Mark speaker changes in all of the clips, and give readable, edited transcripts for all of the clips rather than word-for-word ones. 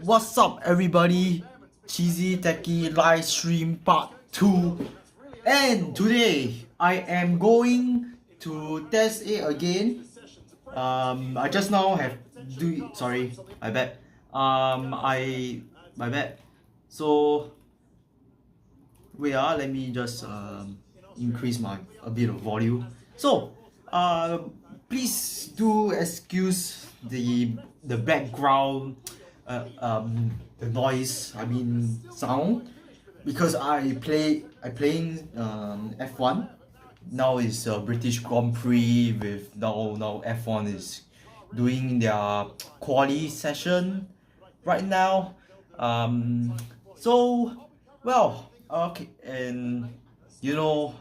Speaker 1: What's up, everybody? Cheesy Techie live stream part 2. And today I am going to test it again. I just now have sorry, my bad. My bad. So wait, let me just increase a bit of volume. So please do excuse the background the noise, sound, because I playing F1. Now is British Grand Prix with now F1 is doing their quali session right now. So well, okay, and you know,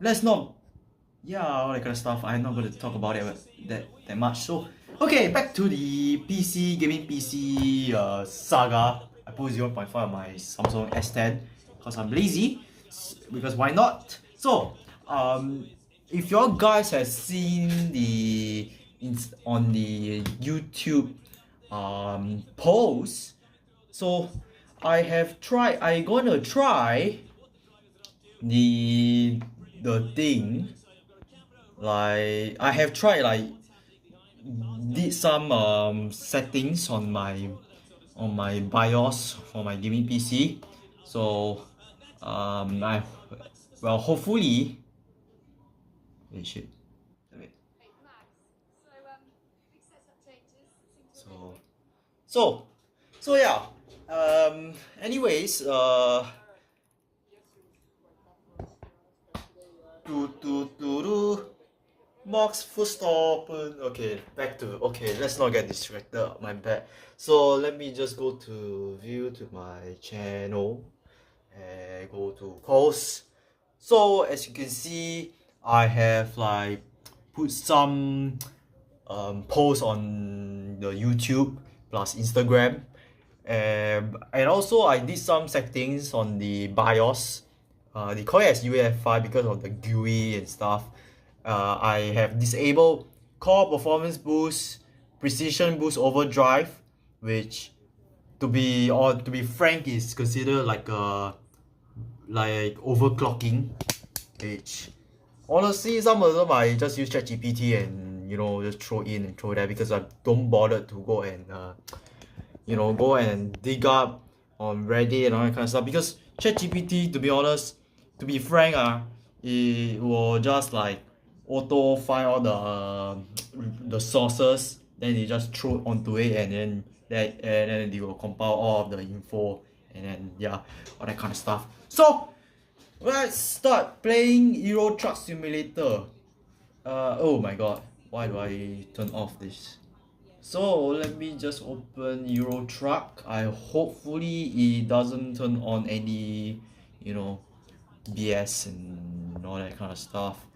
Speaker 1: let's not, yeah, all that kind of stuff. I'm not going to talk about it that much. So okay, back to the gaming PC saga. I put 0.5 on my Samsung S10 because I'm lazy. Because why not? So if you guys have seen on the YouTube post, so I'm gonna try the thing. Like I have tried, did some settings on my BIOS for my gaming PC. So hopefully, wait, shit. Wait. So yeah. Anyways, Box full stop. Okay, let's not get distracted. My bad. So let me just go to view to my channel and go to posts. So as you can see, I have put some posts on the YouTube plus Instagram, and also I did some settings on the BIOS. They call it as UEFI because of the GUI and stuff. I have disabled core performance boost, precision boost overdrive, which to be frank is considered like overclocking. Which honestly, some of them I just use ChatGPT and just throw in and throw there, because I don't bother to go and go and dig up on Reddit and all that kind of stuff, because ChatGPT, to be honest, to be frank, it will just auto find all the sources, then they just throw it onto it, and then they will compile all of the info, and then yeah, all that kind of stuff. So let's start playing Euro Truck Simulator. Oh my god, why do I turn off this? So let me just open Euro Truck. Hopefully it doesn't turn on any BS and all that kind of stuff.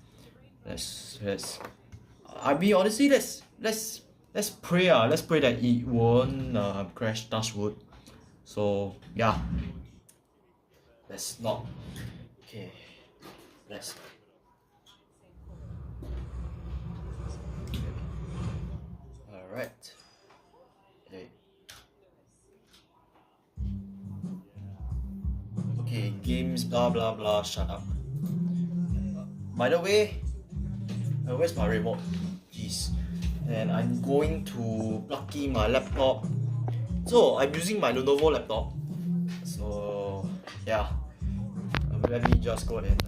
Speaker 1: Honestly, let's pray. Let's pray that it won't crash, touch wood. So yeah, let's not. Okay, let's. All right. Okay, games, blah blah blah. Shut up. By the way, where's my remote? Jeez. And I'm going to plug in my laptop. So I'm using my Lenovo laptop. So yeah, let me just go and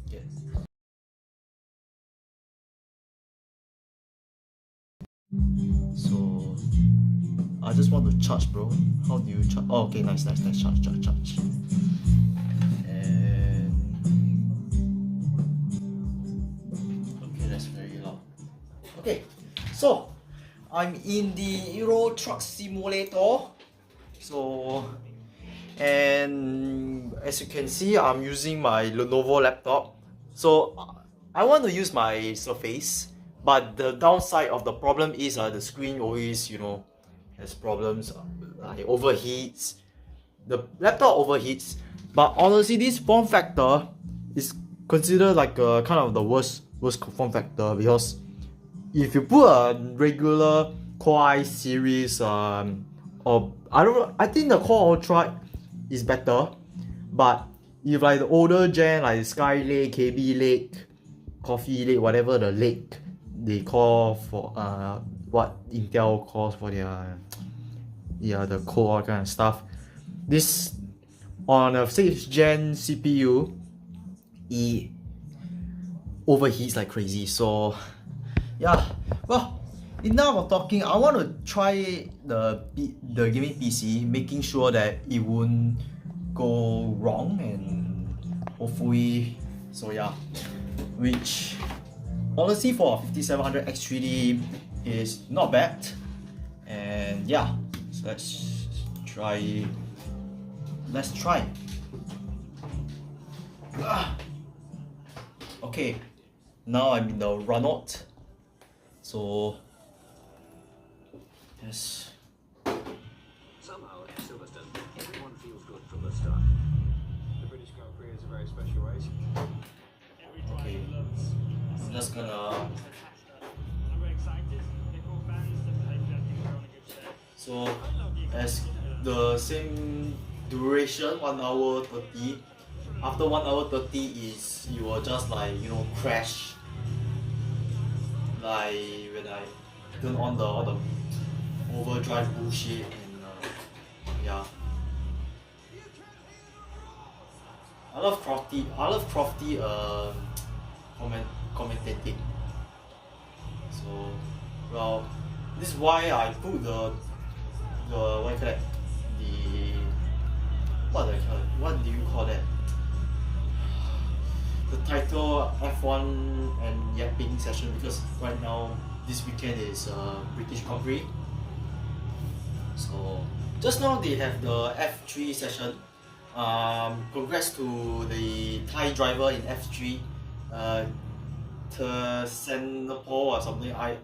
Speaker 1: get. So I just want to charge, bro. How do you charge? Oh, okay, nice. Charge. Okay, so I'm in the Euro Truck Simulator. So, and as you can see, I'm using my Lenovo laptop. So I want to use my Surface, but the downside of the problem is the screen always has problems, like overheats. The laptop overheats, but honestly, this form factor is considered like kind of the worst form factor, because if you put a regular Core i series or I don't know. I think the Core Ultra is better, but if like the older gen like Sky Lake, KB Lake, Coffee Lake, whatever the lake they call for what Intel calls for their the core kind of stuff. This on a 6th gen CPU, it overheats like crazy. So yeah, well, enough of talking. I want to try the gaming PC, making sure that it won't go wrong, and hopefully, so yeah, which honestly for 5700 X3D is not bad. And yeah, so let's try. Okay, now I'm in the runout. So yes.
Speaker 2: Somehow at Silverstone, everyone feels good from the start. The British Grand Prix is a very special race.
Speaker 1: Okay, I'm just gonna.
Speaker 3: I'm very excited. Nickel fans, hopefully I think we're on a good set.
Speaker 1: So as the same duration, 1 hour 30. After 1 hour 30 is you will just like crash. Like when I turn on all the overdrive bullshit, and yeah. I love Crofty commentating. So well, this is why I put the what do you call that? What do you call that? The title F1 and Yapping Session, because right now this weekend is British Grand Prix. So just now they have the F3 session. Congrats to the Thai driver in F3, Singapore or something. I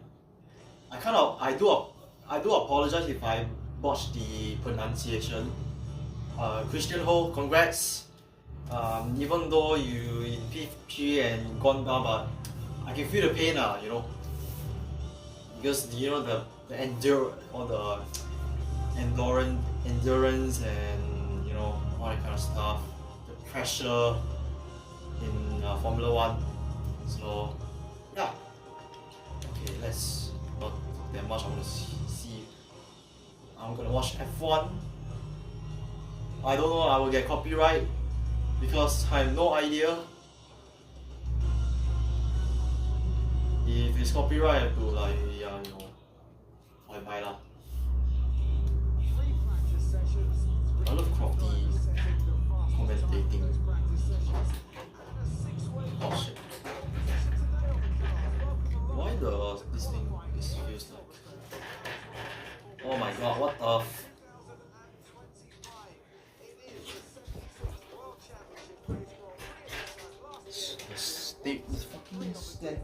Speaker 1: do apologize if I botched the pronunciation. Christian Ho, congrats. Even though you in P3 and gone down, but I can feel the pain, because the endurance and all that kind of stuff, the pressure in Formula 1. So yeah, okay, let's not talk that much. I want to see. I'm gonna watch F1. I don't know, I will get copyright because I have no idea. If it's copyright, I have to bye lah. I love Crofty commentating. Oh shit. Why this feels like... Oh my god, what the this fucking stand.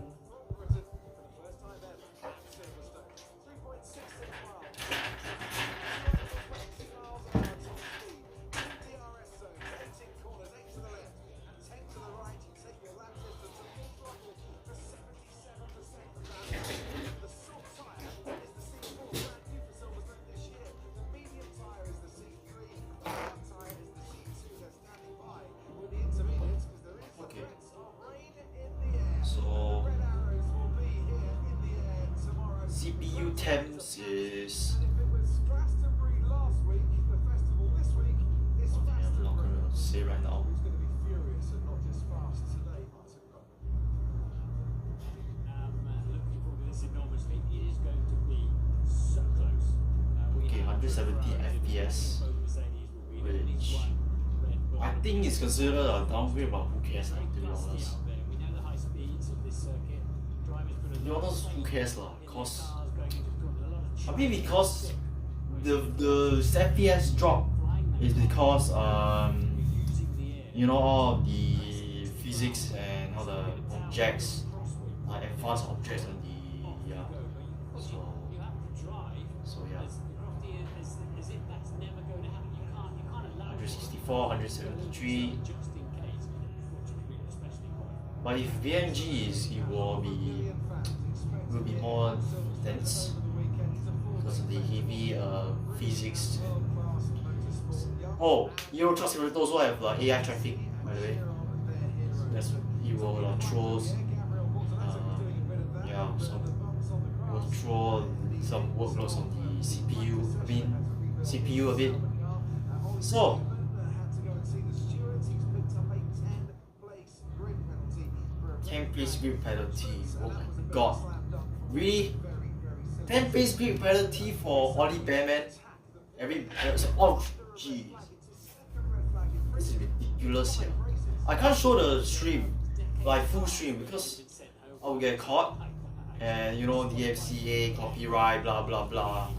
Speaker 1: CPU temps is... I'm not gonna say right now.
Speaker 3: Looking forward to this enormously. It is going to be so close.
Speaker 1: Okay, 170 FPS, which I think is considered a downgrade, but who cares, to be honest.
Speaker 3: We know the high speeds of this circuit. Drivers put
Speaker 1: To be honest, who cares lah? Cause
Speaker 3: I mean,
Speaker 1: because the FPS drop is because all the physics and all the objects, advanced objects, and so yeah. 164, 173. But if VMG is, it will be more dense. because of the heavy physics. Oh, Euro Truck Simulator also have AI traffic, by the way. So that's it will throw it will throw some workloads on the CPU a bit. So 10 place grid penalty. Oh my god. Really? 10 place grid penalty for Oli Bearman? Oh jeez. This is ridiculous here. I can't show the stream, like full stream, because I will get caught. And you know, DFCA, copyright, blah blah blah.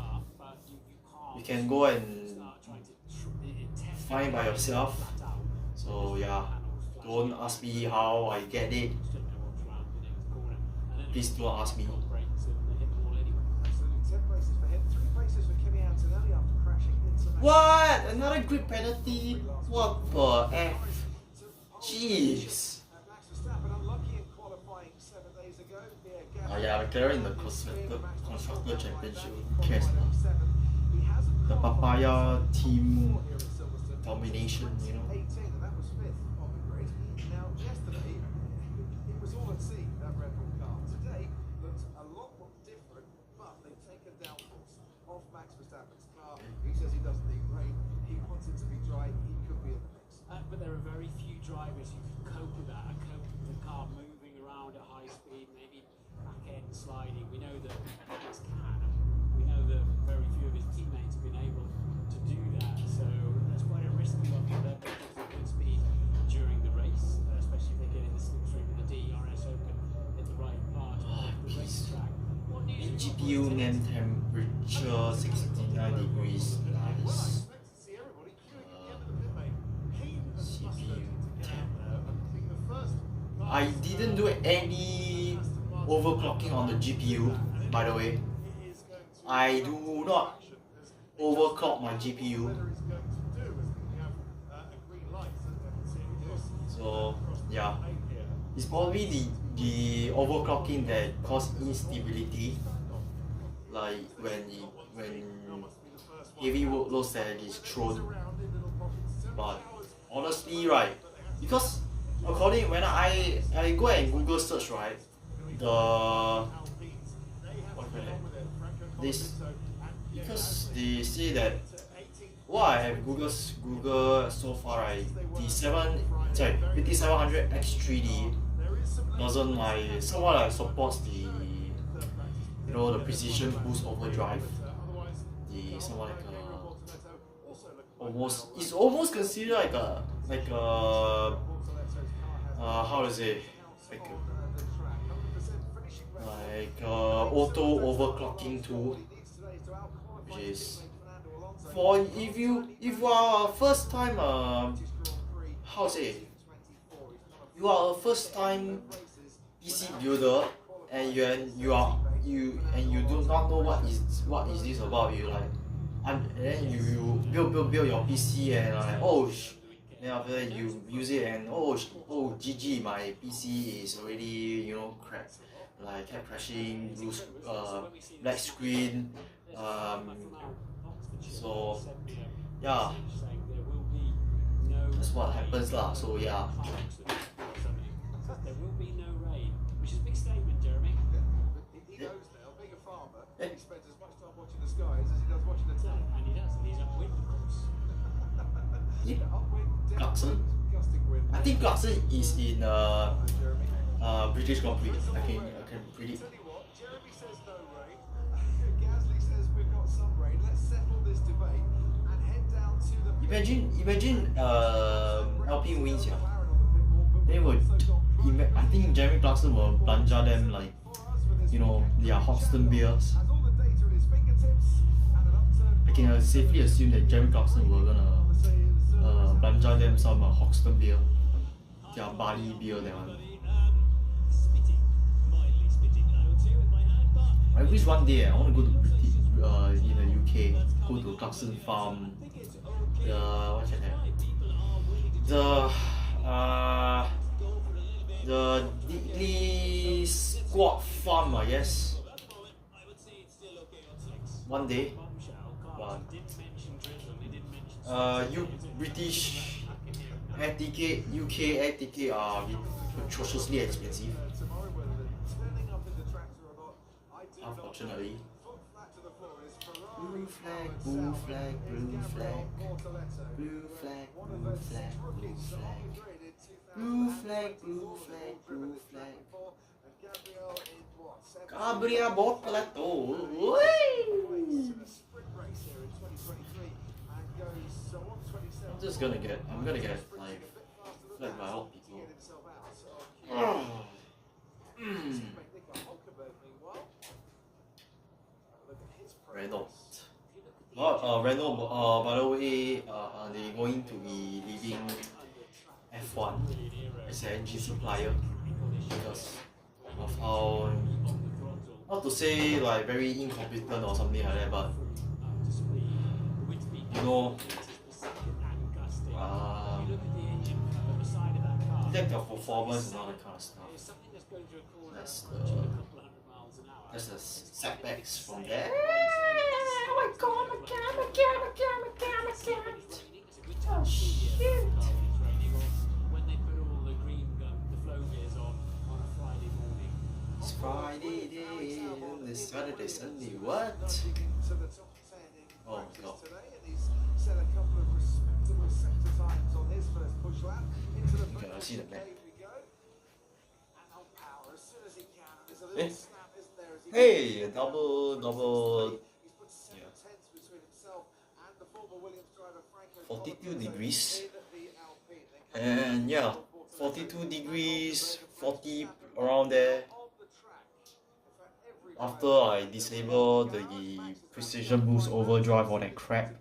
Speaker 1: You can go and find by yourself. So yeah, don't ask me how I get it. Please don't ask me. What? Another grid penalty? What the F? Jeez. Yeah, McLaren in the Constructor Championship. Who cares now? The Papaya team domination, you know.
Speaker 3: But there are very few drivers who can cope with that and cope with the car moving around at high speed, maybe back end sliding. We know that Max can. We know that very few of his teammates have been able to do that. So that's quite a risky one for them to get good speed during the race, especially if they get in the slipstream with the DRS open in the right part of the racetrack.
Speaker 1: GPU NAND temperature 69 degrees. Nice. I didn't do any overclocking on the GPU, by the way. I do not overclock my GPU. So yeah, it's probably the overclocking that causes instability, like when heavy workloads that is thrown. But honestly, right, because according when I go and Google search, right, this, because they say that what I have Google so far, right, the 5700 X3D doesn't somewhat supports the the precision boost overdrive, the somewhat it's almost considered like a how to say, like auto overclocking tool, which is for if you are a first time how to say, you are a first time PC builder and you do not know what is this about, and then you build your PC and then after that you use it and GG, my PC is already cracked, like kept crashing, black screen, so yeah, that's what happens lah. So yeah.
Speaker 3: There will be no rain, which is a big statement, Jeremy.
Speaker 2: He knows now, being a farmer, he spends as much time watching the skies as he does watching the town.
Speaker 3: And he does, and he's upwind, of course.
Speaker 1: Clarkson. I think Clarkson is in British Grand Prix. I can predict.
Speaker 2: Jeremy says no rain. Gasly says we've got some rain. Let's settle this debate and head down to the.
Speaker 1: Imagine Alpine wins, yeah. They would. I think Jeremy Clarkson will plunge them like their Hoxton beers. I can safely assume that Jeremy Clarkson will gonna plunge them some Hoxton beer, their barley beer, that one. I wish one day I want to go to British, in the UK, go to Clarkson Farm, the Diddley Squad Farm, I guess. one day.
Speaker 3: Bombshell, Clark didn't mention drizzle, he didn't mention
Speaker 1: You British air ticket, UK air ticket are atrociously expensive. Unfortunately. Blue flag, blue flag, blue flag, blue flag, blue flag, blue flag, blue flag, blue flag, blue flag. Gabriel Bortoletto. I'm gonna get like flagged by all people. Renault. Renault, by the way, they going to be leaving F1 as an engine supplier because of how, not to say like very incompetent or something like that, but you know, lack of performance and all that kind of stuff. That's the setbacks from there. Oh my god, my god. Oh shit.
Speaker 3: When they put all the green the flow gears on a Friday morning.
Speaker 1: It's Friday day, it's Saturday, Sunday, what? Oh god. Okay, I see the map. Eh? Hey, double. Yeah. 42 degrees. And yeah, 42 degrees, 40 around there. After I disable the precision boost overdrive on that crap.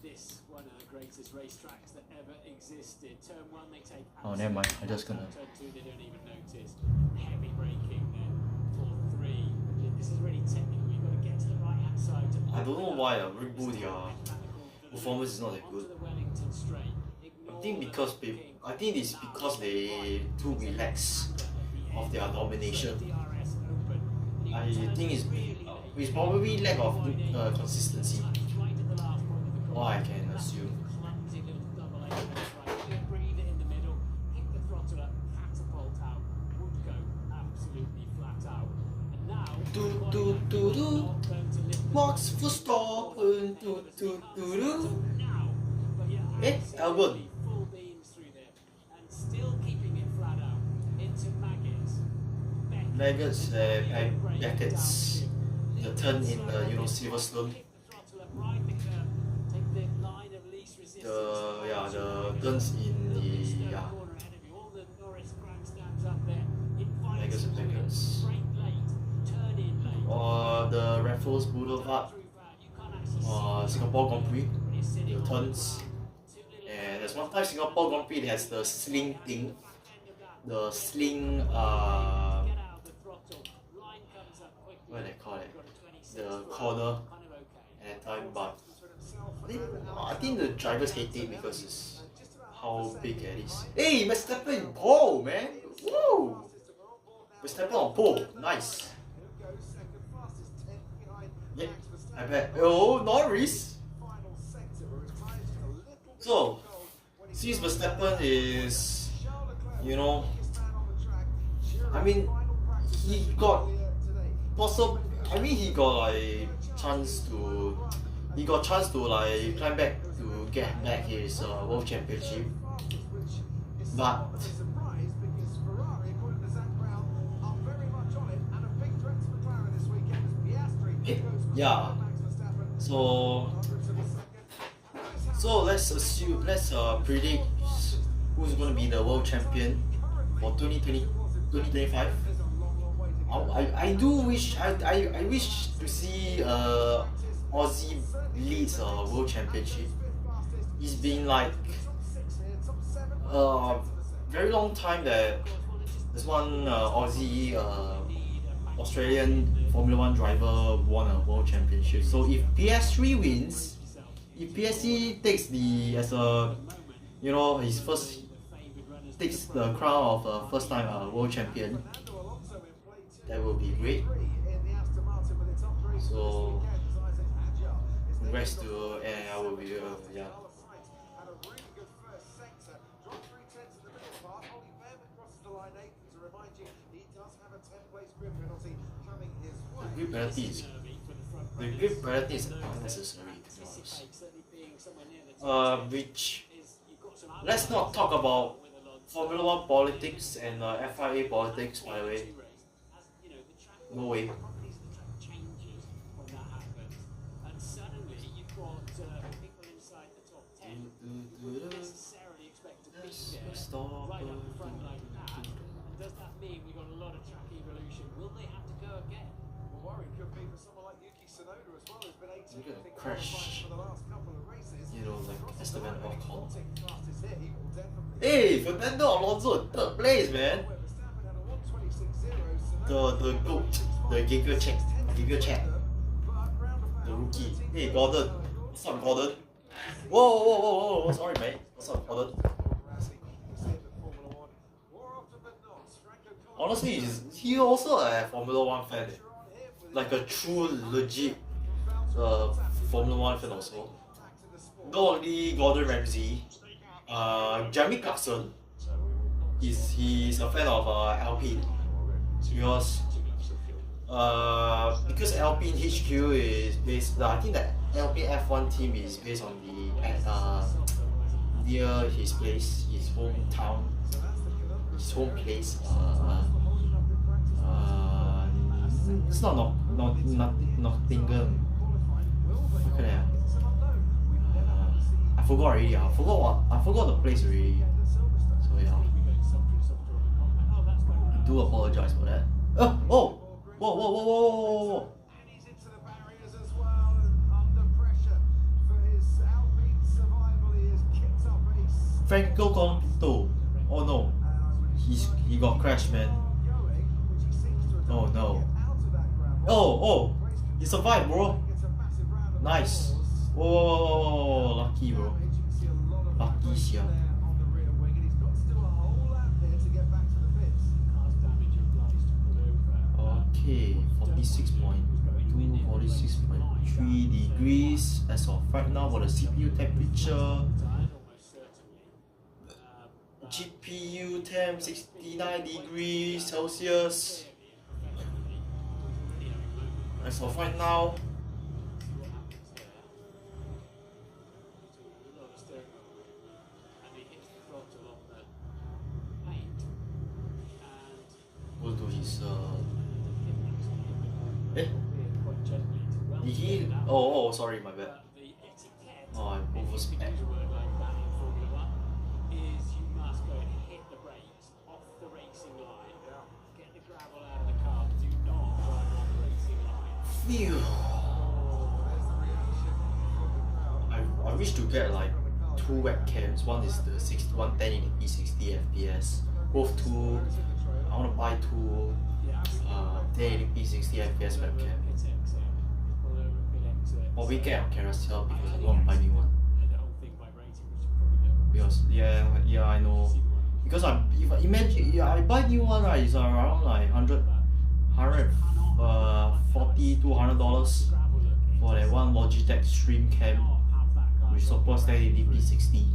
Speaker 3: This one of the greatest racetracks that ever existed. Turn 1 they take.
Speaker 1: Oh, never mind. I'm just gonna.
Speaker 3: Turn 2 they don't even notice. Heavy braking then. For 3. This is really technical. You've got to get to the right hand side.
Speaker 1: I don't know why Red Bull their performance is not that good. I think it's because they too relaxed of their domination. I think it's probably lack of consistency. Or I can assume. Max Verstappen. Eh, Albon. Maggots, Beckets, the turn in Silverstone. The turns in the Maggots and Beckets. Or the Raffles Boulevard, Singapore Grand Prix, the turns. And there's one time Singapore Grand Prix that has the sling thing, the sling what do they call it? The corner at that time, but I think the drivers hate it because it's how big it is. Hey, Verstappen in pole, man! Woo! Verstappen on pole, nice. Yeah, I bet. Oh, Norris! So, since Verstappen is, I mean, he got chance to like climb back to get back his world championship, but yeah. So let's predict who's going to be the world champion for 2025. I wish to see Aussie leads a world championship. It's been like a very long time that there's one Aussie Australian Formula 1 driver won a world championship. So if PS3 wins, if PSG takes his first takes the crown of first time world champion, that will be great. So congrats to our viewer. Yeah.
Speaker 2: Had a really good first sector. Dropped 3/10 in the middle part. Ollie Behrman crosses the line 8th. To remind you, he does have a 10th-place grip penalty coming his way.
Speaker 1: The grip penalty is unnecessary, to be honest. Which let's not talk about Formula One politics and FIA politics, by the way. No way.
Speaker 3: And suddenly you've got people inside the top 10 who wouldn't necessarily expect to be there right up the front like that. And does that mean we've got a lot of track evolution? Will they have to go again?
Speaker 2: The worry could be for someone like Yuki Tsunoda as well, who's been 18th,
Speaker 1: Look at
Speaker 2: I think,
Speaker 1: crash.
Speaker 2: for the last couple of races.
Speaker 1: You know, like Esteban Ocon.
Speaker 2: Fastest hit, he will definitely.
Speaker 1: Hey, Fernando Alonso, third place, man.
Speaker 2: Verstappen had a 1:26.0.
Speaker 1: The goat, the Giga Check, the rookie. Hey, Gordon. What's up, Gordon? Whoa. Sorry, mate. What's up, Gordon? Honestly, he also a Formula One fan. Like a true, legit Formula One fan also. Not only Gordon Ramsay, Jeremy Clarkson. He's a fan of Alpine because Alpine HQ is based. I think that Alpine F1 team is based on near his place, his hometown, his home place. It's not Nottingham. I forgot already. I forgot the place already. So yeah, I do apologize for that. Whoa.
Speaker 2: And he's into the barriers as well, and under pressure for his Alpine survival. He has kicked up a
Speaker 1: Franco Compito. Oh no, he got crashed, man. Oh no. Oh, he survived, bro. Nice. Whoa, lucky, bro. Lucky, yeah. Okay, 46.2, 46.3 degrees as of right now for the CPU temperature. GPU temp 69 degrees Celsius as of right now. We'll do his did he? Oh, sorry, my bad. Oh, I overspec. Phew. I wish to get like two webcams. One is the 11080p 60 FPS. Both two. I want to buy two 1080p 60 FPS webcam. Or we get on Carousel because I don't want to buy new one. Because yeah, I know. Because if I imagine I buy new one, right, it's around like $140 to $100 for that one Logitech Stream Cam, which supports 1080p 60.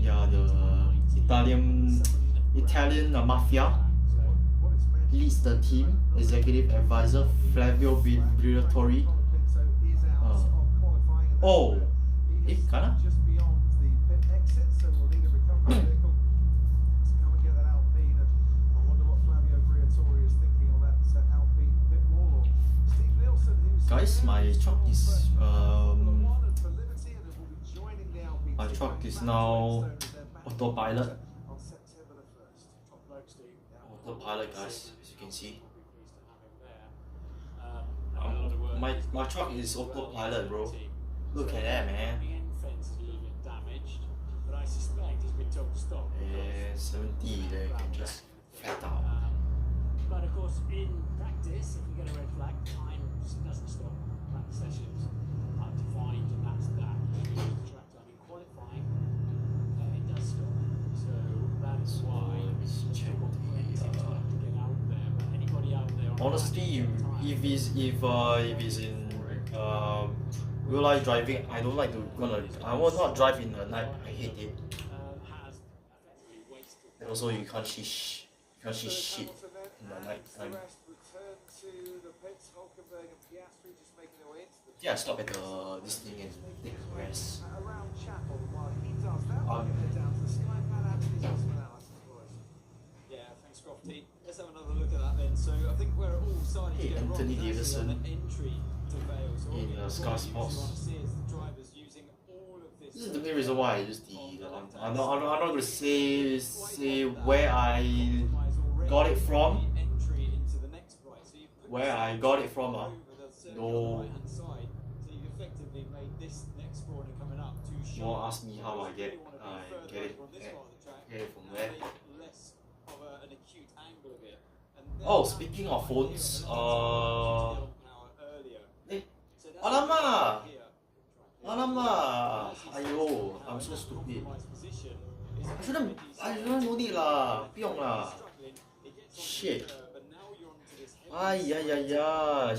Speaker 1: Yeah, the Italian mafia leads the team. Executive advisor Flavio Briatore. Oh, kinda. Guys, my truck is now autopilot. Autopilot, guys, as you can see. My truck is autopilot, bro. Look at that, man. Yeah, 70, they can just flat out.
Speaker 3: But of course, in practice, if we get a red flag, time doesn't stop. Practice sessions are defined, and that's that. Track time in qualifying, it does stop. So that's why
Speaker 1: Let's check
Speaker 3: to get out there. But anybody out there?
Speaker 1: honestly, if it's in real life driving, I don't like to I will not drive in the night. I hate it.
Speaker 3: has effectively wasted.
Speaker 1: And also you can't see shit in the night time.
Speaker 2: Return to the pits. Hulkenberg and Piastri just making their way into the
Speaker 1: Yeah, stop at this thing and take a rest.
Speaker 2: around Chapel while he does that. We're going to head down to the Sky Pad Anthony's awesome analysis, boys.
Speaker 3: Yeah, thanks, Crofty. Let's have another look at that then. So I think we're all starting
Speaker 1: Hey,
Speaker 3: to get
Speaker 1: Anthony
Speaker 3: wrong actually on
Speaker 1: Davidson
Speaker 3: the entry to Vale. So
Speaker 1: in Sky
Speaker 3: what you
Speaker 1: Sports.
Speaker 3: want to see is the drivers using all of this.
Speaker 1: This is the main reason why I use the I'm not gonna say where I got it from.
Speaker 3: Entry into the next right. So you put
Speaker 1: Where I got it from.
Speaker 3: over the circle
Speaker 1: No.
Speaker 3: on the right-hand side. So you've effectively made this next corner coming up too sharp.
Speaker 1: Don't ask me how I get it. Get it from there.
Speaker 3: Less of an acute angle of it. And
Speaker 1: Oh, speaking of phones, eh, alamak, ayo, I'm so stupid. I shouldn't know it lah, 不用啦. Shit. Ayayaya,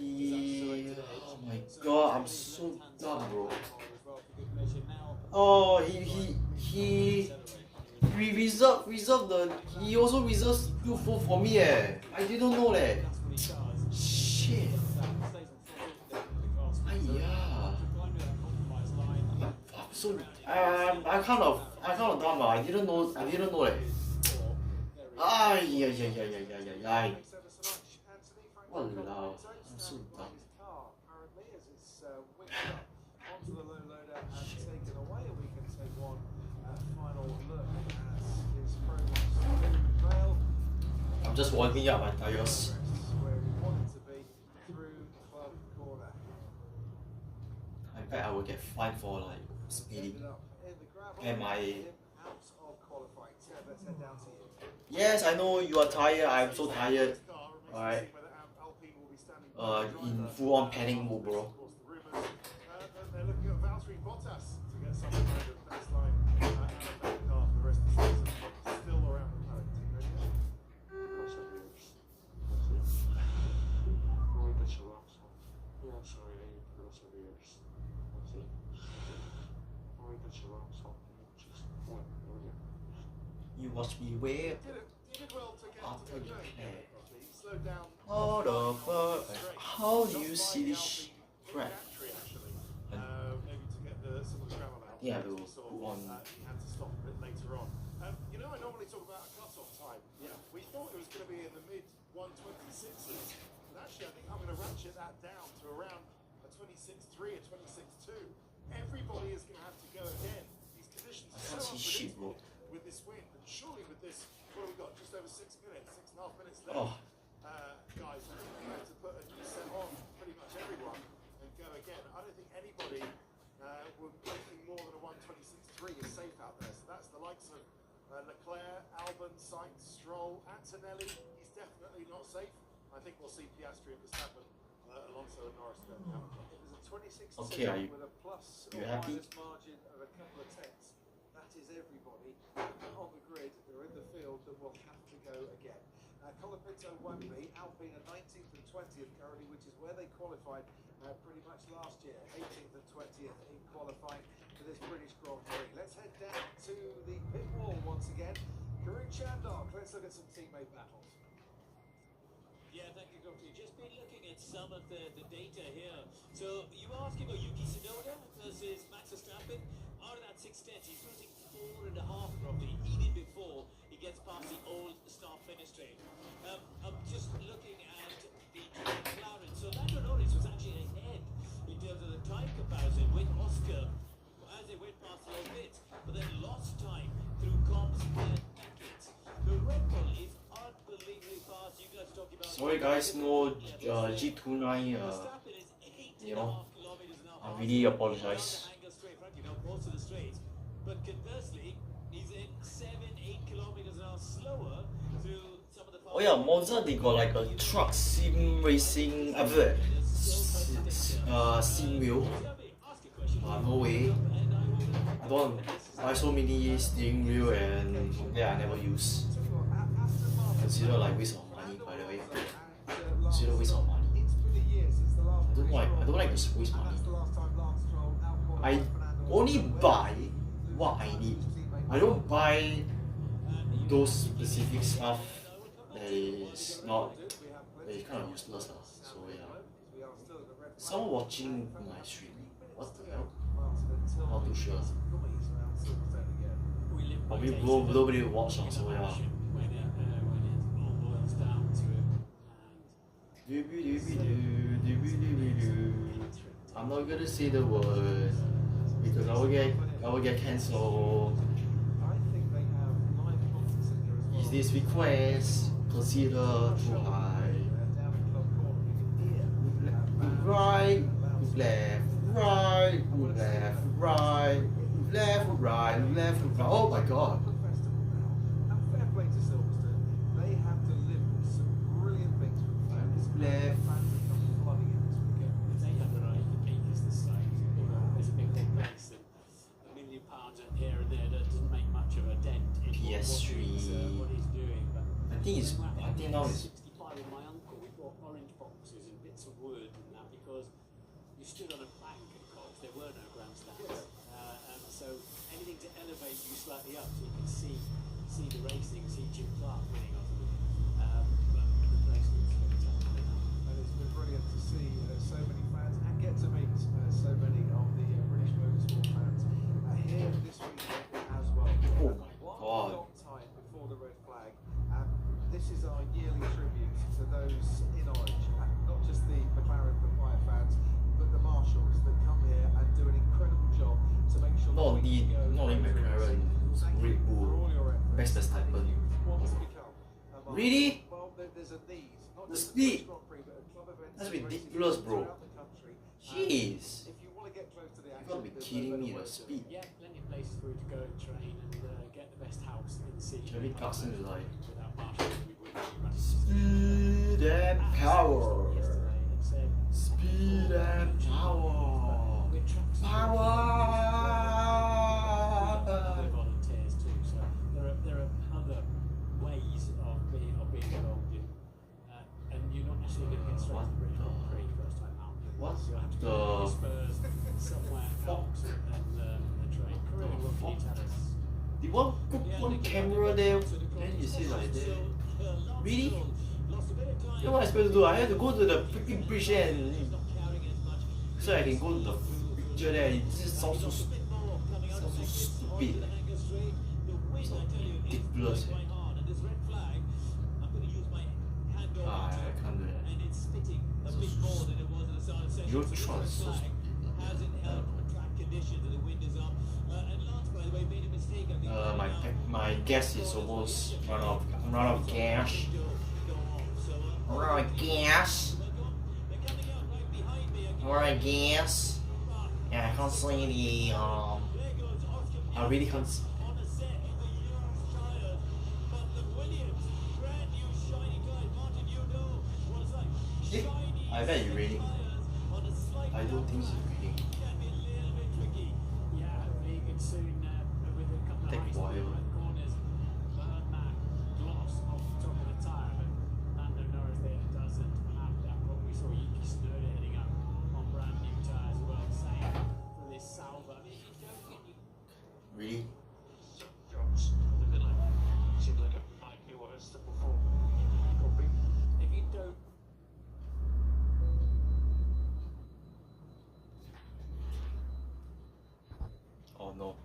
Speaker 1: oh my god, I'm so dumb, bro. Oh, he reserved the, he also reserves 2-4 for me eh. I didn't know leh. Shit. Ayah. So I kind of dumb. I didn't know leh. Ay. Walao, I'm so dumb.
Speaker 2: Onto the low loader and taken away. We can take one final look as his progress fail.
Speaker 1: I'm just warming up my tires.
Speaker 2: Where we wanted to be through club corner.
Speaker 1: I bet I will get fined for like speeding.
Speaker 2: Ended up in the gravel.
Speaker 1: Am I?
Speaker 2: Him out of qualifying. Ted, let's head down to you.
Speaker 1: Yes, I know you are tired. I'm so tired. Alright. In full on panic mode, bro.
Speaker 2: They're looking at Valtteri Bottas to get some kind of baseline out of that car for the rest of the season. Still around the paddock.
Speaker 1: You watch me wave.
Speaker 2: He did well to get
Speaker 1: After
Speaker 2: to the
Speaker 1: you
Speaker 2: turn.
Speaker 1: play.
Speaker 2: He slowed down.
Speaker 1: How the fuck? How do you see this crap?
Speaker 2: Maybe to get some of the gravel out.
Speaker 1: Yeah, we'll
Speaker 2: So,
Speaker 1: go on.
Speaker 2: he had to stop a bit later on. You know, I normally talk about a cut-off time.
Speaker 1: Yeah.
Speaker 2: We thought it was going to be in the mid 126s, but actually I think I'm going to ratchet that down to around a 26.3, a 26.2. Everybody is going to have to go again. These conditions
Speaker 1: I
Speaker 2: are
Speaker 1: can't
Speaker 2: so
Speaker 1: see shit, bro.
Speaker 2: unpredictable with this wind, and surely with this, what have we got? Just over 6 minutes, 6.5 minutes left.
Speaker 1: Oh.
Speaker 2: Guys, I think we have to put a new set on pretty much everyone and go again. I don't think anybody would anything more than a 126.3 is safe out there. So that's the likes of Leclerc, Albon, Sainz, Stroll, Antonelli. He's definitely not safe. I think we'll see Piastri and Verstappen, Alonso and Norris go down. It was a 26.2
Speaker 1: Okay, are you-
Speaker 2: with a plus
Speaker 1: you
Speaker 2: or
Speaker 1: happy?
Speaker 2: minus margin of a couple of tenths. That is everybody on the grid. They're in the field that will have to go again. Colin Pinto won't be. Alpine are 19th and 20th currently, which is where they qualified pretty much last year. 18th and 20th in qualifying for this British Grand Prix. Let's head down to the pit wall once again. Karun Chandok, let's look at some teammate battles.
Speaker 4: Yeah, thank you, Crofty. Just been looking at some of the data here. So you were asking about Yuki Tsunoda versus Max Verstappen. Out of that 6 tenths, he's losing 4.5 probably, even before he gets past the old start finish straight. I'm just looking at the McLaren. So Lando Norris was actually ahead in terms of the time comparison with Oscar as they went past the old bits, but then lost time through comps and packets. The Red Bull is unbelievably fast. You guys talking about.
Speaker 1: Sorry guys, no G29.
Speaker 4: Verstappen is 8.5
Speaker 1: you know,
Speaker 4: kilometers an
Speaker 1: I
Speaker 4: hour.
Speaker 1: really apologize.
Speaker 4: Angle straight front, you know, most of the straight. But conversely, he's in 7-8 kilometers an hour slower through some of the.
Speaker 1: Oh yeah, Monza they got like a truck sim racing, sim wheel. No way. I don't want to buy so many steering wheel and yeah, I never use. Consider like waste of money by the way. consider waste of money.
Speaker 2: It's been a year since the last
Speaker 1: I don't like
Speaker 2: British
Speaker 1: to
Speaker 2: Grand
Speaker 1: waste
Speaker 2: Prix,
Speaker 1: money.
Speaker 2: and that's the last time Lance Stroll outqualified
Speaker 1: I
Speaker 2: Fernando
Speaker 1: only
Speaker 2: Alonso.
Speaker 1: buy what I need. I don't buy those specific stuff that is not that is kind of useless. So yeah. Someone watching my stream. What the hell? Not too sure. Probably nobody will watch, so yeah.
Speaker 3: When it all boils down to it.
Speaker 1: I'm not gonna say the word because I will get cancelled. Is this request considered too high? Right, left, right, left, right, left, right, left, right. Oh my god.
Speaker 2: Fair play to Silverstone. They have delivered some brilliant things for the fans.
Speaker 1: Left.
Speaker 2: Fans have come flooding in this weekend.
Speaker 3: If they have the right acres the site, there's a big place and £1 million here and there that doesn't make much of a dent in
Speaker 1: PS3.
Speaker 3: what he's doing. But
Speaker 1: I think now it's
Speaker 3: 65 with my uncle, we bought orange boxes and bits of wood and that because you stood on a plank at Cox, there were no grandstands. So anything to elevate you slightly up so you can see the racing, see Jim Clark winning off of it. But the place looks spectacular now.
Speaker 2: And it's been brilliant to see so many fans and get to meet so many of the British motorsport fans here this weekend as well.
Speaker 1: Oh my
Speaker 2: One
Speaker 1: god.
Speaker 2: long time before the red flag, and this is our yearly tribute to those in orange, not just the McLaren Papaya fans, but the marshals that come here and do an incredible job to make sure
Speaker 1: not
Speaker 2: that we can go
Speaker 1: only McLaren,
Speaker 2: Thank
Speaker 1: Red
Speaker 2: you for
Speaker 1: Bull,
Speaker 2: all your efforts.
Speaker 1: Max Verstappen.
Speaker 2: Wants to become a marshal.
Speaker 1: Really?
Speaker 2: Well, there's a need. Not
Speaker 1: The
Speaker 2: just
Speaker 1: speed.
Speaker 2: at Grand Prix, but at club events
Speaker 1: That's
Speaker 2: and races
Speaker 1: ridiculous, bro.
Speaker 2: throughout the country.
Speaker 1: Jeez.
Speaker 2: If you want to get close to the
Speaker 1: You
Speaker 2: action,
Speaker 1: gotta be
Speaker 2: there's no
Speaker 1: kidding
Speaker 2: better
Speaker 1: me,
Speaker 2: way
Speaker 1: the
Speaker 2: to do it.
Speaker 1: speed.
Speaker 3: Yeah, plenty of places for you to go and train and get the best house in the city.
Speaker 1: Jeremy Clarkson is like
Speaker 3: Without Marshall, we wouldn't be running.
Speaker 1: speed and power.
Speaker 3: Yesterday and said,
Speaker 1: Speed and power.
Speaker 3: we're tracks
Speaker 1: Power.
Speaker 3: we're volunteers too, so there are other ways of being involved in, and you're not necessarily going to get straight to the British Grand Prix first time out.
Speaker 1: What
Speaker 3: You'll have to
Speaker 1: the
Speaker 3: go to Spurs somewhere else and train. Career, what can you tell us?
Speaker 1: They want put one camera there, then you see like that. Really? You know what I'm supposed to do? I have to go to the freaking bridge there and so I can go to the picture there. It just sounds so stupid. It's so ridiculous. I can't do that. Your truck is so stupid. My gas is almost run out of gas. Run out of gas. Run out of gas. Yeah, I can't see the I really can't see. I bet you're raining. I don't think it's raining.
Speaker 3: Yeah, hopefully you can soon, with a couple of
Speaker 1: Take
Speaker 3: ice
Speaker 1: a while.
Speaker 3: cream corners, burn that gloss off the top of the tyre. But Lando Norris there doesn't have that problem. We saw Yuki Tsunoda heading up on brand new tyres as well. Same for this Sauber. I mean, you don't get you.
Speaker 1: Really?
Speaker 3: If you don't.
Speaker 1: Oh no.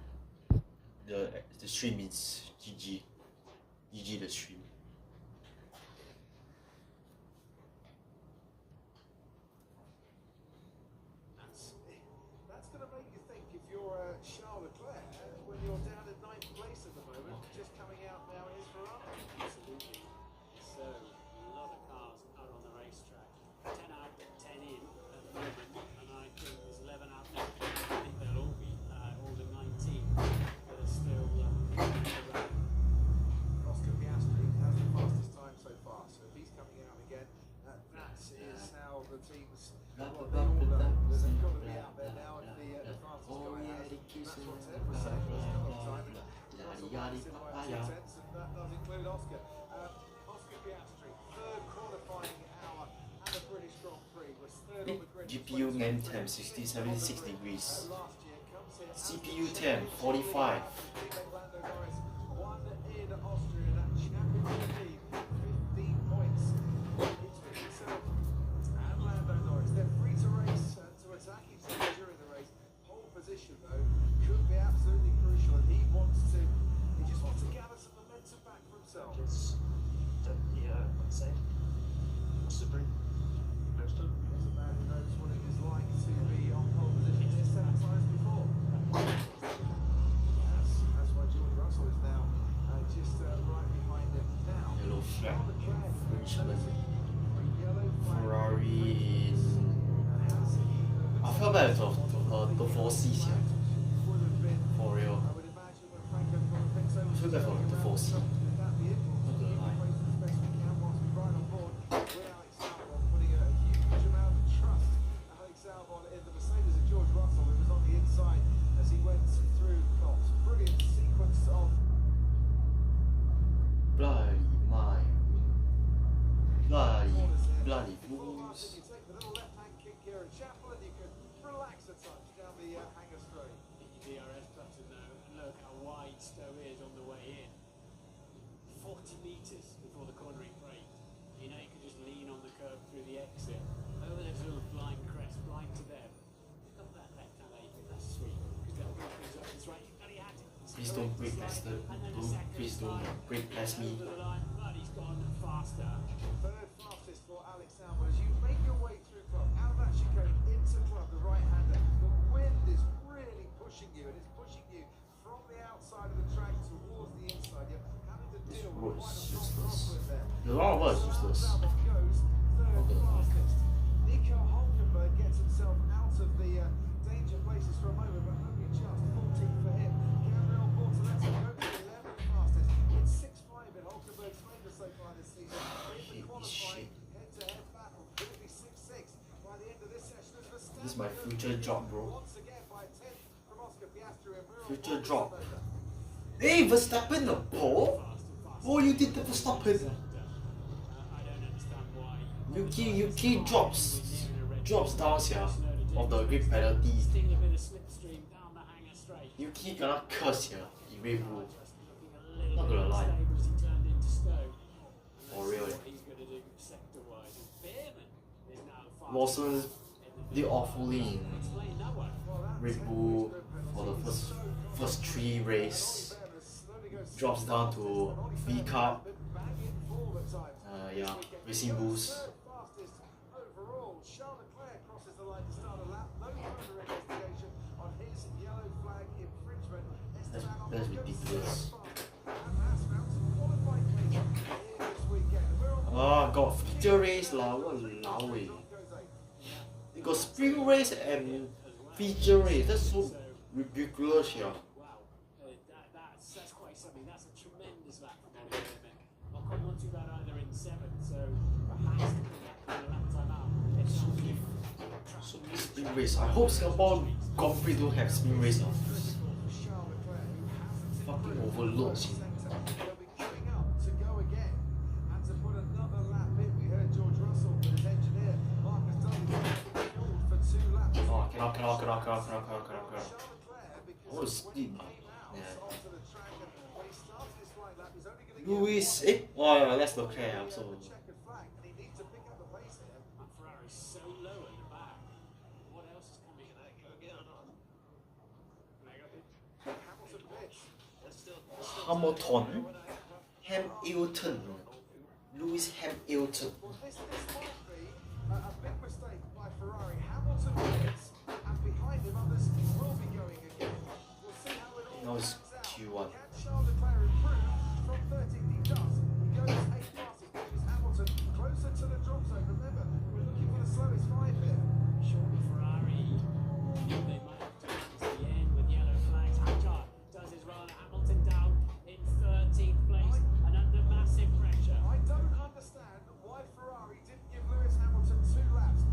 Speaker 1: The stream is GG. GG the stream.
Speaker 2: That's going to make you think if you're Charles Leclerc when you're down in 9th place at the moment, just coming out now is Ferrari.
Speaker 3: Absolutely. So, a lot of cars out on the racetrack. 10 out, 10 in at the moment, and I think there's 11 out next week. I think they'll all be, all the 19 that are still around.
Speaker 2: Oscar Piastri has the fastest time so far, so if he's coming out again, that is how the teams. Well, they all know that they've got to be out there now if the fastest guy has. That's what Ted was saying for a long time. Russell is in by 2 tenths, and that does include Oscar. Oscar Piastri, third qualifying hour at
Speaker 1: GPU main temp 60, 76 degrees. CPU temp 45.
Speaker 2: They're free to race, to attack each other during the race. Pole position though could be absolutely crucial, and he just wants to gather some momentum back for himself.
Speaker 5: It's let's say, supreme. Understood.
Speaker 2: Here's a man who knows what it is like to be on pole position here 7 times before. That's why George Russell is now just right behind him now.
Speaker 1: Yellow flag infringement.
Speaker 2: Yellow flag.
Speaker 1: Ferrari. I feel bad to foresee here. For real. I feel bad for the foresee. Not gonna lie. Bloody my. Bloody fools.
Speaker 3: DRS button though, and look how wide Stowe is on the way in. 40 metres before the cornering brake. You know you can just lean on the curb through the exit. Over those little blind crest, blind to them. Pick up that left hand apron, that's sweet. Because that'll bring things up. It's right, and he had it.
Speaker 1: Please don't brake past the. Please don't brake past me.
Speaker 3: Over the line, but he's gone faster.
Speaker 2: Third fastest for Alex Albon as you make your way through club, out of that chicane into club, the right-hander. The wind is really pushing you, and it's pushing you from the outside of the track towards the inside. You're having to deal with quite a strong crosswind there.
Speaker 1: The wrong was useless.
Speaker 2: Albon goes third fastest. Nico Hulkenberg gets himself out of the danger places for a moment, but only just 14th for him. Gabriel Bortoletti goes to 11th fastest. It's 6-5 in Hulkenberg's favour so far this season. In the qualifying head-to-head battle, could it be 6-6 by the end of this session? As Verstappen
Speaker 1: This is my future job, bro.
Speaker 2: once again by 10 from Oscar Piastri and Miro
Speaker 1: Future
Speaker 2: Bortoletti.
Speaker 1: drop. Hey, Verstappen the pole? Oh, you did the Verstappen.
Speaker 3: I don't understand why.
Speaker 1: You drops down here of the grip penalty.
Speaker 3: Sting a bit of slipstream down the hanger straight.
Speaker 1: You gonna curse here, you Red Bull.
Speaker 3: Just looking a little
Speaker 1: Not
Speaker 3: bit
Speaker 1: gonna lie.
Speaker 3: unstable as he turned into Stowe. And
Speaker 1: For
Speaker 3: let's see
Speaker 1: real.
Speaker 3: what he's going to do sector-wise. And Behrman is now fast
Speaker 1: Lawson
Speaker 3: in the
Speaker 1: did awfully in
Speaker 3: Explain that one.
Speaker 1: Red Bull for the first 3 race. Drops down to V Cup. Yeah, Racing Bulls.
Speaker 2: Overall, Charles Leclerc crosses the line to start a lap. No further investigation on his yellow flag infringement.
Speaker 1: That's ridiculous.
Speaker 2: And that's found some qualifying pace here this weekend. We're on
Speaker 1: Ah, got feature race lah, walao eh. They got spring race and feature race. That's so ridiculous here.
Speaker 3: Wow, that's quite something. That's a tremendous lap from Ollie Behrman. Ocon not too bad either in 7th, so perhaps to come back from the lap time out. It's not
Speaker 1: So spring race. I hope Singapore Grand Prix don't have spring race now.
Speaker 2: Charles Leclerc, who hasn't
Speaker 1: Fucking overload.
Speaker 2: They'll be queuing up to go again and to put another lap in. We heard George Russell with his engineer Marcus Dudley called for 2 laps.
Speaker 1: Oh, cannot.
Speaker 2: Charles Leclerc,
Speaker 1: I want to speed.
Speaker 2: yeah.
Speaker 1: Yeah.
Speaker 2: Onto the track and when he starts his flight lap, he's only going to
Speaker 1: Louis, oh yeah, that's Leclerc. I'm so.
Speaker 2: checkered flag, and he needs to pick up the pace here.
Speaker 3: And Ferrari's so low at the back. What else is coming? Can I go again or not? Can I go again?
Speaker 2: Hamilton pits.
Speaker 1: Hamilton, Hamilton, Lewis Hamilton.
Speaker 2: Well, this might be a big mistake by Ferrari. Hamilton wins, and behind him others will be going again. We'll see how it all
Speaker 1: Now it's
Speaker 2: pans out.
Speaker 1: Q1.
Speaker 2: Can Charles Leclerc improve from 13th? He does. He goes 8 fastest, pushes Hamilton closer to the drop zone. Remember, we're looking for the slowest 5 here.
Speaker 3: Surely Ferrari knew they might have to get to the end with yellow flags. Hadjar does his run. Hamilton down in 13th place and under massive pressure.
Speaker 2: I don't understand why Ferrari didn't give Lewis Hamilton 2 laps.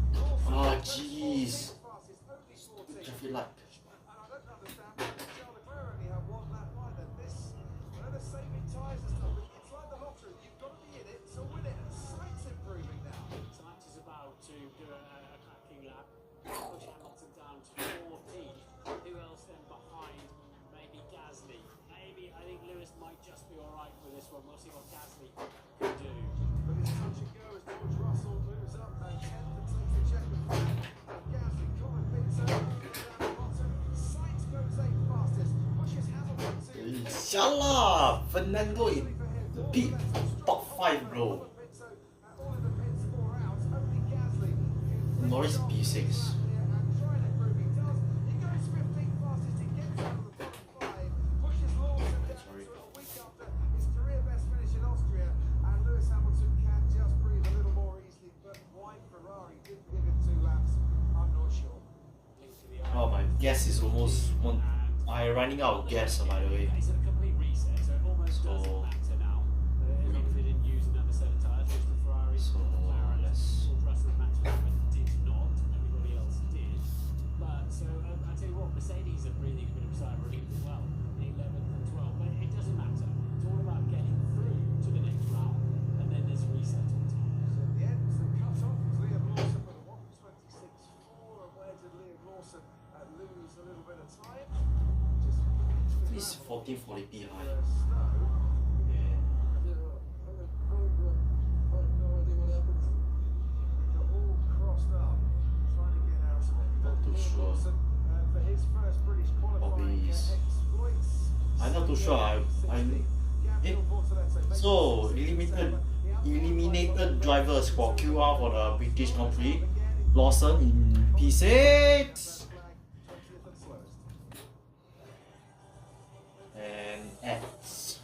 Speaker 1: Ah, jeez.
Speaker 2: Fastest, only 14th.
Speaker 1: Traffic light.
Speaker 2: And I don't understand why Charles Leclerc only had 1 lap behind them. This, I know they're saving tyres and stuff, but it's like the lottery. You've got to be in it to win it, and Sainz improving now.
Speaker 3: Sainz is about to do a cracking
Speaker 1: Shala! Fernando in the pit, top 5, bro. Norris P6. Oh, my gas is almost one. I'm running out of gas, by the way.
Speaker 3: It's a complete reset, so it almost doesn't matter now. As long as they didn't use another set of tyres, which the Ferrari, McLaren, or Russell Max Verstappen did not. Everybody else did. But so I tell you what, Mercedes are breathing a bit of sigh of relief as well. The 11th and 12th, but it doesn't matter. It's all about getting through to the next round, and then there's a reset on top.
Speaker 2: So at the end, the cut-off was Liam Lawson with a 1:26.4, and where did Liam Lawson lose a little bit of time?
Speaker 1: It's 1440p high.
Speaker 2: Snow.
Speaker 1: Yeah.
Speaker 2: Got all crossed up, trying to get out of it.
Speaker 1: Not too
Speaker 2: Liam
Speaker 1: sure.
Speaker 2: Lawson, for his first British qualifying
Speaker 1: Probably is.
Speaker 2: exploits.
Speaker 1: I'm not too sure. So eliminated drivers for QR for the British Grand Prix. Lawson in P6 and X.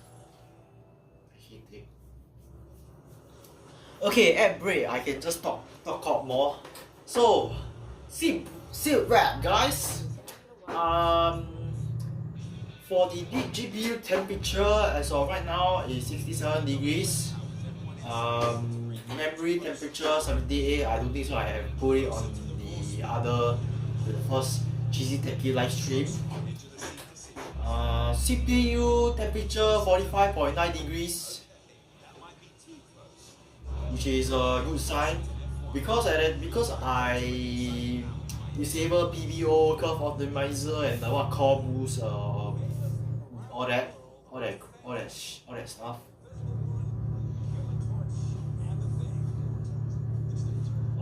Speaker 1: Okay, at break I can just talk out more. So sit rep, guys. For the GPU temperature as of right now is 67 degrees. Memory temperature 78. I don't think so. I have put it on the first Cheesy Techie live stream. CPU temperature 45.9 degrees, which is a good sign because I disable PBO, curve optimizer, and what core boost, all that stuff.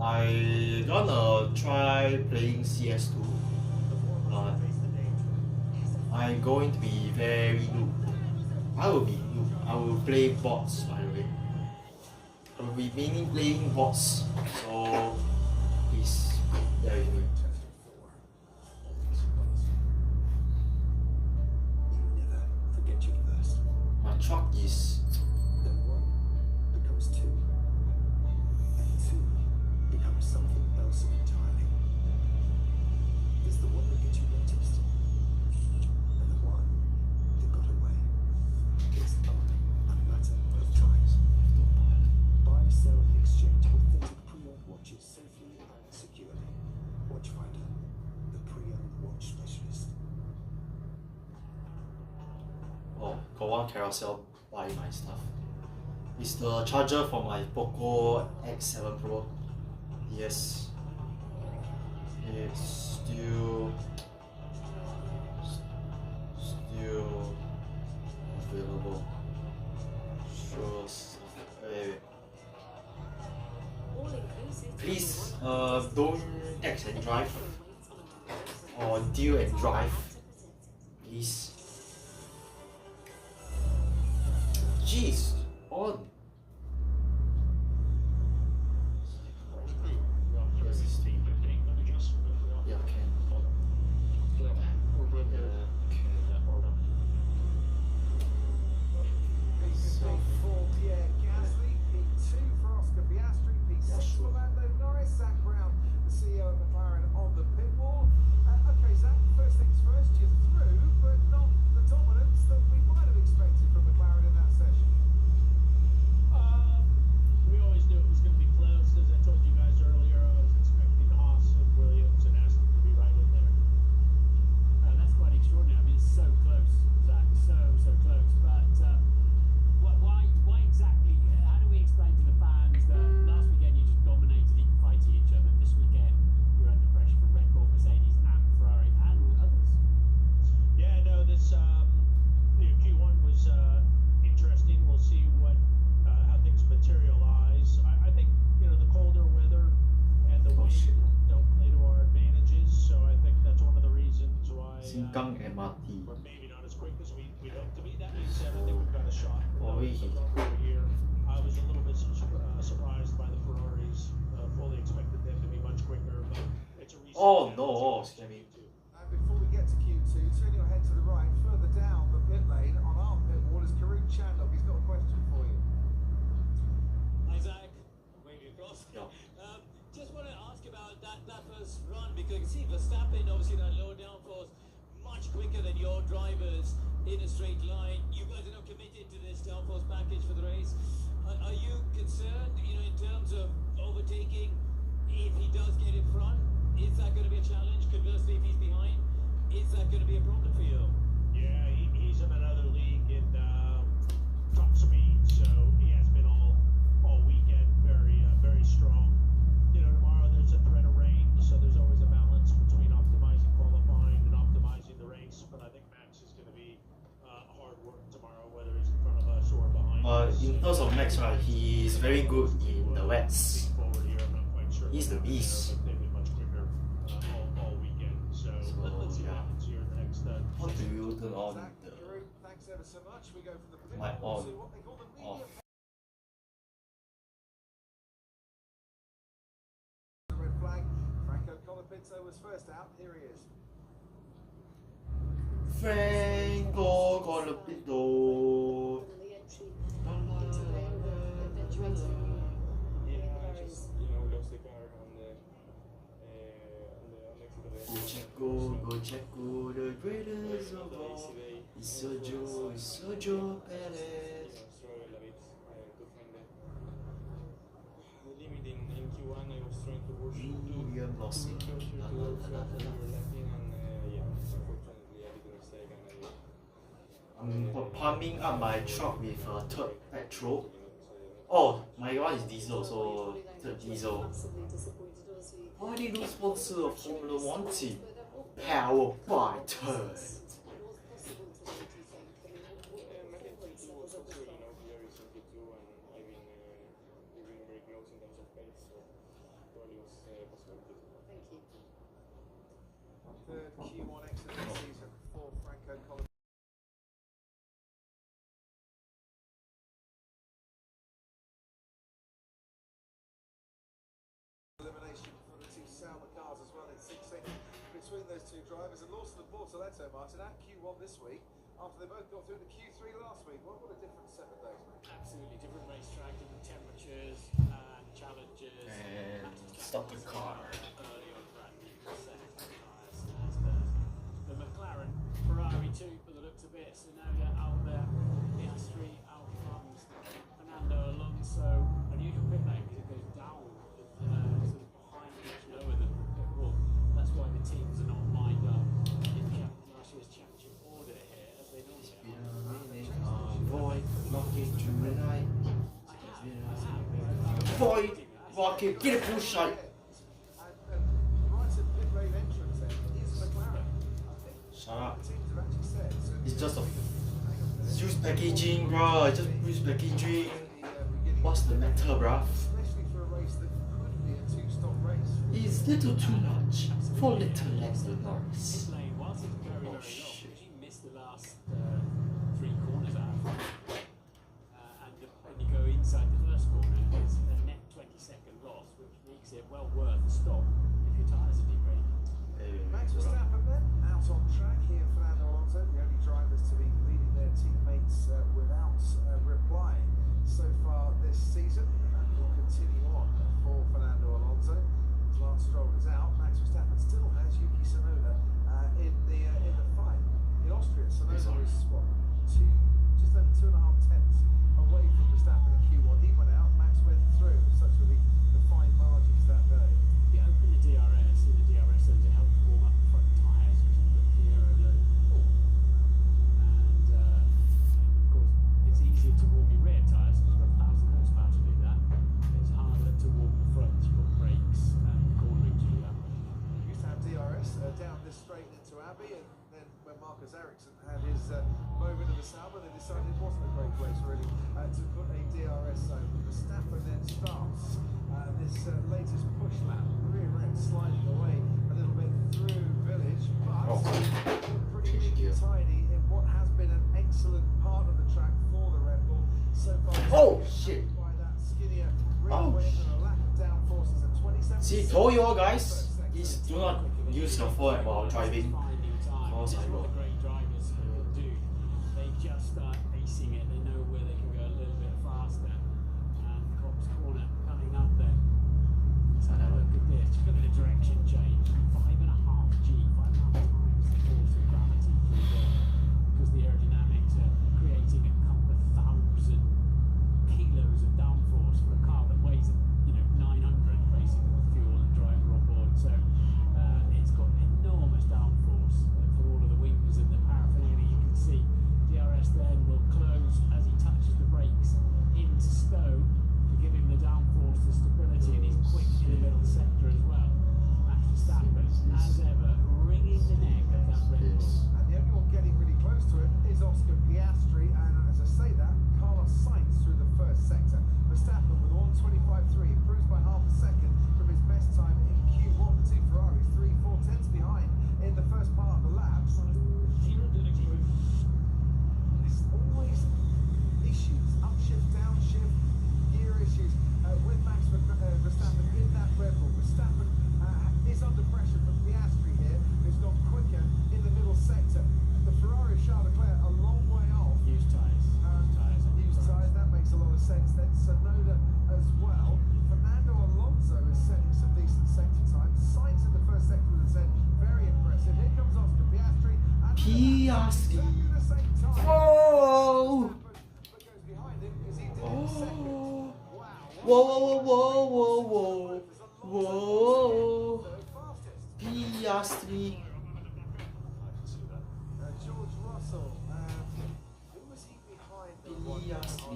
Speaker 1: I gonna try playing CS2, but I'm going to be very noob. I will be noob. I will play bots, by the way. I will be mainly playing bots, so please bear with me. My truck is
Speaker 6: Then one becomes two, and two becomes something else entirely. There's the one that gets you noticed, and the one that got away. It's only a matter of time. Buy, sell, and exchange authentic pre-owned watches safely and securely. Watchfinder, the pre-owned watch specialist.
Speaker 1: oh, got one carousel buy my stuff. It's the charger for my Poco X7 Pro. Yes, it's still available. Sure. Wait. Please, don't text and drive or deal and drive. Please. Jeez, on. Yeah, can.
Speaker 2: P15 for Pierre Gasly, P2 for Oscar Piastri, P6 for Lando Norris, Zach Brown, the CEO of McLaren, on the pit wall. Okay, Zach, first things first, you're through, but not the dominance that we might have expected from McLaren in that session.
Speaker 1: Sengkang MRT.
Speaker 5: But maybe not as quick as we'd hope to be. That being said, I think we've got a shot.
Speaker 1: Oh,
Speaker 5: The front row here, I was a little bit surprised by the Ferraris. Fully expected them to be much quicker, but it's a recent.
Speaker 1: Oh no, scare me.
Speaker 2: And before we get to Q2, turn your head to the right, further down the pit lane on our pit wall is Karun Chandok. He's got a question for you.
Speaker 4: Isaac, waving across.
Speaker 1: Yeah.
Speaker 4: Just want to ask about that first run, because you see Verstappen, obviously that lower downforce, much quicker than your drivers in a straight line. You guys are now committed to this downforce package for the race. Are you concerned, in terms of overtaking? If he does get in front, is that going to be a challenge? Conversely, if he's behind, is that going to be a problem for you?
Speaker 5: Yeah, he's in another league in top speed, so he has been all weekend very strong. Tomorrow there's a threat of rain, so there's always a balance between optimizing qualifying and optimizing the race. But I think Max is going to be hard work tomorrow, whether he's in front of us or behind us.
Speaker 1: In terms of Max, right, he is very good in the wets.
Speaker 5: Forward here, I'm not quite sure.
Speaker 1: He's the
Speaker 5: what happened
Speaker 1: beast.
Speaker 5: there, but they've been much quicker all weekend. So let's see what
Speaker 1: yeah.
Speaker 5: happens here in the next.
Speaker 1: How do you turn on
Speaker 2: Zach,
Speaker 1: the
Speaker 2: Karun, thanks ever so much. We go from the pit
Speaker 1: mic
Speaker 2: wall
Speaker 1: on,
Speaker 2: to what they call the
Speaker 1: off?
Speaker 2: medium. The red flag. Franco Colapinto was first out. Here he is.
Speaker 1: Franco Colapinto. Go Checo, the greatest of all. It's Sergio Perez. Medium lossing. I'm pumping up my truck with a third petrol. Oh, my one is diesel, so third diesel. Already no sponsor of Formula 1 team. Powered by Turd.
Speaker 2: Third Q1 exit this season for Franco Colapinto. Elimination for the two Sauber cars as well in 6 seconds between those two drivers. And Lawson and Bortoletto, Martin, at Q1 this week after they both got through the Q3 last week. What a different 7 days.
Speaker 3: Absolutely different racetrack, different temperatures and challenges.
Speaker 1: And stop the car.
Speaker 3: Early on brand new set of tyres as the McLaren Ferrari too, for the looks of it. So now they're out there. Piastri, out comes Fernando Alonso. Unusual pit lane because it goes down sort of behind much lower than the pit wall. That's why the teams are not lined up in last year's championship order here as they normally are.
Speaker 1: Void walking through the night. Void walking, get a push shot.
Speaker 2: And right at pit lane entrance then is McLaren. I think
Speaker 1: Shut up.
Speaker 2: the teams have actually said. So
Speaker 1: It's just a used packaging, bro. Just used packaging. What's the matter, bro?
Speaker 2: especially for a race that could be a 2-stop race.
Speaker 1: It's little too much for little Lando Norris.
Speaker 3: This lane, whilst it's very, very long,
Speaker 1: shit.
Speaker 3: because you missed the last 3 corners out of front. And when you go inside the first corner, it's a net 20-second loss, which makes it well worth a stop if your tyres are degraded.
Speaker 2: Max Verstappen then, out on track here, Fernando Alonso, the only drivers to be leading their teammates without replying so far this season. That will continue on for Fernando Alonso. Lance Stroll is out. Max Verstappen still has Yuki Tsunoda in the fight. In Austria, Tsunoda is what, just over 2.5 tenths away from Verstappen in Q1. He went out, Max went through. Such were the fine margins that day.
Speaker 3: You open the DRS, in the DRS zone to help warm up the front tyres, which is the aero load. And of course, it's easier to warm your rear tyres because you've got 1,000 horsepower to do that. It's harder to warm the front, you've got brakes and cornering to do that.
Speaker 2: We used to have DRS down this straight into Abbey, and then when Marcus Ericsson had his moment of the Sauber, they decided it wasn't a great place really to put a DRS zone. Verstappen then starts this latest push lap, rear end sliding away a little bit through Village, but
Speaker 1: Oh shit!
Speaker 2: By that skinnier rear
Speaker 1: Oh,
Speaker 2: wing and a lack of downforces at 27.
Speaker 1: See, told you all guys, please do not use your phone while driving.
Speaker 3: Finding time.
Speaker 1: Cause
Speaker 3: This
Speaker 1: I
Speaker 3: is what
Speaker 1: will.
Speaker 3: the great drivers can do. They just start pacing it. They know where they can go a little bit faster. And Cops Corner coming up there. Let's have a look at this. Just look at the direction change. 5.5 G, 5.5 times the force of gravity through there. Because the aerodynamics are creating a couple of thousand kilos of downforce for a car that weighs, 900 basically with fuel and driver on board. So it's got enormous downforce for all of the wings and the paraphernalia. You can see DRS then will close as he touches the brakes into stow to give him the downforce, the stability, and he's quick in the middle sector as well. Max Verstappen, as ever, wringing the neck of that Red Bull.
Speaker 2: And the only one getting really close to it is Oscar Piastri, and as I say that, Carlos Sainz through the first sector. Verstappen with 1:25.3, improves by half a second from his best time in Q1. The two Ferraris 3/4 behind in the first part of the lap. There's always issues, upshift, downshift, gear issues with Max Verstappen in that Red Bull. Verstappen is under pressure from Piastri here, who's gone quicker in the middle sector. The Ferrari Charles Leclerc a long way off.
Speaker 3: Used tyres.
Speaker 2: Used tyres, that makes a lot of sense then. Sonoda as well. Fernando Alonso is setting some decent sector time. Sainz in the first sector of the Z, very impressive. Here comes Oscar Piastri. And
Speaker 1: Piastri.
Speaker 2: exactly the same time.
Speaker 1: Whoa!
Speaker 2: But goes behind him as he did in second. Wow.
Speaker 1: Whoa, whoa, whoa, whoa, whoa, whoa.
Speaker 2: Third fastest.
Speaker 1: Piastri.
Speaker 2: George Russell, who was he behind the one on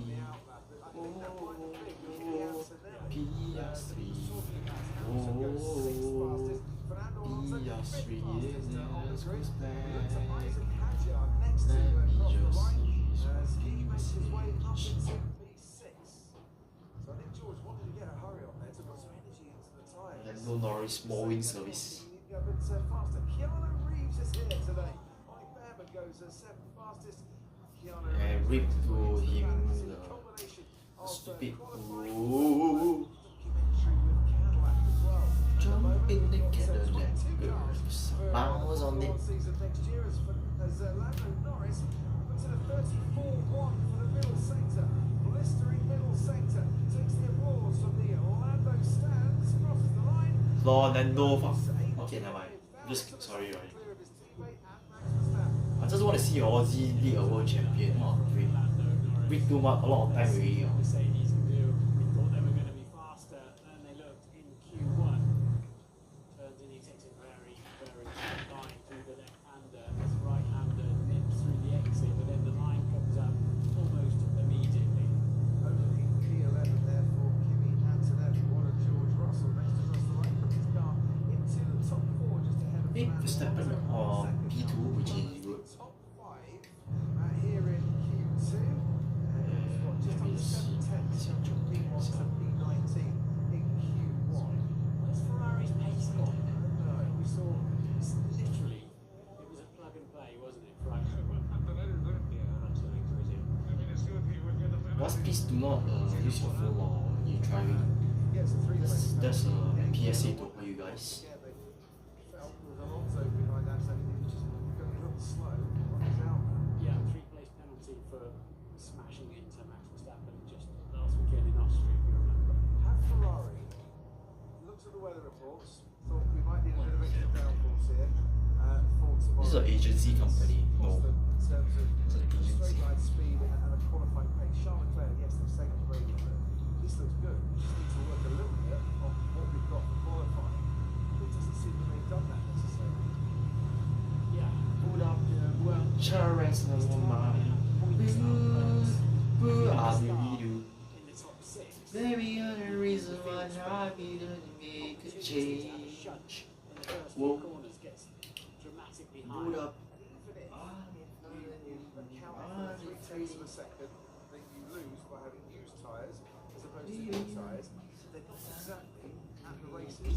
Speaker 2: the outlap? I think that might have been Piastri.
Speaker 1: Piastri.
Speaker 2: Goes sixth fastest. Fernando Alonso fifth fastest on the grid. We look to Isaac Hadjar next to across the line as he makes his way up into P6. So I think George wanted to get a hurry on there to put some energy into the tyres.
Speaker 1: Lando Norris small wing service.
Speaker 2: A bit faster. Keanu Reeves is here today. Mike Behrman goes seventh fastest. Keanu
Speaker 1: And rip
Speaker 2: Reeves
Speaker 1: to
Speaker 2: is way
Speaker 1: him
Speaker 2: into
Speaker 1: the
Speaker 2: combination of,
Speaker 1: stupid.
Speaker 2: qualifying
Speaker 1: Ooh.
Speaker 2: documentary with Cadillac as well. At the
Speaker 1: Jump
Speaker 2: moment,
Speaker 1: in the
Speaker 2: we've got,
Speaker 1: Cadillac,
Speaker 2: 22 cars for
Speaker 1: bounce on
Speaker 2: the
Speaker 1: it.
Speaker 2: season next year as Lando Norris puts in a 34-1 for the middle sector. Blistering middle sector takes the applause from the Orlando stands, crosses the line.
Speaker 1: Lando. Okay, never mind. Just sorry, right? I just want to see Aussie lead a world champion. Oh, wait too much, a lot of time already.
Speaker 3: Mercedes can do. We thought they were going to be faster than they looked in Q1. Turns in, he takes a very, very tight line through the left-hander. His right-hander nips through the exit, but then the line comes up almost immediately.
Speaker 2: Only P11 there for Kimi Antonelli. What a George Russell next to Russell right from his car into the top four just ahead of
Speaker 1: Big
Speaker 2: Fernando
Speaker 1: Verstappen
Speaker 2: Alonso
Speaker 1: on
Speaker 2: second.
Speaker 1: P2, which is good.
Speaker 2: Top five here in Q2. It's got just under 7 tenths from P1 to P19 in Q1.
Speaker 3: Where's Ferrari's pace gone?
Speaker 2: No,
Speaker 3: We saw literally, it was a plug and play, wasn't it? Right.
Speaker 1: Last, please do not use your phone while you're driving.
Speaker 2: gets a three-place
Speaker 1: That's a
Speaker 2: penalty.
Speaker 1: PSA to all you guys.
Speaker 2: Yeah, they felt with Alonso behind Antonelli, he was just going a little slow on his outlet.
Speaker 3: Yeah, 3-place penalty for smashing into Max Verstappen just last weekend in Austria, if you remember.
Speaker 2: Have Ferrari looked at the weather reports, thought we might need a bit of extra downforce here for tomorrow.
Speaker 1: This is an agency company. No.
Speaker 2: In terms of
Speaker 1: It's an agency.
Speaker 2: straight line speed and a qualifying pace. Charles Leclerc, yes, they've said on the radio that this looks good. We just need to work a little bit on what we've got for qualifying. It doesn't seem that they've done that necessarily.
Speaker 3: Yeah.
Speaker 1: Put up
Speaker 3: Well,
Speaker 1: Charles
Speaker 3: this time they have points up first.
Speaker 1: Boo,
Speaker 3: Start
Speaker 1: I'll be
Speaker 3: in the top 6.
Speaker 1: Maybe other reason why I didn't make a change.
Speaker 3: Shunch in the first
Speaker 1: Whoa.
Speaker 3: few corners gets dramatically
Speaker 1: Put
Speaker 3: higher.
Speaker 1: up.
Speaker 2: Even if you account for 3/10 of a second that you lose by having used tyres as opposed to new tyres, they're not exactly at the races for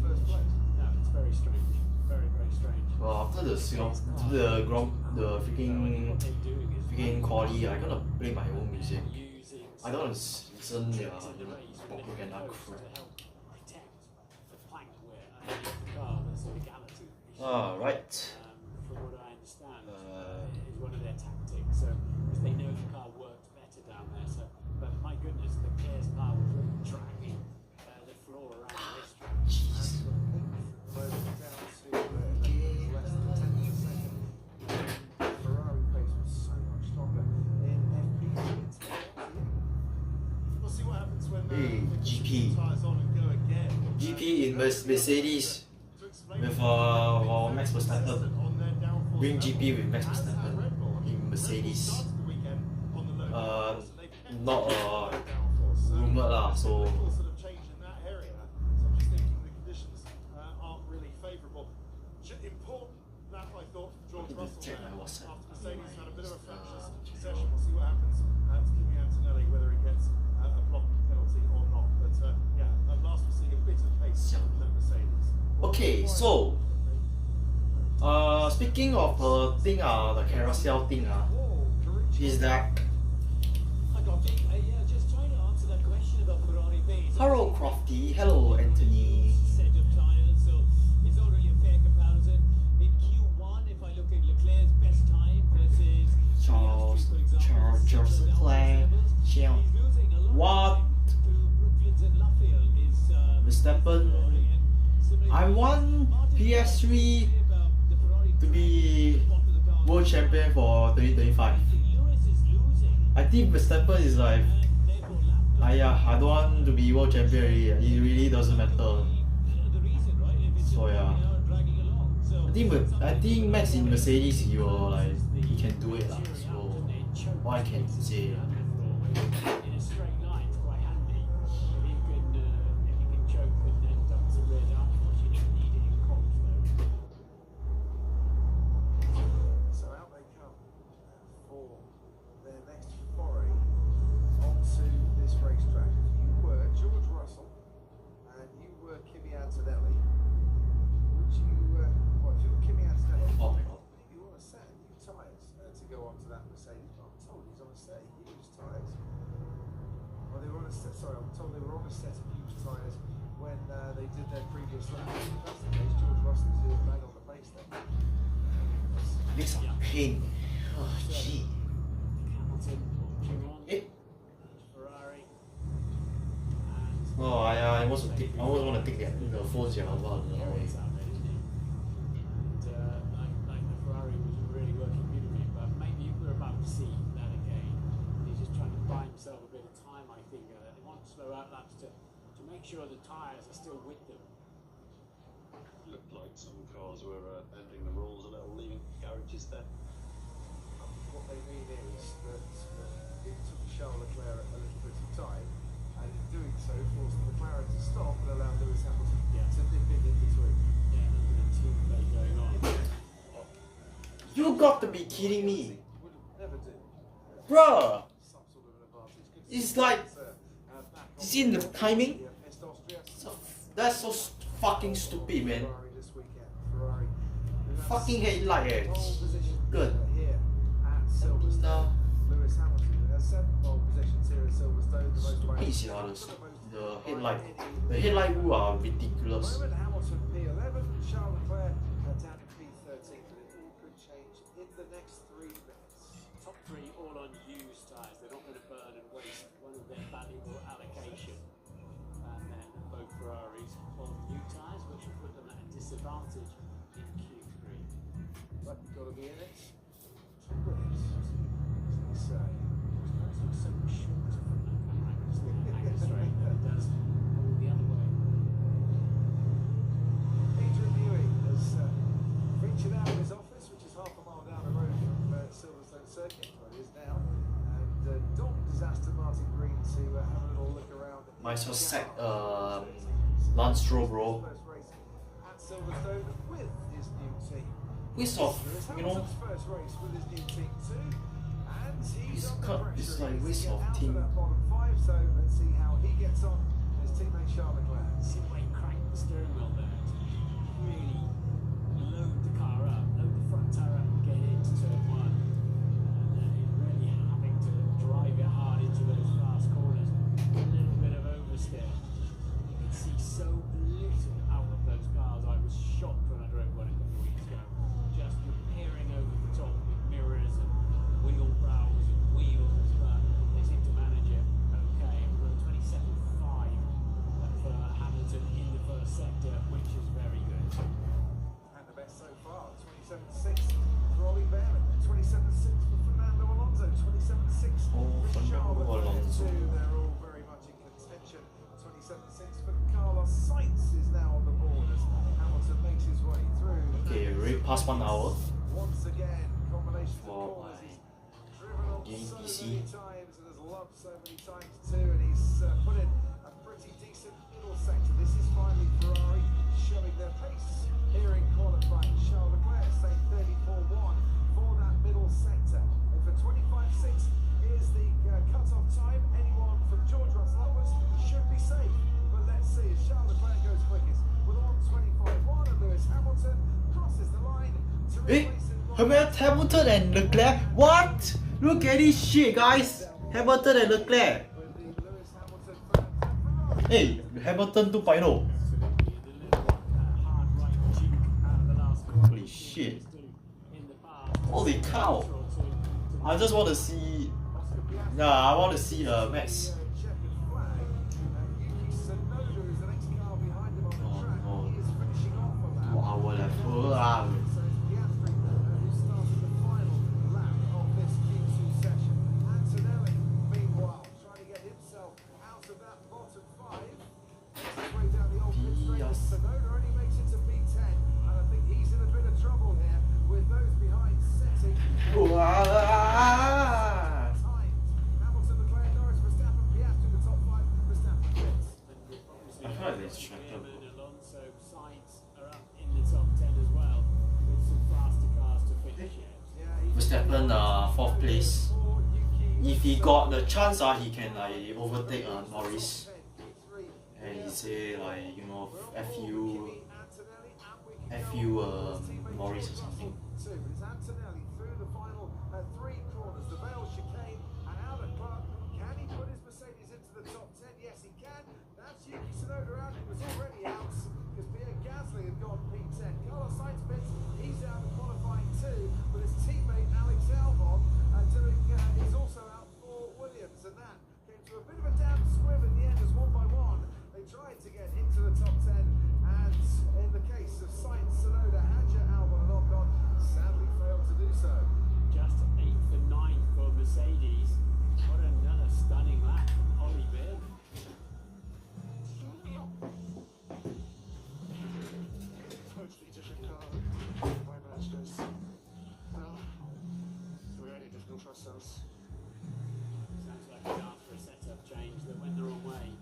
Speaker 2: first place.
Speaker 3: No, it's very strange. Very, very strange.
Speaker 1: Well, after the freaking
Speaker 3: What they're doing is
Speaker 1: quali, I'm gonna play my own music.
Speaker 3: using
Speaker 1: I don't want to listen their propaganda
Speaker 3: to
Speaker 1: crap.
Speaker 3: help protect the plank wear underneath the car, the sort of galaxy issue.
Speaker 1: Right.
Speaker 3: From what I understand, is one of their tactics. So, because they know the car works better down there. So, but my goodness, the Claire's car was really dragging the floor around the racetrack.
Speaker 2: Ferrari pace was so much stronger in FP. We'll see what happens when
Speaker 1: GP.
Speaker 2: tires on and go again.
Speaker 1: GP in Mercedes with Max Verstappen. Bring GP with Max Verstappen in Mercedes. Not rumored lah, so.
Speaker 2: Sort of change in that area. So I'm just thinking the conditions aren't really favourable. Important that I thought George Russell
Speaker 1: check
Speaker 2: there,
Speaker 1: my WhatsApp.
Speaker 2: after Mercedes had a bit of a fractious session. We'll see what happens to Kimi Antonelli, whether he gets a blocking penalty or not. But yeah, at last we're seeing a bit of pace from the Mercedes.
Speaker 1: Okay, so speaking of the carousel thing is that
Speaker 4: Just trying to answer that question about Ferrari pace.
Speaker 1: hello Crofty, hello Anthony.
Speaker 4: Set of tires, so it's not really a fair comparison. In Q1, if I look at Leclerc's best time versus
Speaker 1: Charles
Speaker 4: Piastri, for example,
Speaker 1: Leclerc,
Speaker 4: he's losing a lot
Speaker 1: what?
Speaker 4: of time to Brooklands and Lafayette.
Speaker 1: Verstappen. I want PS3 to be world champion for 2025. I think Verstappen is like, I don't want to be world champion already. It really doesn't matter. So yeah, I think Max in Mercedes he can do it lah. So what I can say.
Speaker 3: In a straight line, it's quite handy. If you can choke and then dump some rear downforce, you don't need it in comps though.
Speaker 2: So out they come for their next foray onto this racetrack. If you were George Russell and you were Kimi Antonelli, would you, well, if you were Kimi Antonelli,
Speaker 1: Oh my god.
Speaker 2: you want a set of new tyres to go onto that Mercedes? I'm told he's on a set of used tyres. Well, they were on a set, sorry, I'm told they were on a set of used tyres when they did their previous lap. If that's the case, George Russell is doing bang on the pace then.
Speaker 1: Makes a pain. Oh gee.
Speaker 3: Hamilton, Q1,
Speaker 1: Eh?
Speaker 3: Ferrari, and
Speaker 1: Oh I almost want to take the phones here. Wow, no.
Speaker 3: Perez out there, isn't he? And like the Ferrari was really working beautifully, but maybe we're about to see that again. He's just trying to buy himself a bit of time, I think. They want slow out laps to make sure the tyres are still with them.
Speaker 5: Looked like some cars were bending the rules a little, leaving garages there.
Speaker 2: What they mean is that it took Charles Leclerc a little bit of time, and in doing so forced the McLaren to stop and allowed Lewis Hamilton to nip in between.
Speaker 3: Yeah, there's been a team play going on.
Speaker 1: You got to be kidding me,
Speaker 2: Would never do.
Speaker 1: bruh.
Speaker 2: Some sort of an advantage. Good to
Speaker 1: It's
Speaker 2: see
Speaker 1: like,
Speaker 2: back
Speaker 1: you see the timing?
Speaker 2: on Est Austria.
Speaker 1: That's so fucking stupid, man.
Speaker 2: Ferrari this weekend. Ferrari.
Speaker 1: Fucking headlight, eh.
Speaker 2: Pole position
Speaker 1: Good.
Speaker 2: here at Silverstone. Lewis Hamilton has 7 pole positions here at Silverstone. The most by
Speaker 1: Hate the headlight. The headlight rule are ridiculous.
Speaker 2: Moment Hamilton P11, Charles Leclerc down in P13, but it all could change in the next 3 minutes.
Speaker 3: Top three all on used tyres. They're not going to burn and waste one of their valuable allocation. And then both Ferraris on new tyres, which will put them at a disadvantage in Q3.
Speaker 2: But you've got to be in it to win it, as they say.
Speaker 3: It looks so much shorter from that camera angle, just hanging straight than it does all the other way.
Speaker 2: Adrian Newey has featured out of his office, which is half a mile down the road from Silverstone Circuit, where it is now, and donned his Aston Martin green to have a little look around.
Speaker 1: Might as well sack Lance Stroll, bro.
Speaker 2: First race at Silverstone with his new team.
Speaker 1: Waste of,
Speaker 2: Lewis
Speaker 1: you know,
Speaker 2: Hamilton's first race with his new team too, and he's
Speaker 1: It's
Speaker 2: under pressure.
Speaker 1: it's like
Speaker 2: He needs
Speaker 1: waste
Speaker 2: to get
Speaker 1: of
Speaker 2: out
Speaker 1: team.
Speaker 2: that bottom 5, so let's see how he gets on. His teammate Charles Leclerc.
Speaker 3: See the way he cranked the steering wheel there to really load the car up, load the front tire up and get into turn 1. And then he's really having to drive it hard into those fast corners.
Speaker 1: past 1 hour
Speaker 2: Once again, combination of
Speaker 1: for
Speaker 2: corners.
Speaker 1: my
Speaker 2: He's driven on
Speaker 1: gaming
Speaker 2: so
Speaker 1: PC.
Speaker 2: many times and has loved so many times too, and he's put in a pretty decent middle sector. This is finally Ferrari showing their pace here in qualifying. Charles Leclerc saying 34.1 for that middle sector. And for 25.6 is the cut-off time. Anyone from George Russell upwards should be safe. But let's see as Charles Leclerc goes quickest with on 25.1 and Lewis Hamilton crosses the line to
Speaker 1: Hey,
Speaker 2: replace it.
Speaker 1: Hamilton and Leclerc? What? Look at this shit, guys! Hamilton and Leclerc! Hey, Hamilton 2.0. Holy shit. Holy cow! I just want to see. Yeah, I want to see Max. Oh no. Wow, whatever. Verstappen 4th place. If he got the chance, he can like overtake Norris. And he say like, you know, F you Norris or something.
Speaker 2: It's Antonelli through the final 3 corners, the Vale chicane and out of Clark. Can he put his Mercedes into the top 10? Yes, he can. That's Yuki Tsunoda out. He was already out because Pierre Gasly had gone P10. Carlos Sainz bits, he's out of qualifying too, but his teammate Alex Albon is also out for Williams, and that came to a bit of a damn squib in the end as 1 by 1. They tried to get into the top 10, and in the case of Sainz, Tsunoda, Hadja, Albon and Ocon, sadly failed to do so.
Speaker 3: Just 8th and 9th for Mercedes. What another stunning lap from Ollie Bibb.
Speaker 6: Totally different car. My masters. Well, we only just don't trust ourselves.
Speaker 3: Sounds like a chance for a setup change that went the wrong way.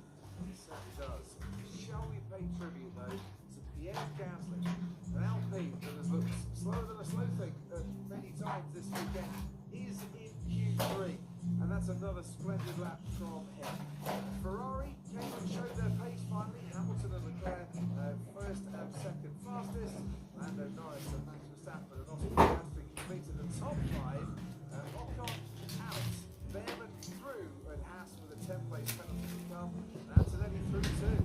Speaker 2: It certainly does. Shall we pay tribute though to Pierre Gasly, an Alpine that has looked slower than a slow thing many times this weekend, is in Q3, and that's another splendid lap from him. Ferrari came and showed their pace finally. Hamilton and Leclerc first and second fastest, and Norris and Max Verstappen and Oscar Piastri completed the top 5. Ocon out, Behrman through, and Haas with a 10th-place penalty to come, and Antonelli through too.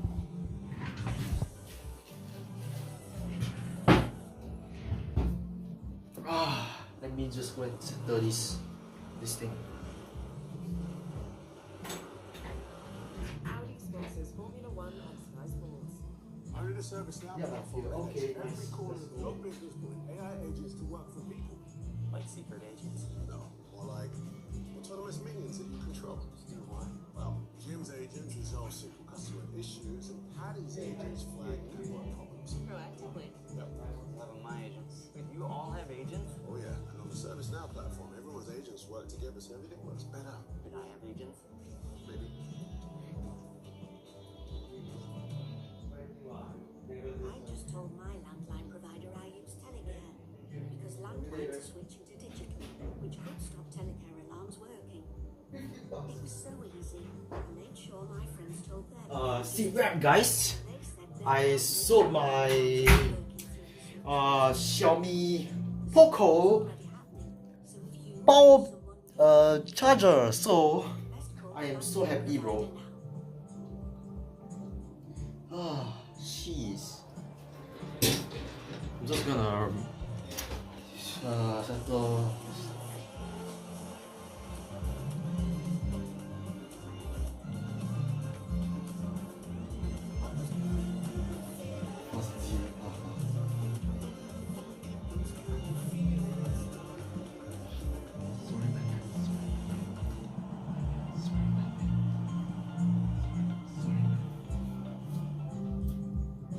Speaker 1: Let me just go and settle this thing.
Speaker 7: Audi sponsors Formula One on Sky Sports.
Speaker 2: Only the service now.
Speaker 1: Yeah, okay.
Speaker 2: Every corner of your business putting AI agents to work for people.
Speaker 8: Like secret agents?
Speaker 9: No, more like autonomous minions that you control.
Speaker 8: Do what?
Speaker 9: Well, Jim's agents resolve simple customer issues, and Patty's agents flag network problems.
Speaker 7: Proactively.
Speaker 9: Yep.
Speaker 8: 11 my agents. Wait, you all have agents?
Speaker 9: Oh yeah, and on the ServiceNow platform, everyone's agents work together so everything works better.
Speaker 8: Did I have agents?
Speaker 9: Maybe.
Speaker 10: I just told my landline provider I use Telecare because landlines are switching to digital, which could stop Telecare alarms working. It was so easy. I made sure my friends told them.
Speaker 1: Sit back, guys. I sold my Xiaomi Poco power charger, so I am so happy, bro. Jeez. I'm just gonna settle.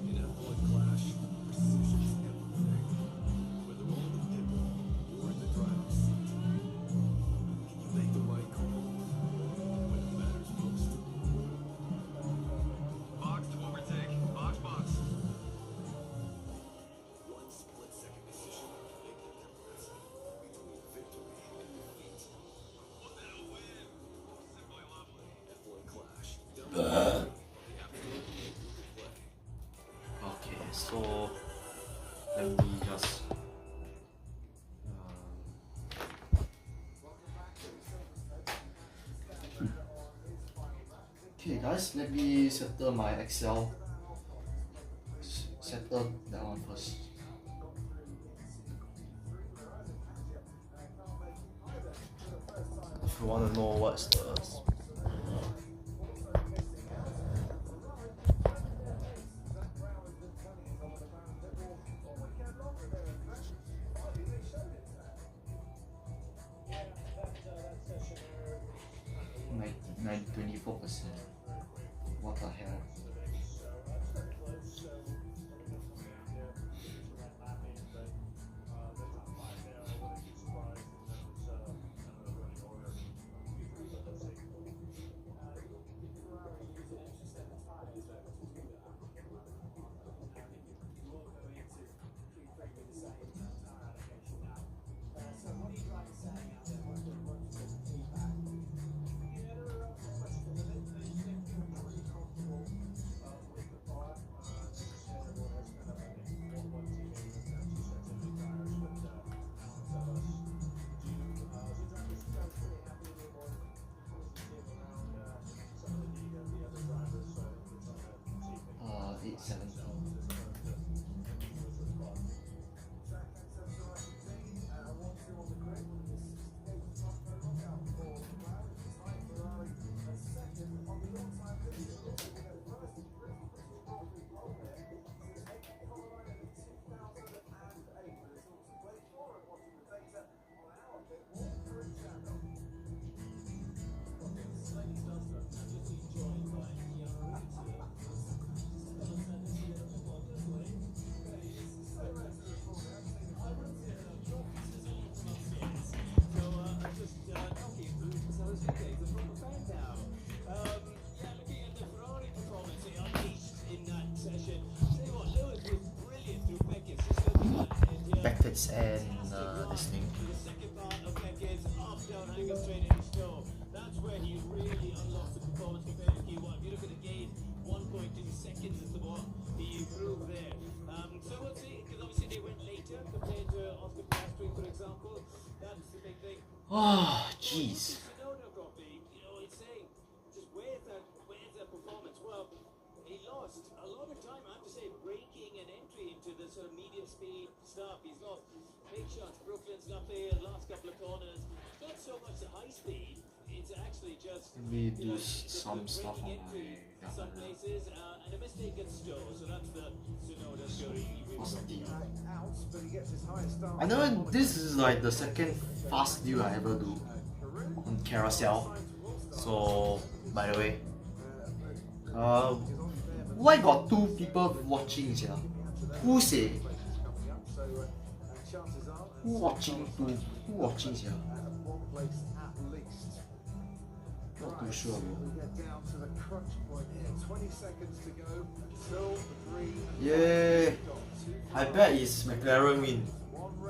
Speaker 2: In a Ford Clash, precision's everything. With
Speaker 1: Let me just. Okay, guys, let me settle my Excel. Settle that one first. If you want to know what's the Nine 24%. What the hell? Backfits and this thing.
Speaker 4: That's where he really unlocks the performance compared to Q1. If you look at the gain, 1.2 seconds is what he improved there. So we'll see, because obviously they went later compared to Oscar Piastri, for example. That's the big thing.
Speaker 1: Oh, jeez.
Speaker 4: You know, he's saying, just where's that performance? Well, he lost a lot of time, I have to say, breaking an entry into the sort of medium speed stuff. He's lost big shots, Brooklyn stuff there, last couple of corners. Not so much the high speed, it's actually just
Speaker 1: We do some stuff on my
Speaker 4: some places, and a mistake gets stole. So that's the Tsunoda story.
Speaker 1: I know this is like the second fast deal I ever do on Carousel. So, by the way, why got two people watching here? Who say? Who watching two? Who watching here? Not too sure. Yeah, I bet it's McLaren win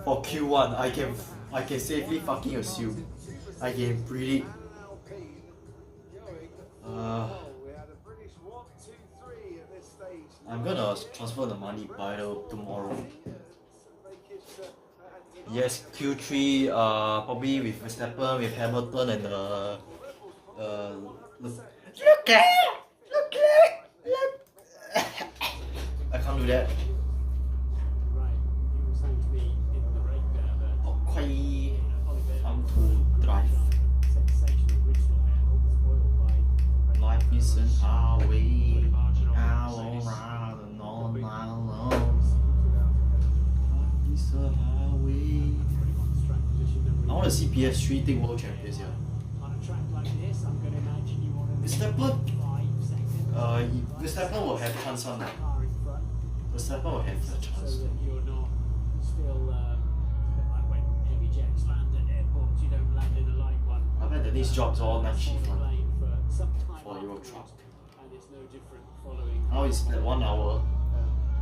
Speaker 1: for Q1. I can safely fucking assume. I can predict. I'm gonna transfer the money by tomorrow. Yes, Q3. Probably with Verstappen, with Hamilton, and look at. I can't do that. Oh, quite. I'm to drive. Life isn't highway. I won't ride all night long. Life is a highway. I want to see PS3 take World Champions here. Verstappen will have chance on that. Verstappen will have a chance. I bet the next job's all night shift for Euro Truck. Now it's at 1 hour,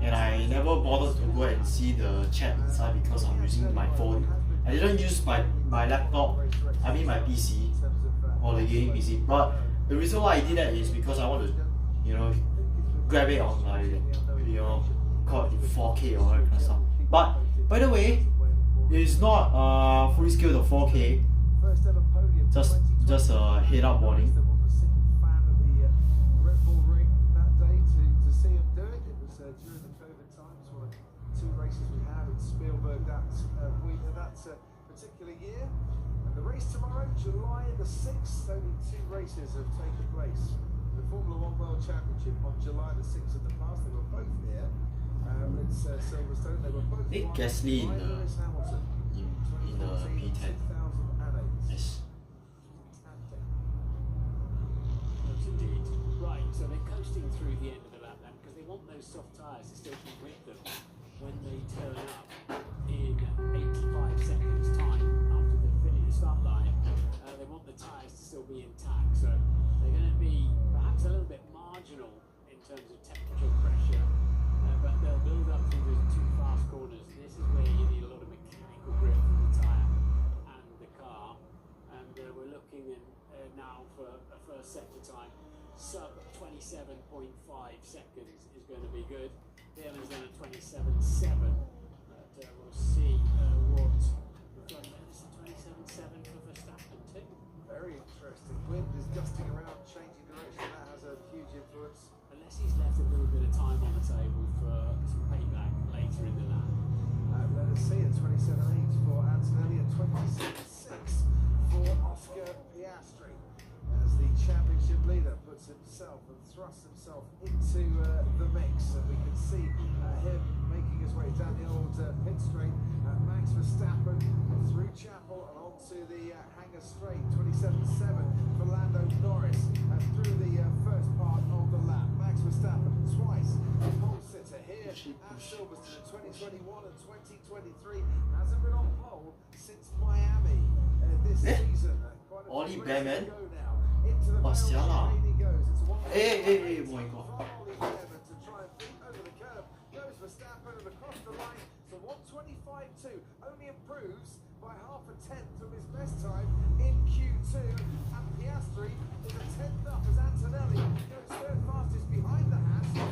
Speaker 1: and I never bothered to go and see the chat inside because I'm using my phone. I didn't use my laptop, I mean my PC, or the gaming PC. But the reason why I did that is because I want to, grab it on my, call it 4K or that kind of stuff. But by the way, it's not fully scaled to 4K.
Speaker 2: First ever podium.
Speaker 1: Just a head-up warning.
Speaker 2: They were the single fan of the Red Bull ring that day to see him do it. It was during the COVID times, one of two races we had at Spielberg that particular year. And the race tomorrow, July the 6th, only two races have taken place. The Formula One World Championship on July the 6th in the past, they were both here. It's Silverstone, they were both
Speaker 1: Nick
Speaker 2: won
Speaker 1: Gasly
Speaker 2: by Lewis Hamilton.
Speaker 1: in the
Speaker 2: 2014
Speaker 1: P10.
Speaker 2: 2008.
Speaker 1: Yes.
Speaker 3: Yes, indeed. Right, so they're coasting through the end of the lap then because they want those soft tyres to still be with them when they turn up in 85 seconds time after they've finished the start line. They want the tyres to still be intact, so they're going to be perhaps a little bit marginal in terms of temperature pressure, but they'll build up through those two fast corners. This is where you need a lot of mechanical grip from the tyre and the car, and we're looking in, now for a first sector time. Sub 27.5 seconds is going to be good. Biermann's done a 27.7, but we'll see what we've got there. This is 27.7 for Verstappen too.
Speaker 2: Very interesting. Wind is gusting around, changing direction. That has a huge influence.
Speaker 3: Unless he's left a little bit of time on the table for some payback later in the lap.
Speaker 2: Let us see it. 27.8 for Antonelli and 26.6 for Oscar Piastri. As the championship leader puts himself and thrusts himself into the mix. And we can see him making his way down the old pit straight. Max Verstappen through Chapel and onto the hangar straight. 27.7 for Lando Norris through the first part of the lap. Max Verstappen twice a pole sitter here at Silverstone in 2021 and 2023. Hasn't been on pole since Miami this season. Quite a
Speaker 1: Ollie
Speaker 2: few
Speaker 1: Bearman?
Speaker 2: races to go now. Into the
Speaker 1: Oh,
Speaker 2: barrel
Speaker 1: siala.
Speaker 2: straight he goes. It's a one-way
Speaker 1: Hey,
Speaker 2: race
Speaker 1: oh my God.
Speaker 2: from Ollie Bearman to try and beat over the curve. Goes Verstappen and across the line. So 125.2 only improves by half a tenth from his best time in Q2. And Piastri is a tenth up as Antonelli goes third fastest behind the hash of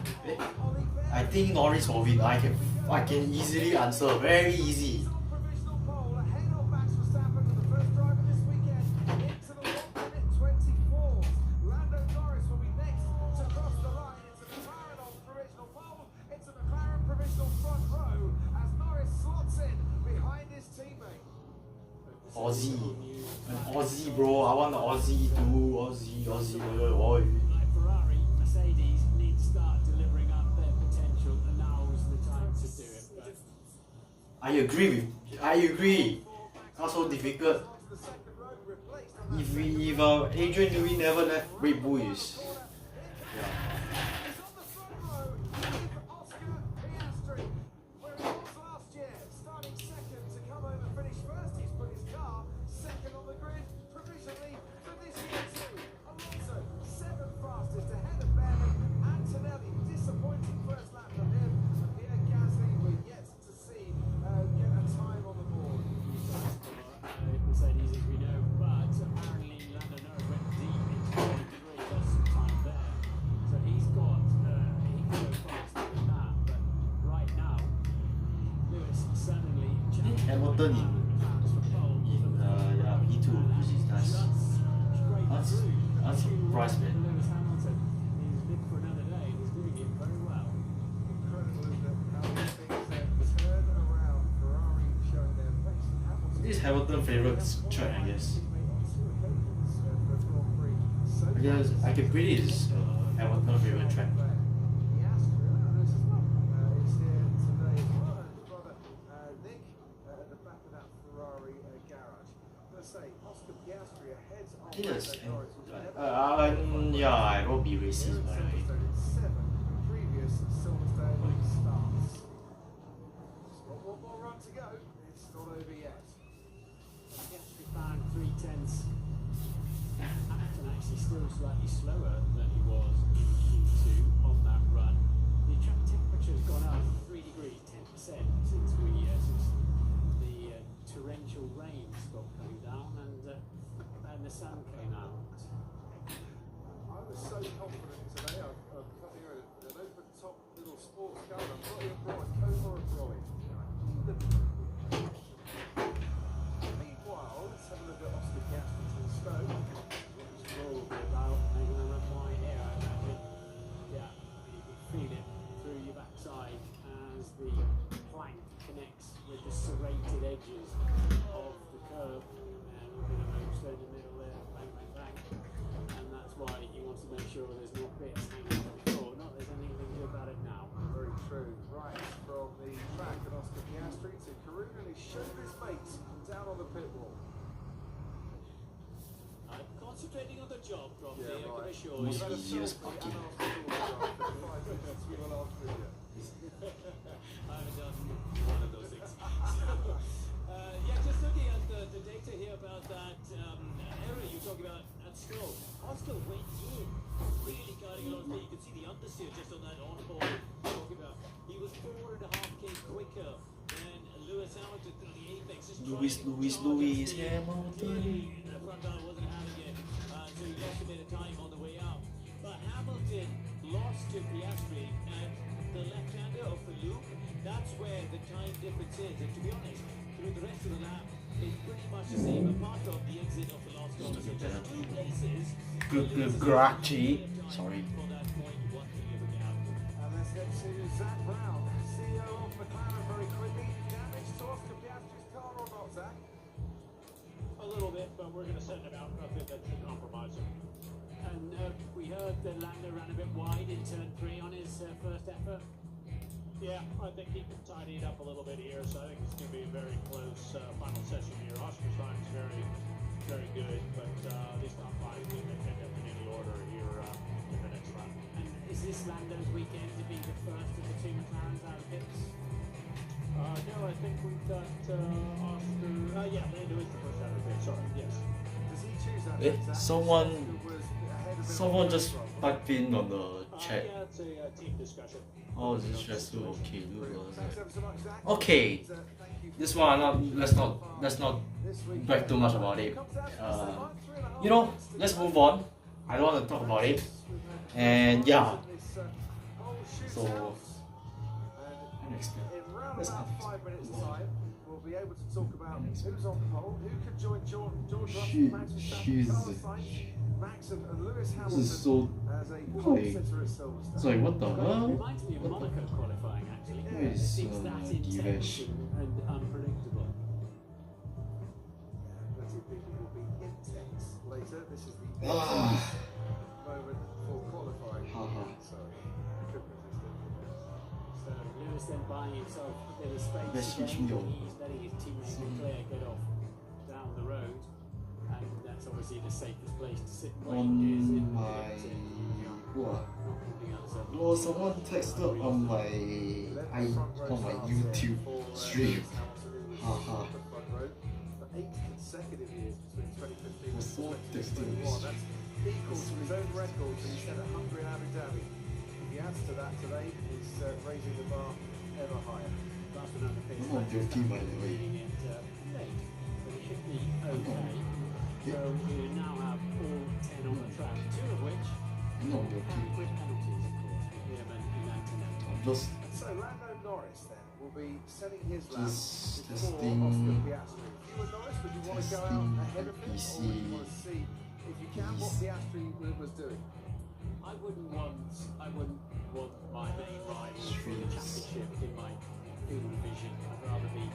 Speaker 2: Ollie Bearman.
Speaker 1: I think Norris will win. I can easily answer. Very easy.
Speaker 2: On provisional pole ahead of Max Verstappen and the first driver this weekend into the 1-minute 24. Lando Norris will be next to cross the line. It's a McLaren on provisional pole. It's a McLaren provisional front row as Norris slots in behind his teammate.
Speaker 1: Aussie. An Aussie, bro. I want the Aussie too. Aussie. Oi.
Speaker 3: Like Ferrari, Mercedes need to start delivering up their potential, and now is the time to do it. But
Speaker 1: I agree. Not so difficult. If Adrian Newey never left Red Bull is yeah.
Speaker 2: He's on the front row with Oscar Piastri, where he was last year, starting second to come over and finish first. He's put his car second on the grid provisionally for this year too. Alonso, seventh fastest ahead of Bearman. Antonelli, disappointing first lap from him. And Pierre Gasly, we're yet to see get a time on the board.
Speaker 3: Mercedes, as we know, but apparently Lando Norris went deep into the degree, lost some time there. So he's got, he can go faster than that, but right now, Lewis suddenly
Speaker 1: Hamilton in P2, which is nice. That's surprised, man.
Speaker 3: Lewis Hamilton, he's lived for another day and he's doing it very well.
Speaker 2: Incredible, isn't it? How these things turn around. Ferrari showing their pace. Hamilton.
Speaker 1: This is Hamilton's favorite track, I guess. I can predict it's Hamilton's favorite track. Yes. Yeah, I will be racist, but
Speaker 2: Previous Silverstone starts. One more run to go. It's not over yet.
Speaker 3: Piastri found 3/10. Hamilton actually still slightly slower than he was in Q2 on that run. The track temperature's gone up 3 degrees, 10% since the torrential rain stopped coming down and the sun came out.
Speaker 2: I was so confident today. I've come here at an open top little sports car. I'm not even brought a coat or a brolly.
Speaker 3: jagged edges of the curve, and we're going to move straight in the middle there, bang, bang, bang. And that's why you want to make sure there's no bits hanging on the floor. Not that there's anything to do about it now.
Speaker 2: Very true. Right from the track at Oscar Piastri to Karun, and he's showing his mates down on the pit wall.
Speaker 4: I'm concentrating on the job, probably,
Speaker 2: Yeah,
Speaker 4: I can
Speaker 2: right.
Speaker 4: assure
Speaker 1: Most
Speaker 4: you.
Speaker 1: easiest parking.
Speaker 4: I haven't done one of those things. Yeah, just looking at the data here about that area you're talking about at Stroll. Oscar went in, really guiding a lot of speed. You can see the understeer just on that on-board talking about. He was 4.5k quicker than Lewis Hamilton through the apex. Just
Speaker 1: Lewis Hamilton.
Speaker 4: The front tire wasn't having it, so he lost a bit of time on the way out. But Hamilton lost to Piastri at the left-hander of the loop. That's where the time difference is. And to be honest, through the rest of the lap, it's pretty much the same, apart from the exit of the last corner. So just 2 places.
Speaker 1: Grachi. Sorry.
Speaker 4: For that point, 1 of the gap.
Speaker 2: And let's get to Zach Brown, CEO of McLaren, very quickly. Damage to Oscar Piastri's car or not, Zach?
Speaker 5: A little bit, but we're going to send him out. Nothing that should compromise him.
Speaker 3: And we heard that Lando ran a bit wide in turn 3 on his first effort.
Speaker 5: Yeah, I think he can tidy it up a little bit here, so I think it's going to be a very close final session here. Oscar's time is very, very good, but he's not finding him in any order here in the next lap.
Speaker 3: And is this Lando's weekend to be the first of the 2 McLarens out of pits?
Speaker 5: No, I think we've got Oscar. Yeah, Lando is the first out of pit. Sorry, yes.
Speaker 2: Does he choose that?
Speaker 1: Eh,
Speaker 2: Zach?
Speaker 1: someone-
Speaker 2: Oscar was ahead of him
Speaker 1: Someone
Speaker 2: on the
Speaker 1: just
Speaker 2: race,
Speaker 1: typed in on the chat.
Speaker 5: Yeah, it's a team discussion.
Speaker 1: Oh, is it stressful? Okay,
Speaker 2: Thanks ever so much, Zach.
Speaker 1: Okay.
Speaker 2: And, thank you for
Speaker 1: This one, let's not
Speaker 2: this week.
Speaker 1: brag too much about it.
Speaker 2: Comes out to the line, 3.5
Speaker 1: You know,
Speaker 2: minutes to
Speaker 1: let's
Speaker 2: go.
Speaker 1: move on. I don't want to talk about it. And yeah,
Speaker 2: This, whole
Speaker 1: so
Speaker 2: shootout.
Speaker 1: next
Speaker 2: And in round
Speaker 1: let's
Speaker 2: about
Speaker 1: end.
Speaker 2: 5 minutes time, we'll be able to talk about who's on pole, who could join George Russell,
Speaker 1: Shit,
Speaker 2: Max Verstappen,
Speaker 1: Jesus.
Speaker 2: Carlos Sainz, Max and Lewis
Speaker 1: This
Speaker 2: Hamilton
Speaker 1: is so
Speaker 2: as a
Speaker 1: like-
Speaker 2: pole sitter at Silverstone.
Speaker 1: it's like what the hell?
Speaker 3: Reminds me of Monaco qualifying, actually.
Speaker 1: Who is,
Speaker 3: It seems that intense
Speaker 1: Divesh?
Speaker 3: and unpredictable.
Speaker 2: Plenty of people will be intense later. This is the
Speaker 1: Ah.
Speaker 2: moment for qualifying.
Speaker 1: Haha.
Speaker 2: So, I couldn't resist it.
Speaker 3: So Lewis then buying himself a bit of space
Speaker 1: Best
Speaker 3: again.
Speaker 1: switch me on.
Speaker 3: He's letting his teammate Leclerc get off down the road, and that's obviously the safest place to sit and wait. Is in
Speaker 1: On my
Speaker 3: pit,
Speaker 1: what?
Speaker 3: not holding us up.
Speaker 1: Well, someone texted on my YouTube stream. Haha.
Speaker 2: For 8 consecutive years between 2015
Speaker 1: Was so
Speaker 2: and 2021. That's equal to his own record that he set at Hungary and Abu Dhabi. If he adds to that today, he's raising the bar ever higher.
Speaker 3: Last but not least,
Speaker 1: I'm not guilty, by the way.
Speaker 3: leading it late, but it should be okay. So we now have all 10 on the track, 2 of which
Speaker 1: I'm not guilty.
Speaker 3: with penalties, of course, with him and Antonelli.
Speaker 1: I'm just
Speaker 2: So Lando Norris then will be setting his lap
Speaker 1: Just
Speaker 2: before
Speaker 1: testing-
Speaker 2: Oscar Piastri. If you were Norris, would you want to go out
Speaker 1: testing
Speaker 2: ahead of him, or
Speaker 1: PC.
Speaker 2: would you want to see if you can what Piastri was doing?
Speaker 3: I wouldn't want my main rival for the championship in my field of vision. I'd rather be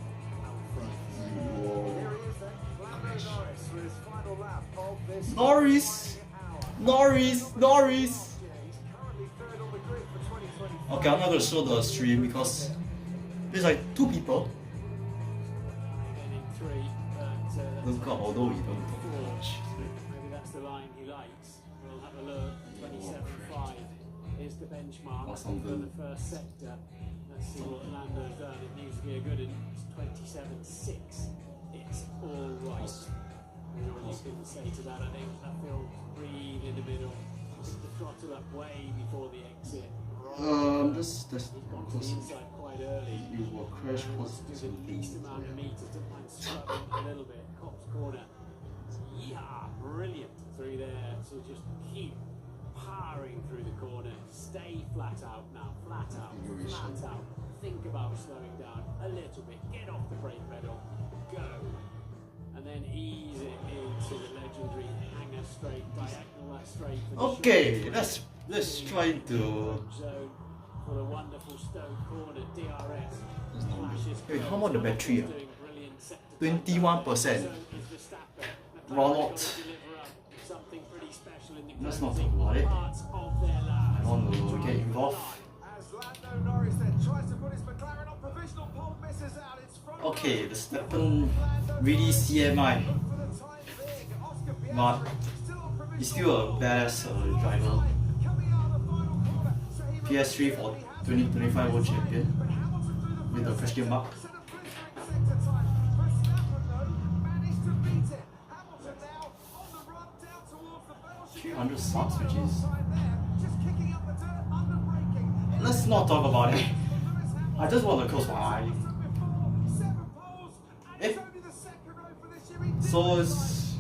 Speaker 3: out front.
Speaker 2: Here he is then, Lando Norris for his final lap of this
Speaker 1: Norris!
Speaker 2: qualifying hour.
Speaker 1: Norris.
Speaker 2: Yeah, he's currently third on the grid for 2025.
Speaker 1: Okay, I'm not gonna show the stream because there's like 2 people.
Speaker 3: And in 3, but
Speaker 1: Look out, although we don't talk
Speaker 3: 4,
Speaker 1: much.
Speaker 3: maybe that's the line he likes. We'll have a look. 27.5 is the benchmark
Speaker 1: Awesome.
Speaker 3: for the first sector. Let's see what Lando's done. It needs to be a good 27.6. It's all right. And all you can say to that, I think, that feel breathe in the middle. Just the throttle up way before the exit.
Speaker 1: That's
Speaker 3: He's gone to the
Speaker 1: close.
Speaker 3: inside quite early.
Speaker 1: You will crash
Speaker 3: And
Speaker 1: close
Speaker 3: do
Speaker 1: to
Speaker 3: the
Speaker 1: the
Speaker 3: least amount of meters to mind scrubbing a little bit. Cops corner. Yeah, brilliant through there. So just keep powering through the corner. Stay flat out now. Flat out. Flat out. Think about slowing down a little bit. Get off the brake pedal. Go. And then ease it into the legendary hanger straight, diagonal that straight. for the
Speaker 1: Okay,
Speaker 3: short
Speaker 1: let's try to.
Speaker 3: zone for the wonderful Stoke corner. DRS flashes.
Speaker 1: Wait, how about the battery?
Speaker 3: Doing brilliant
Speaker 1: 21%. Ronald. Let's not talk about it. I don't want to get involved.
Speaker 2: As Lando Norris then tries to put his McLaren on provisional pole, misses out. It's front
Speaker 1: Okay, the Steppen really CMI, but he's still a badass driver. PS3 for 2025 World Champion with a question mark. 300 subs, which is... Let's not talk about it. I just want to close my eye. Eh? So it's...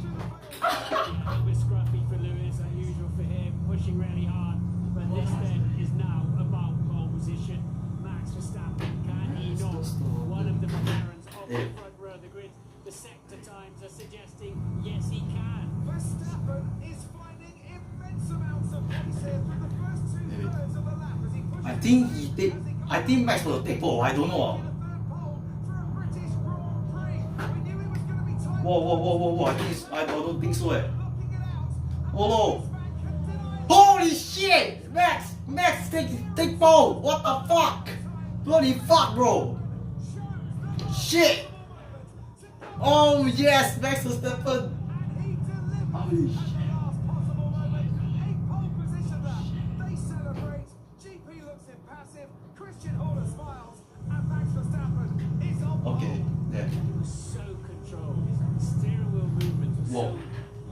Speaker 3: Scrappy for Lewis, unusual for him, pushing really hard. But this then is now about pole position. Max Verstappen, can he not? One of the McLarens off the front row of the grid. The sector times are suggesting yes, he can.
Speaker 2: Verstappen is finding immense amounts of pace here through the first 2/3 of the lap as he pushes.
Speaker 1: I think Max will take pole. I don't know. Whoa! I don't think so. Oh no! Holy shit! Max, take pole. What the fuck? Bloody fuck, bro! Shit! Oh yes, Max Verstappen. Holy shit! Okay, there.
Speaker 3: So controlled. Steering wheel movements were so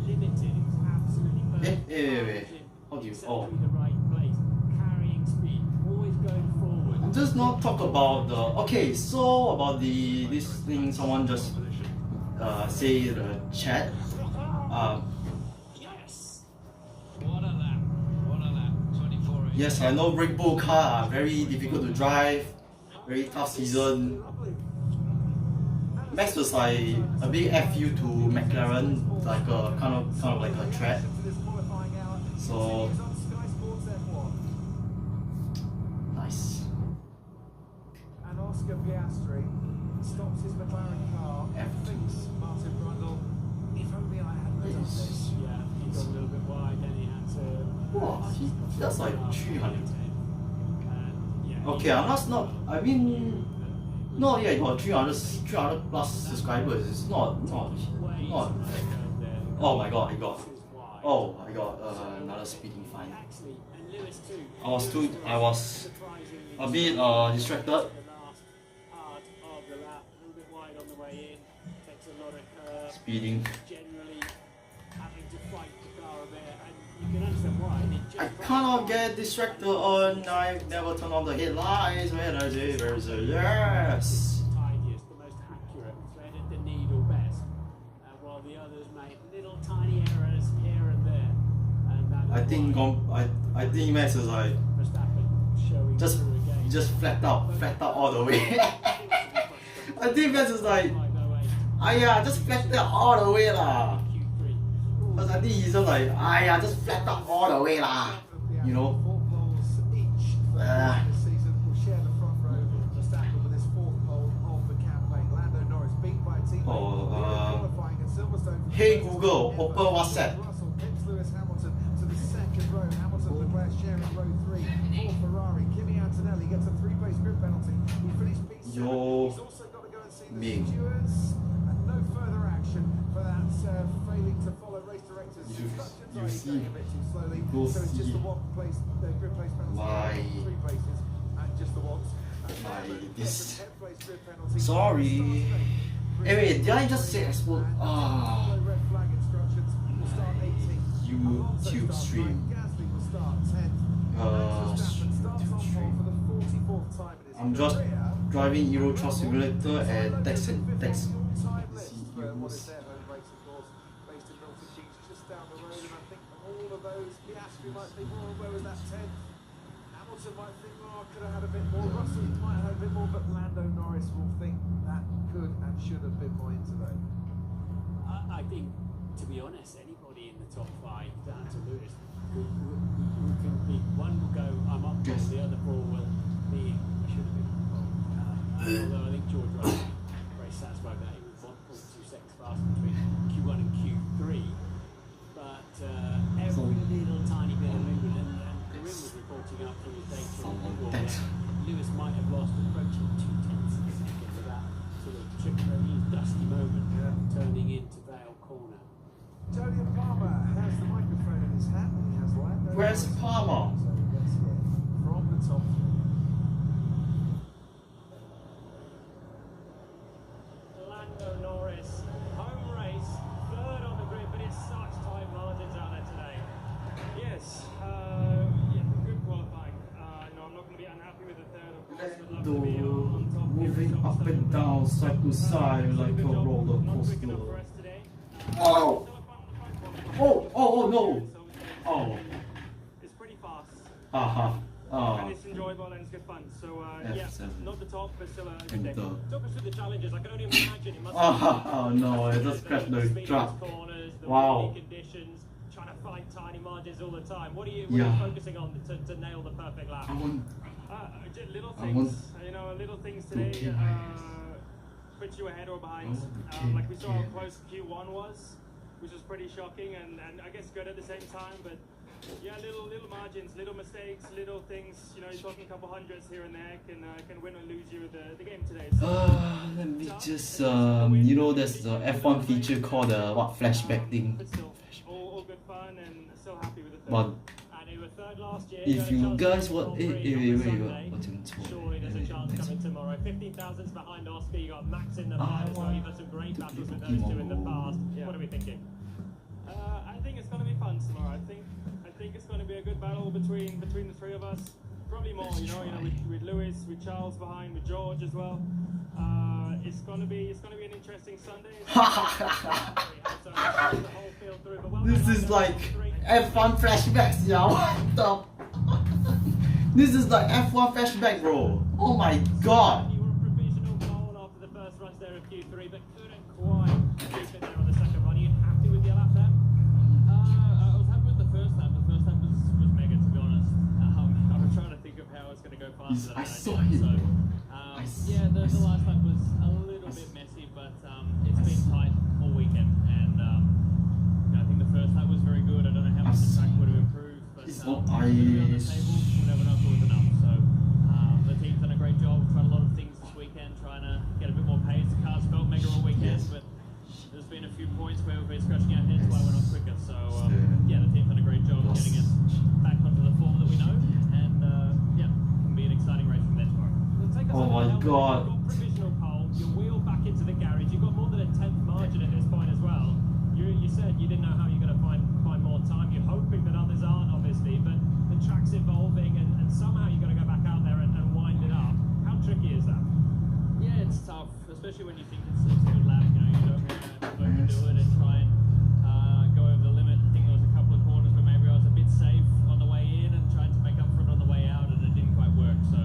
Speaker 3: limited. It was absolutely perfect.
Speaker 1: Wait. How do you... Oh.
Speaker 3: The right place. Carrying speed. Always going forward.
Speaker 1: I'm just not talk about the... Okay, so about this thing someone just say the chat.
Speaker 4: Yes. What a lap. 24.
Speaker 1: Yes, I know Red Bull car are very difficult to drive. Very tough season. Max was like a big FU to McLaren, like a kind of like a threat. So nice.
Speaker 2: And Oscar Piastri stops his McLaren car and thinks Martin Brundle, if only I hadn't done this.
Speaker 3: Yeah, he got a little bit wide, then he had to...
Speaker 1: Wow, that's like 300.
Speaker 3: Yeah,
Speaker 1: Okay, I mean, no, yeah, you got 300 plus subscribers. It's not. Oh my god, I got another speeding fine. I was a bit distracted. Speeding. I cannot get distracted on. I never turn on the headlights. When I say there's a yes.
Speaker 3: Tidiest, the most accurate, threaded the needle best, while the others made little tiny errors here and there. And that
Speaker 1: I think Max is like just flat out all the way. I think Max is like, just flat out all the way lah. Because I think he's just like, just flat out all the way lah. You know.
Speaker 2: This season will share the front row of Verstappen with his 4th pole of the campaign. Lando Norris beat by teammate qualifying at Silverstone.
Speaker 1: Hey Google, open WhatsApp.
Speaker 2: Russell picks Lewis Hamilton to the 2nd row. Hamilton and Leclerc sharing row 3 for Ferrari. Kimi Antonelli gets a 3-place grid penalty. He finished P7. He's also got to go and see the stewards. And no further action for that failing to follow race directors' instructions. Going a bit too slowly. So it's just the 1-place grid place penalty.
Speaker 1: Why?
Speaker 2: 3 places and just the once.
Speaker 1: This. Sorry. Wait, did I just say explode?
Speaker 2: Red flag instructions will start 18.
Speaker 1: YouTube stream.
Speaker 2: Gasly will start 10. Verstappen starts on pole for the 44th time in his
Speaker 1: I'm just
Speaker 2: career.
Speaker 1: driving Euro Truck Simulator and text.
Speaker 2: What is their home race, of course, based in Milton Keynes, just down the road, and I think of all of those, Piastri might think, well, where was that 10? Hamilton might think, oh, I could have had a bit more, Russell might have had a bit more, but Lando Norris will think that could and should have been more into today.
Speaker 3: I think, to be honest, anybody in the top 5 down to Lewis who can be, one will go, I'm up, the other 4 will be, I should have been. Although I think George Russell very satisfied that he was 1 point
Speaker 2: Tony Palmer has the microphone in his hand. He has Lando.
Speaker 1: Where's Palmer?
Speaker 2: So let's hear from the top three.
Speaker 11: Lando Norris, home race, third on the grid, but it's such tight margins out there today. Yes, good qualifying. No, I'm not going to be unhappy with the third. Of course, would love to be on top.
Speaker 1: Moving up and down, side to side, like a roller coaster.
Speaker 11: For us today.
Speaker 1: Oh! Oh no! Oh.
Speaker 11: It's pretty fast.
Speaker 1: And
Speaker 11: it's enjoyable and it's good fun. So,
Speaker 1: F7.
Speaker 11: not the top, but still a good
Speaker 1: And
Speaker 11: day.
Speaker 1: the-
Speaker 11: Talk us through the challenges. I can only imagine it must
Speaker 1: Oh no, I just crashed the
Speaker 11: speed
Speaker 1: truck.
Speaker 11: corners, the
Speaker 1: Wow.
Speaker 11: windy conditions, trying to find tiny margins all the time. What are you
Speaker 1: Yeah.
Speaker 11: focusing on to nail the perfect lap?
Speaker 1: I want.
Speaker 11: Just little
Speaker 1: I want
Speaker 11: things, little things today
Speaker 1: to
Speaker 11: put you ahead or behind.
Speaker 1: Okay,
Speaker 11: Like we saw how
Speaker 1: yeah.
Speaker 11: close Q1 was, which was pretty shocking and I guess good at the same time. But yeah, little margins, little mistakes, little things. You're talking a couple hundreds here and there can win or lose you the game today.
Speaker 1: Let me just there's the F1 feature called the flashback thing.
Speaker 11: But still, all good fun and still happy with the third.
Speaker 1: But
Speaker 11: And they were third last year.
Speaker 1: if you guys want,
Speaker 11: wait,
Speaker 1: Surely
Speaker 11: there's a chance coming tomorrow. 15,000's behind Oscar. You got Max in the fight as well. You've had some great battles with those two in the past. What are we thinking? I think it's going to be fun tomorrow. I think it's going to be a good battle between the three of us. Probably more, with Lewis, with Charles behind, with George as well. It's going to be an interesting Sunday.
Speaker 1: This is like F1 flashbacks, yeah. What the? This is like F1 flashback, bro. Oh my god.
Speaker 11: You were a provisional pole after the first runs there of Q3, but couldn't quite keep it there on the second run. Are you happy with your lap there?
Speaker 12: I was happy with the first lap. The first lap was mega, to be honest. I was trying to think of how it's going to go faster.
Speaker 1: I saw it.
Speaker 12: So, the last lap was a little bit messy, but it's been tight all weekend. And I think the first lap was very good. I don't know how much the track would have improved, but
Speaker 1: It's
Speaker 12: on
Speaker 1: not
Speaker 12: the table, we'll never know if it was enough. So the team's done a great job. Tried a lot of things this weekend, trying to get a bit more pace. The cars felt mega all weekend, but there's been a few points where we've been scratching our heads why we're not quicker. So the team's done a great job getting us back onto the form that we know, and it'll be an exciting race from there tomorrow.
Speaker 1: Oh my god.
Speaker 11: You've got provisional pole, your wheel back into the garage. You've got more than a 10th margin at this point as well. You said you didn't know how you're going to find more time. You're hoping that others aren't, obviously, but the track's evolving and somehow you're going to go back out there and wind it up. How tricky is that?
Speaker 12: Yeah, it's tough, especially when you think it's a good lap. You don't want to overdo it and try and go over the limit. I think there was a couple of corners where maybe I was a bit safe on the way in and tried to make up for it on the way out, and it didn't quite work. So,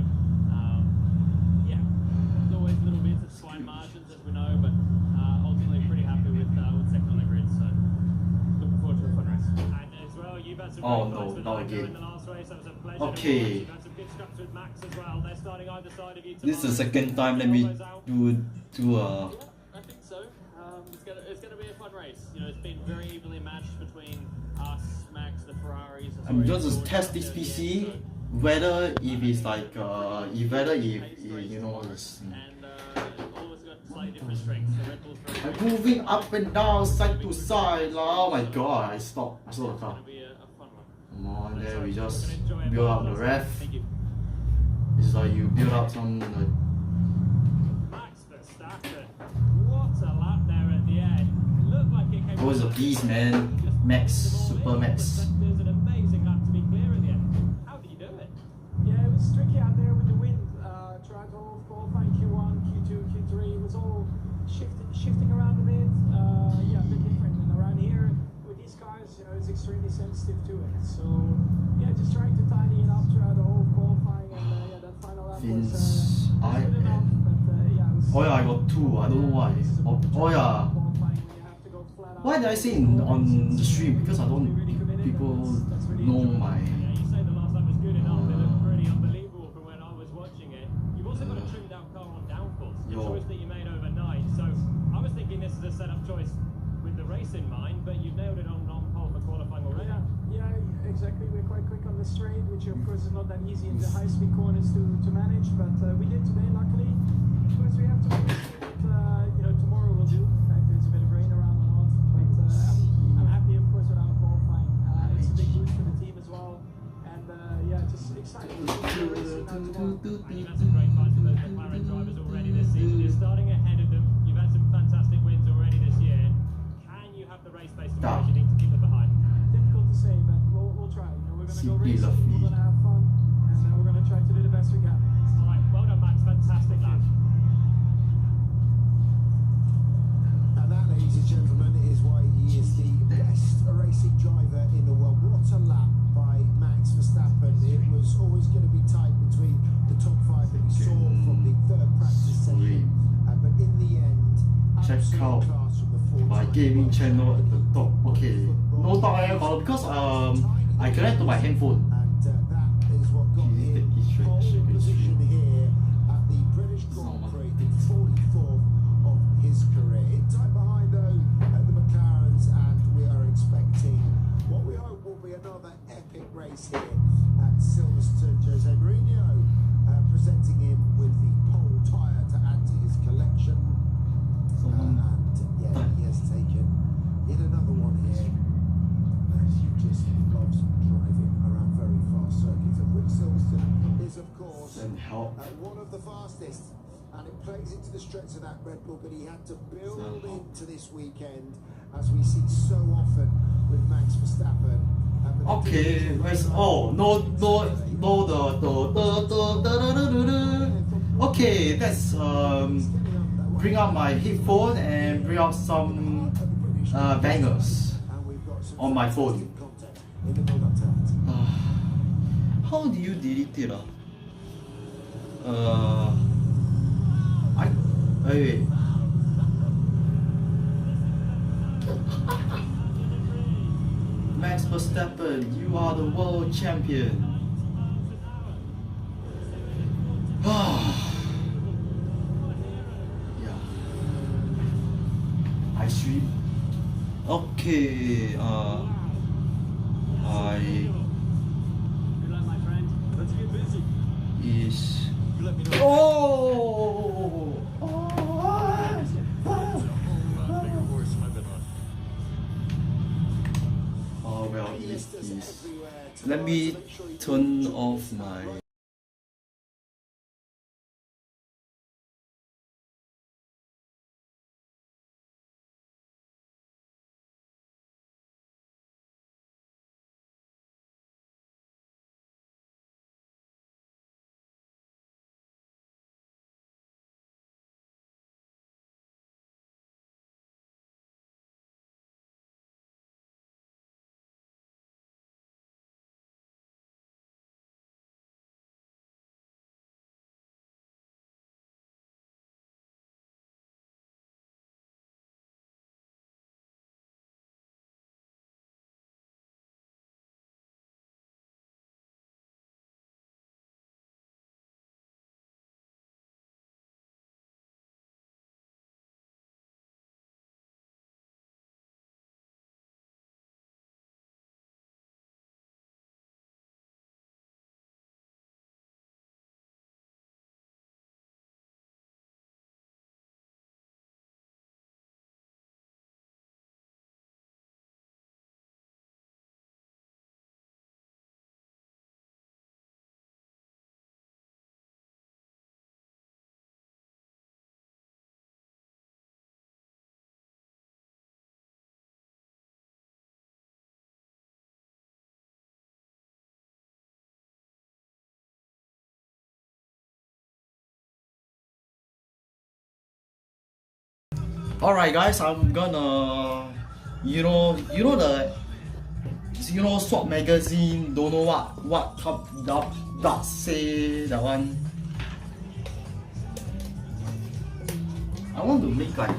Speaker 12: there's always little bits of fine margins, as we know, but ultimately pretty happy with second on the grid. So, looking forward to a fun race.
Speaker 11: And as well, you've had some
Speaker 1: Oh
Speaker 11: great fights
Speaker 1: no,
Speaker 11: with
Speaker 1: not
Speaker 11: Lando
Speaker 1: again.
Speaker 11: in the last race. That was a pleasure.
Speaker 1: Okay.
Speaker 11: You've had some good scraps with Max as well. They're starting either side of you tomorrow.
Speaker 1: This is the second time. Let me do
Speaker 12: I think so. It's gonna be a fun race. It's been very evenly matched between us, Max, the Ferraris.
Speaker 1: I'm just to test this PC whether if it's like it's
Speaker 12: And always got slightly different strengths. The Red Bull's very
Speaker 1: I'm moving up and down, side to side. Oh my god, I saw the car.
Speaker 12: gonna be a fun one.
Speaker 1: Come on, there we just build up the ref.
Speaker 11: Thank you.
Speaker 1: It's like you build up some
Speaker 11: Max Verstappen. What a lap there at the end. Looked like it came.
Speaker 1: Oh, it's a beast, man. Max, Super Max.
Speaker 11: There's an amazing lap to be clear at the end. How did you do it?
Speaker 13: Yeah, it was tricky out there with the wind. Throughout the whole qualifying Q1, Q2, Q3, it was all shifting around a bit. A bit different. And around here, with these cars, it's extremely sensitive to it. So, just trying to tidy it up throughout the whole qualifying, and that final lap was good enough. But
Speaker 1: I got 2. I don't know why. Why did I say on the stream? Because I don't people know my.
Speaker 11: You say the last lap was good enough. It looked pretty unbelievable from when I was watching it. You've also got a trimmed out car on downforce, a choice that you made overnight. So I was thinking this is a setup choice with the race in mind, but you've nailed it on pole for qualifying already.
Speaker 13: Yeah, exactly. We're quite quick on the straight, which of course is not that easy in the high-speed corners to manage, but we did today, luckily. Of course, we have to see what tomorrow will do. In fact, there's a bit of rain around or not, but I'm happy
Speaker 1: check out my gaming channel at the top. Okay, no talk air color because I connect to my handphone.
Speaker 2: And that is what got him pole position here at the British Grand Prix, the 44th of his career. In time behind though at the McLarens, and we are expecting what we hope will be another epic race here at Silverstone. Jose Mourinho presenting him with the pole tyre to add to his collection. And yeah, he has taken yet another one here. And he just loves driving around very fast circuits, of which Silverstone is, of course, one of the fastest. And it plays into the strengths of that Red Bull, but he had to build into this weekend, as we see so often with Max Verstappen.
Speaker 1: Okay, where's okay, let's bring out my headphone and bring out some bangers on my phone. How do you delete it? Wait. Max Verstappen, you are the world champion. Yeah. I stream. Okay.
Speaker 3: Good luck, my friend. Let's get busy.
Speaker 1: Is.
Speaker 3: Let me know.
Speaker 1: Oh well, let me turn off my. Alright guys, I'm gonna Swap magazine, don't know what top say that one. I want to make like,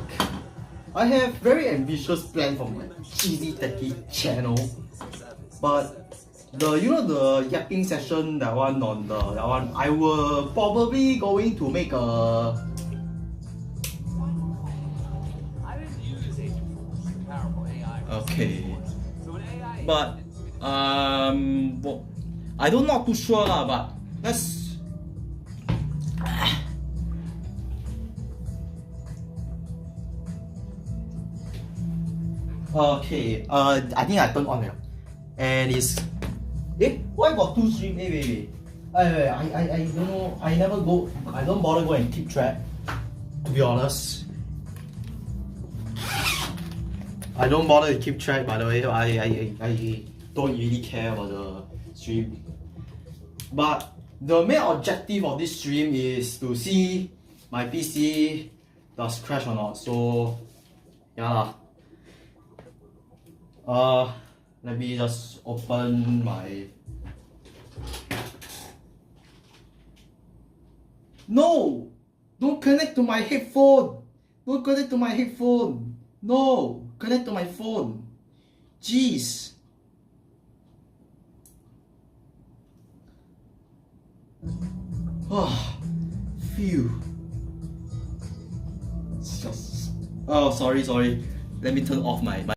Speaker 1: I have very ambitious plan for my cheesy techie channel, but the yapping session, that one I will probably going to make a. Okay, but well, I don't not too sure lah, but let's. Okay, I think I turned on it, and it's. Why got two stream? Wait. I don't know. I don't bother go and keep track, to be honest. I don't bother to keep track, by the way. I don't really care about the stream. But the main objective of this stream is to see my PC does crash or not. So yeah lah. Let me just open my. No! Don't connect to my headphone! Don't connect to my headphone. No, connect to my phone. Jeez. Oh, phew. Oh, sorry. Let me turn off my mic.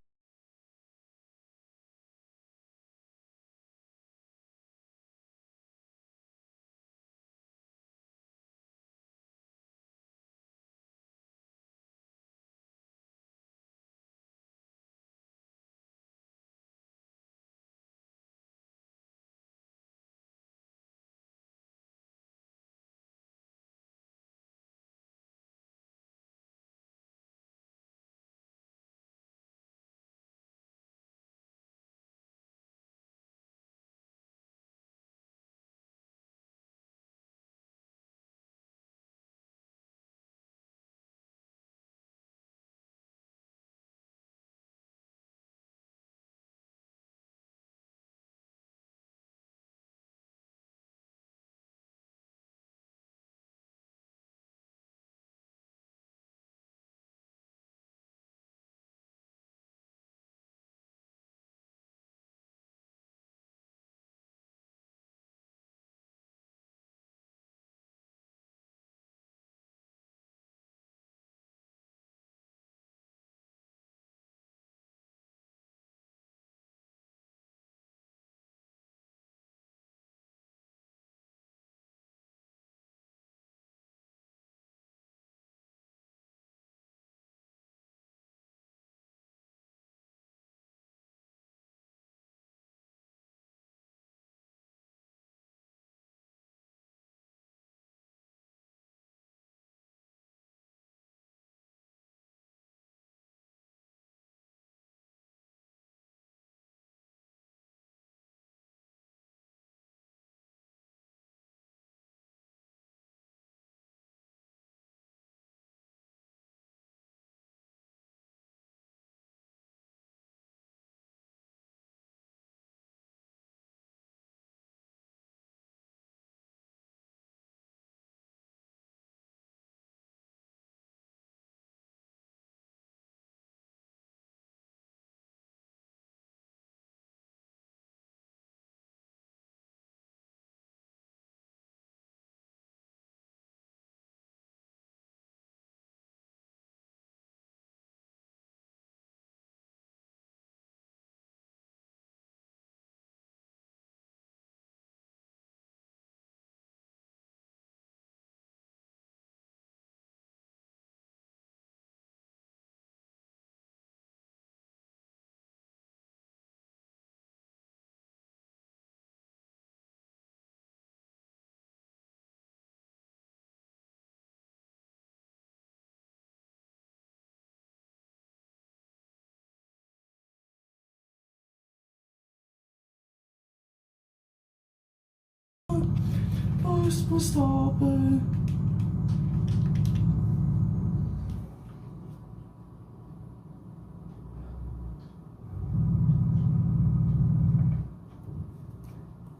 Speaker 1: Oh, stop it.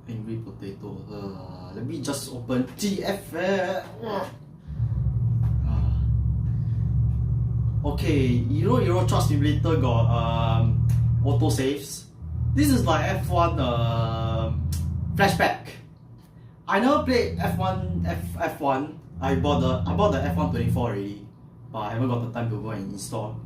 Speaker 1: Angry potato. Let me just open TF. Okay, you know Euro Truck Simulator got auto saves. This is like F1 flashback. I never played F1. I bought the F124 already, but I haven't got the time to go and install.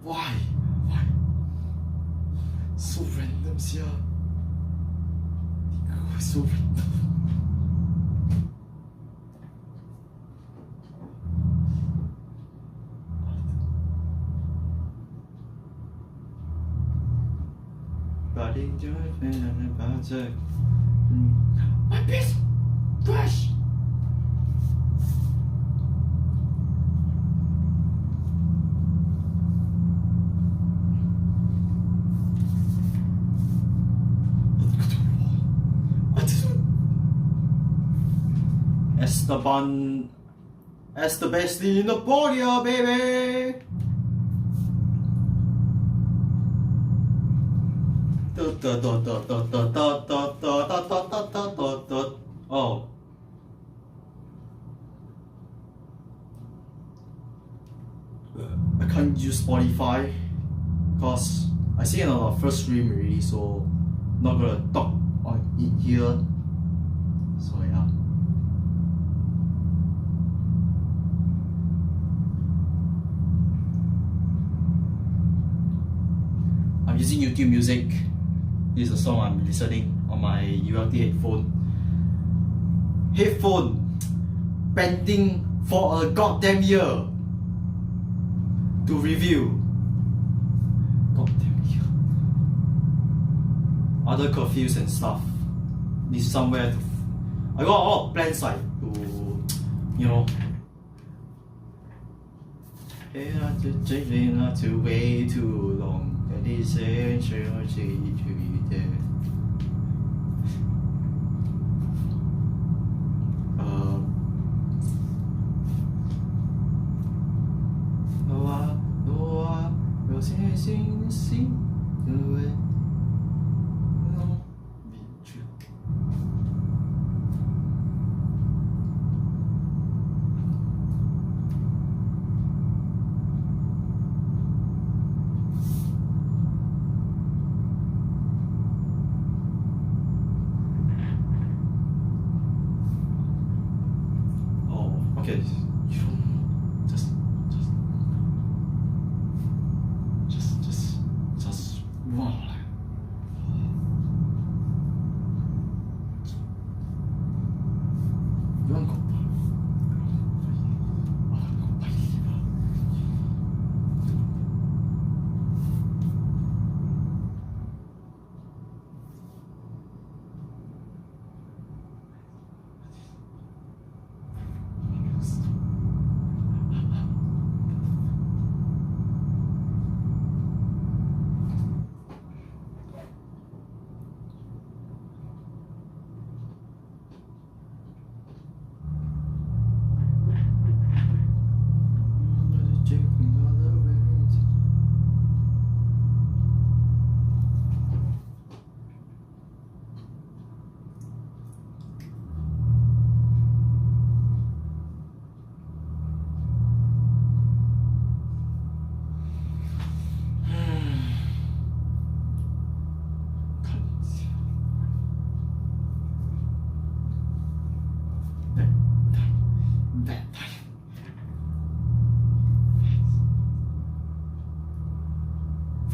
Speaker 1: Why? So random, yeah. So random. My piece! Fresh! Esteban in the podium, baby. Oh. I can't use Spotify because I see it on our first stream already, so not gonna talk on in here. So yeah. I'm using YouTube Music. This is a song I'm listening on my ULT headphone pending for a goddamn year to review. Goddamn year. Other curfews and stuff. Need somewhere to. I got a lot of plans like to, you know. Not to wait too long. And it's essential to be there. Okay, just move on. You want to go?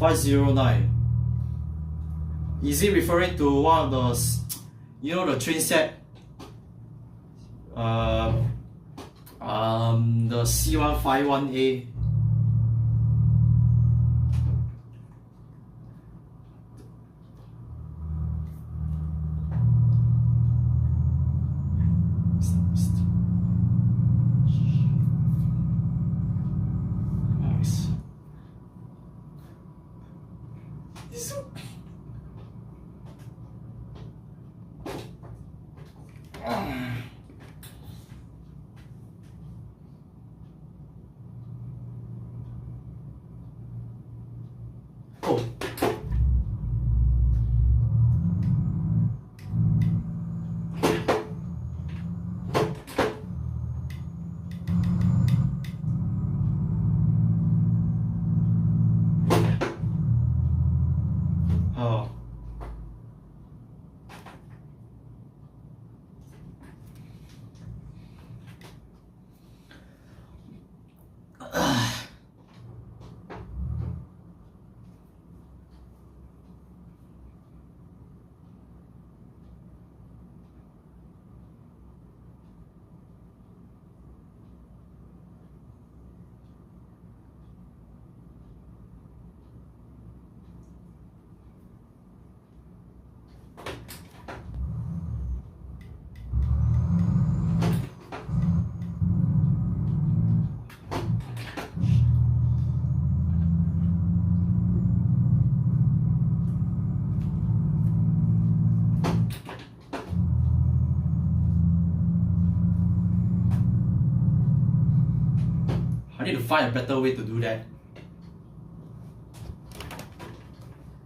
Speaker 1: $509. Is it referring to one of those, you know, the train set? The C151A. I need to find a better way to do that.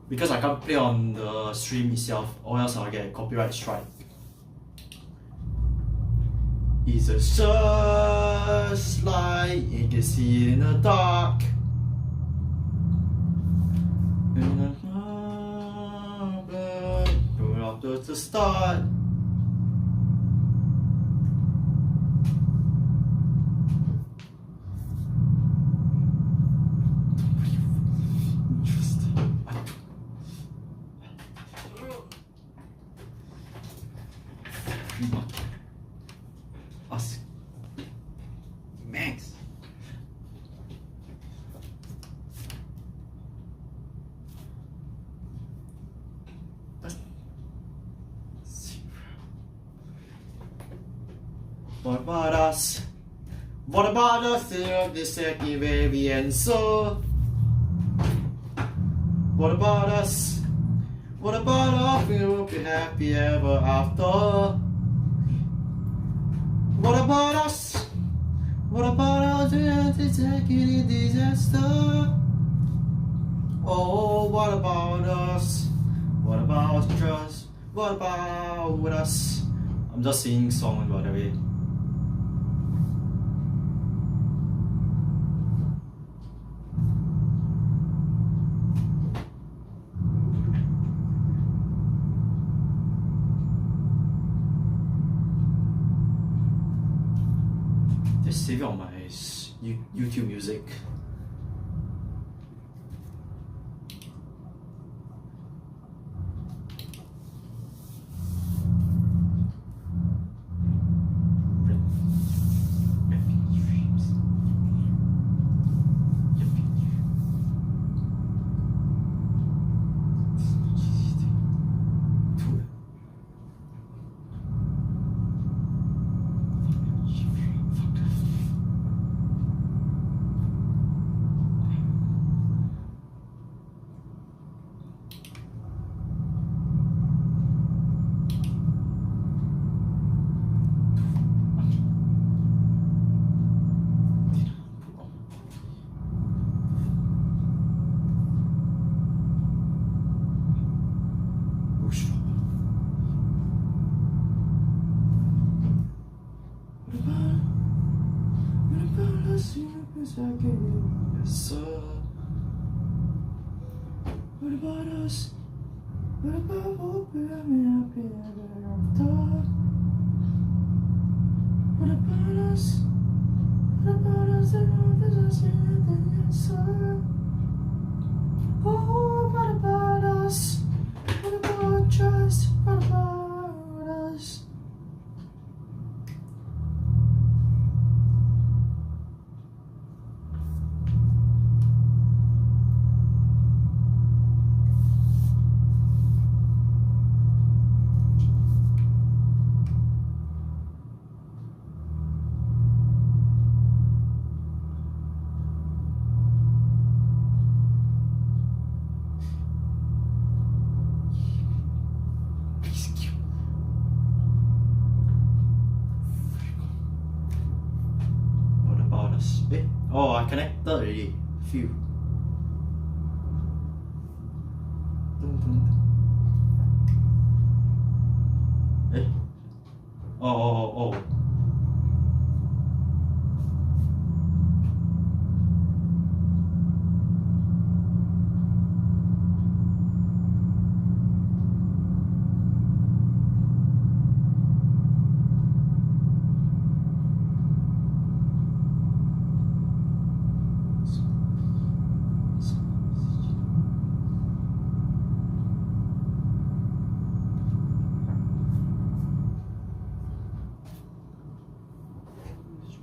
Speaker 1: Because I can't play on the stream itself, or else I'll get a copyright strike. It's a searchlight, you can see in the dark. After the start. Us. Max. What about us? What about us of the second baby answer? What about us? What about us? We will be happy ever after. What about us? What about us? The second disaster. Oh, what about us? What about us? What about us? I'm just singing song by the way. Save it on my YouTube music. What about us? What about hope I'm happy ever after? What about us? What about us? The love is us in the answer. Oh, what about us? What about trust? What about us? Oh, I connected already. Phew. Oh.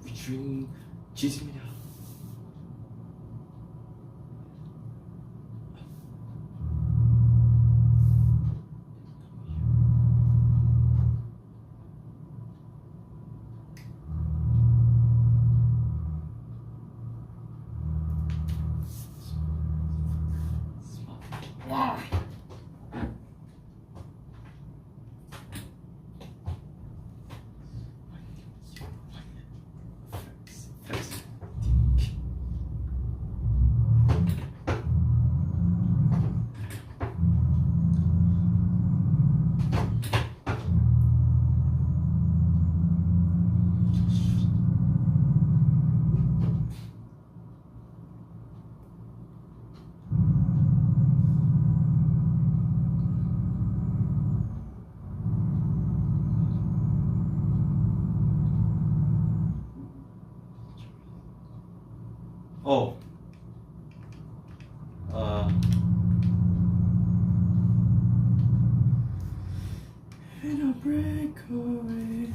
Speaker 1: Featuring chees입니다. 와. Oh. In a breakaway.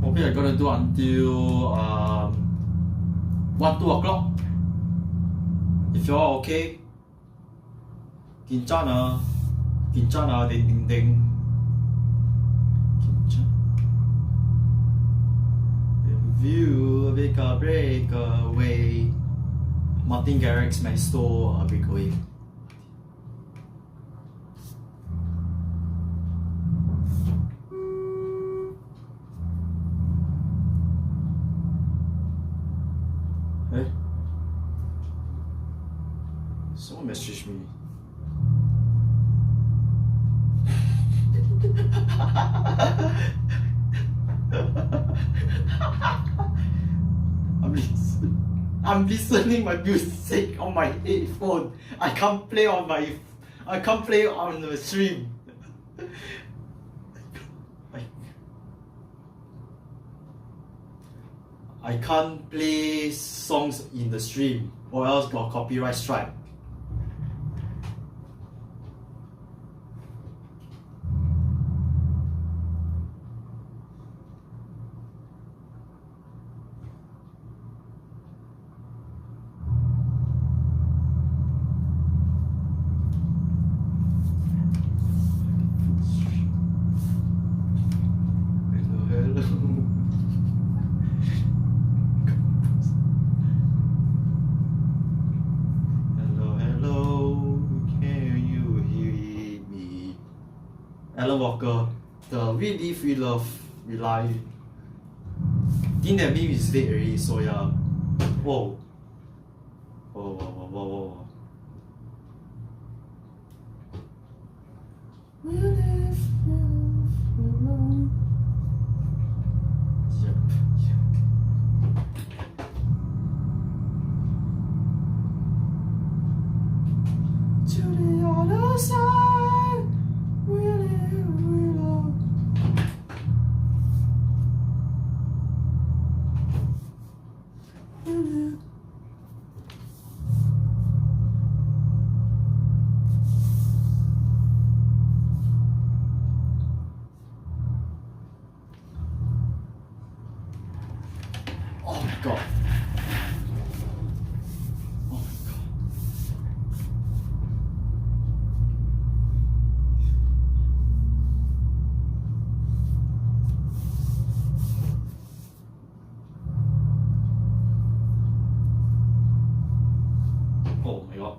Speaker 1: Probably I'm gonna do until 1-2 o'clock. If you're all okay. Kinchana, ding ding ding. View, breakaway. Martin Garrix, my store, breakaway. Hey, someone messaged me. I'm listening my music on my headphone. I can't play on the stream. I can't play songs in the stream or else got copyright strike. Alan Walker, the We Live, We Love, We Lie. I think that meme is dead already, so yeah. Whoa. Whoa. We live, we love. Yep. To the other side, we live, we love. We live. Oh my god. Oh my god. Oh my god.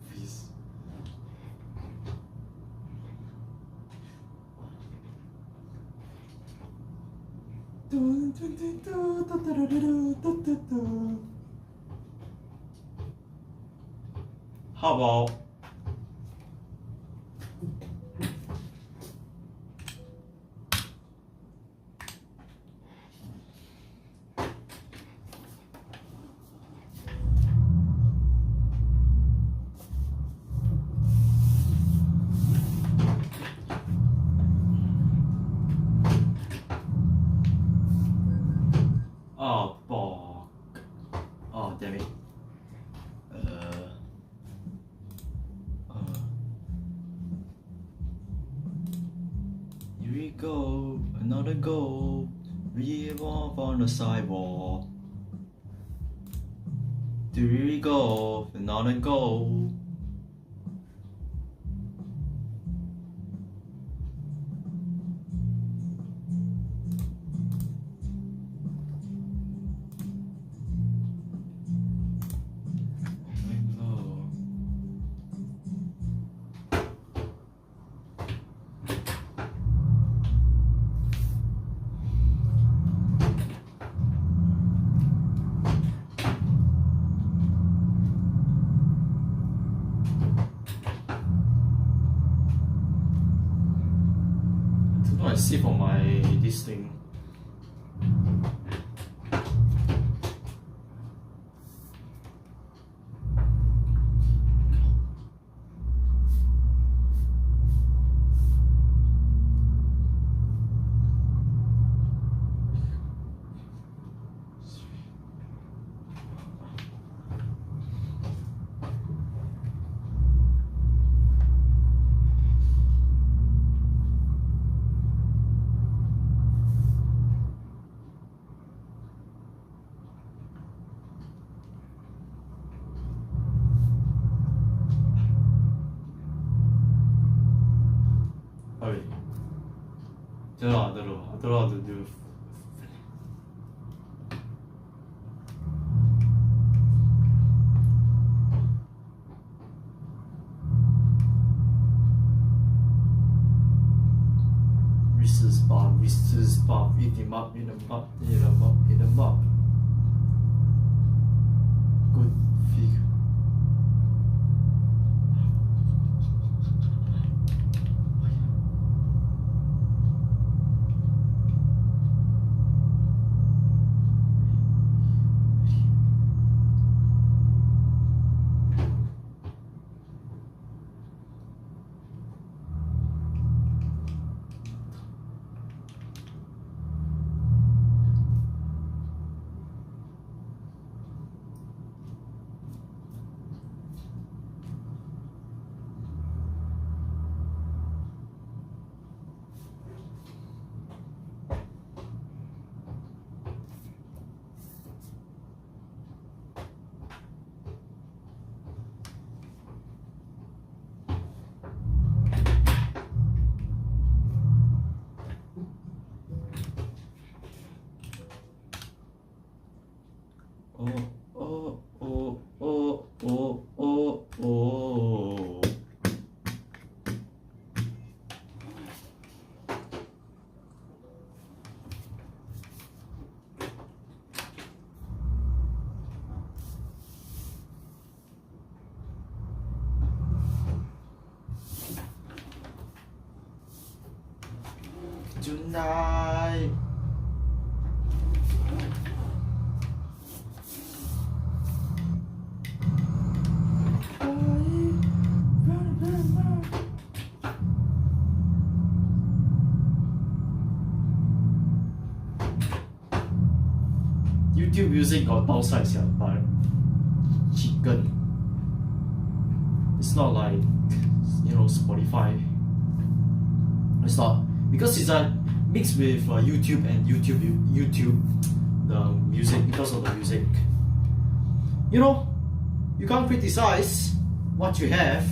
Speaker 1: Please. How about go, another go. We walk on the sidewalk. Do we go, another go. I see for my this thing. Hurry. I don't know how to do. Reese's Puff, eat him up, eat him up, eat him up, eat him up. Good figure. Oh. Tonight. YouTube music got downside, yeah, but chicken. It's not like, you know, Spotify. It's not, because it's mixed with YouTube and YouTube, the music, because of the music. You know, you can't criticize what you have,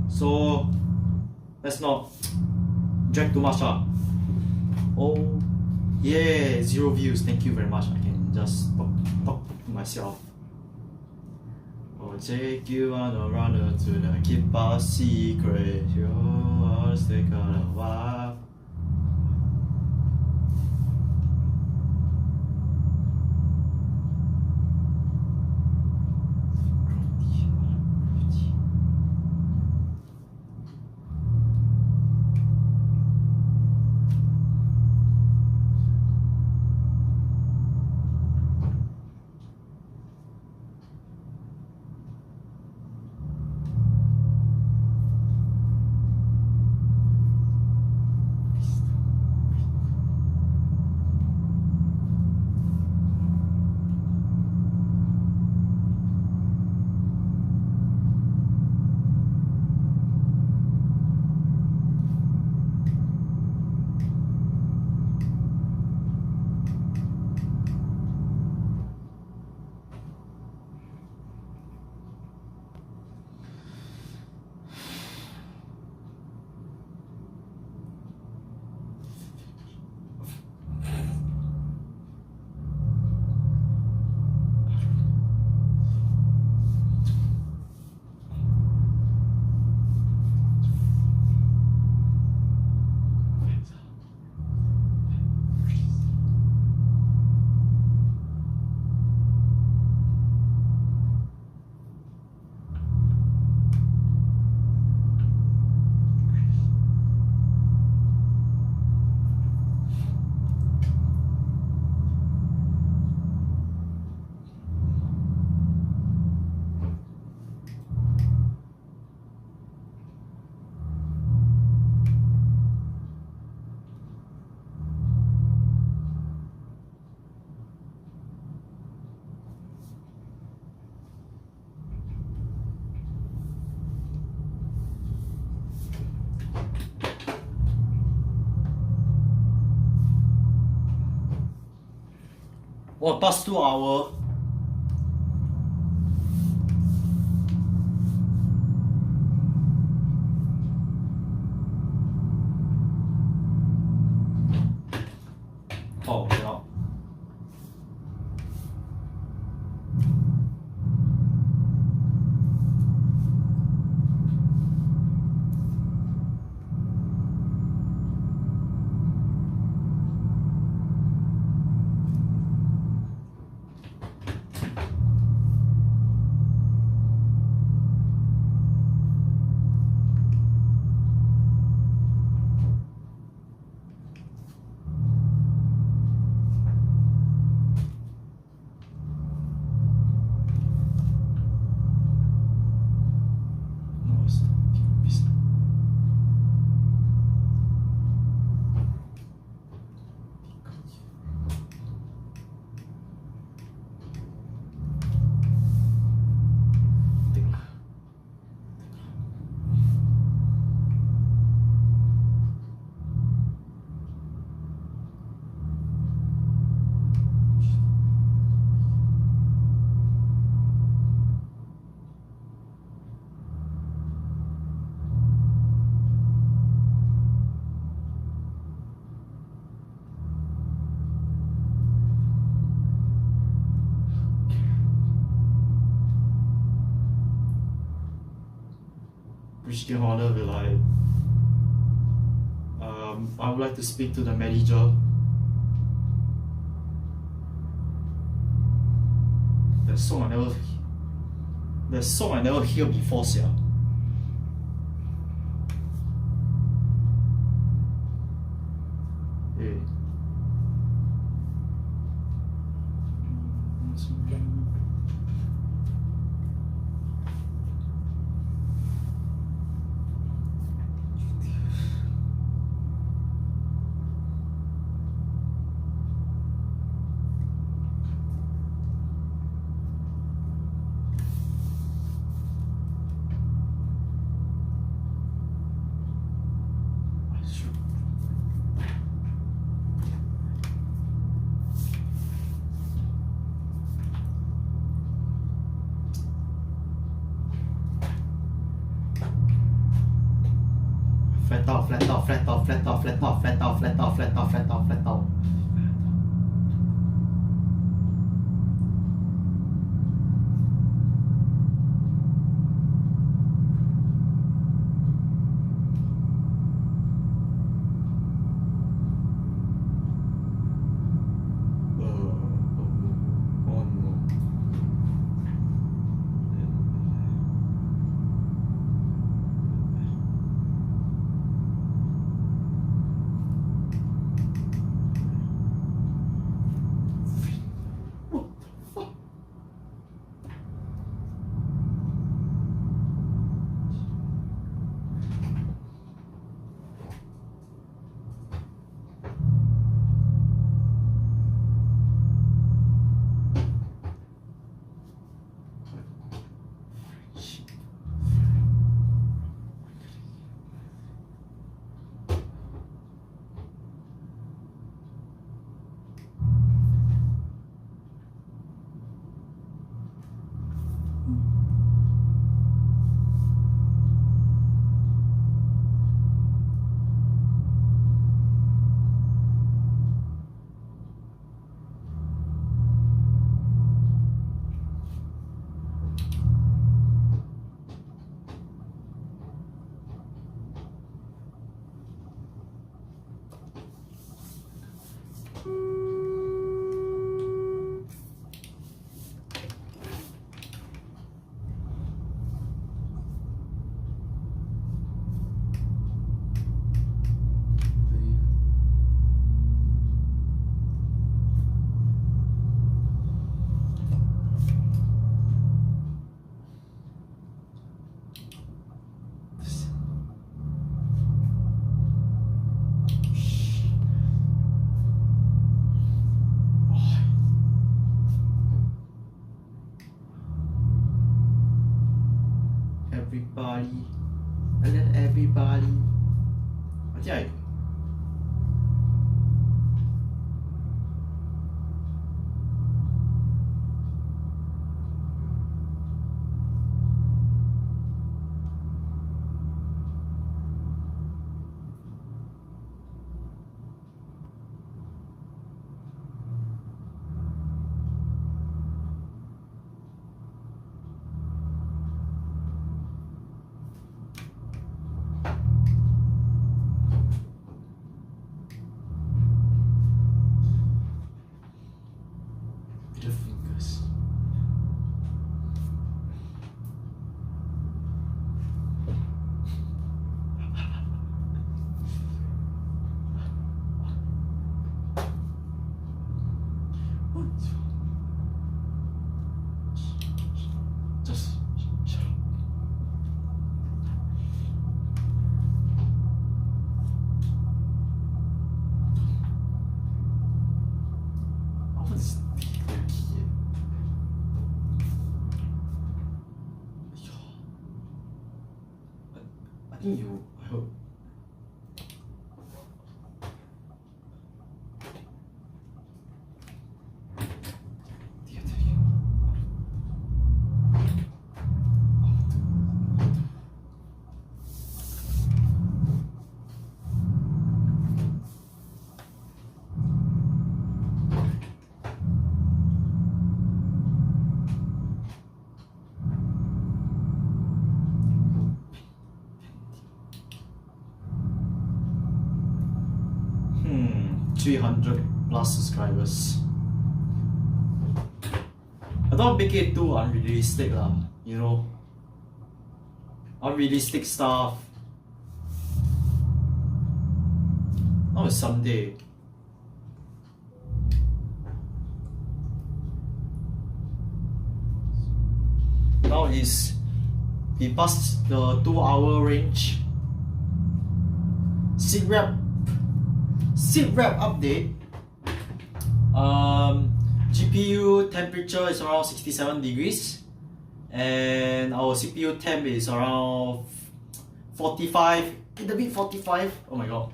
Speaker 1: so let's not drag too much up. Oh, yeah, 0 views. Thank you very much. I can just talk to myself. I'll take you on a runner to the keep our secret. Yours, take a while. Well, past 2 hours. Oh, yeah. Christian Horner will like, I would like to speak to the manager. That song I never hear before, sia. Hey. Flat out, flat out, flat out, flat out, flat out, flat out, flat out, flat out, flat out, flat out. Just shut up. What is I think you. I hope. Hmm, 300 plus subscribers. I don't make it too unrealistic lah, you know. Unrealistic stuff. Now it's Sunday. Now we passed the 2-hour range. Sit rep update. GPU temperature is around 67 degrees, and our CPU temp is around 45. In the mid 45. Oh my god.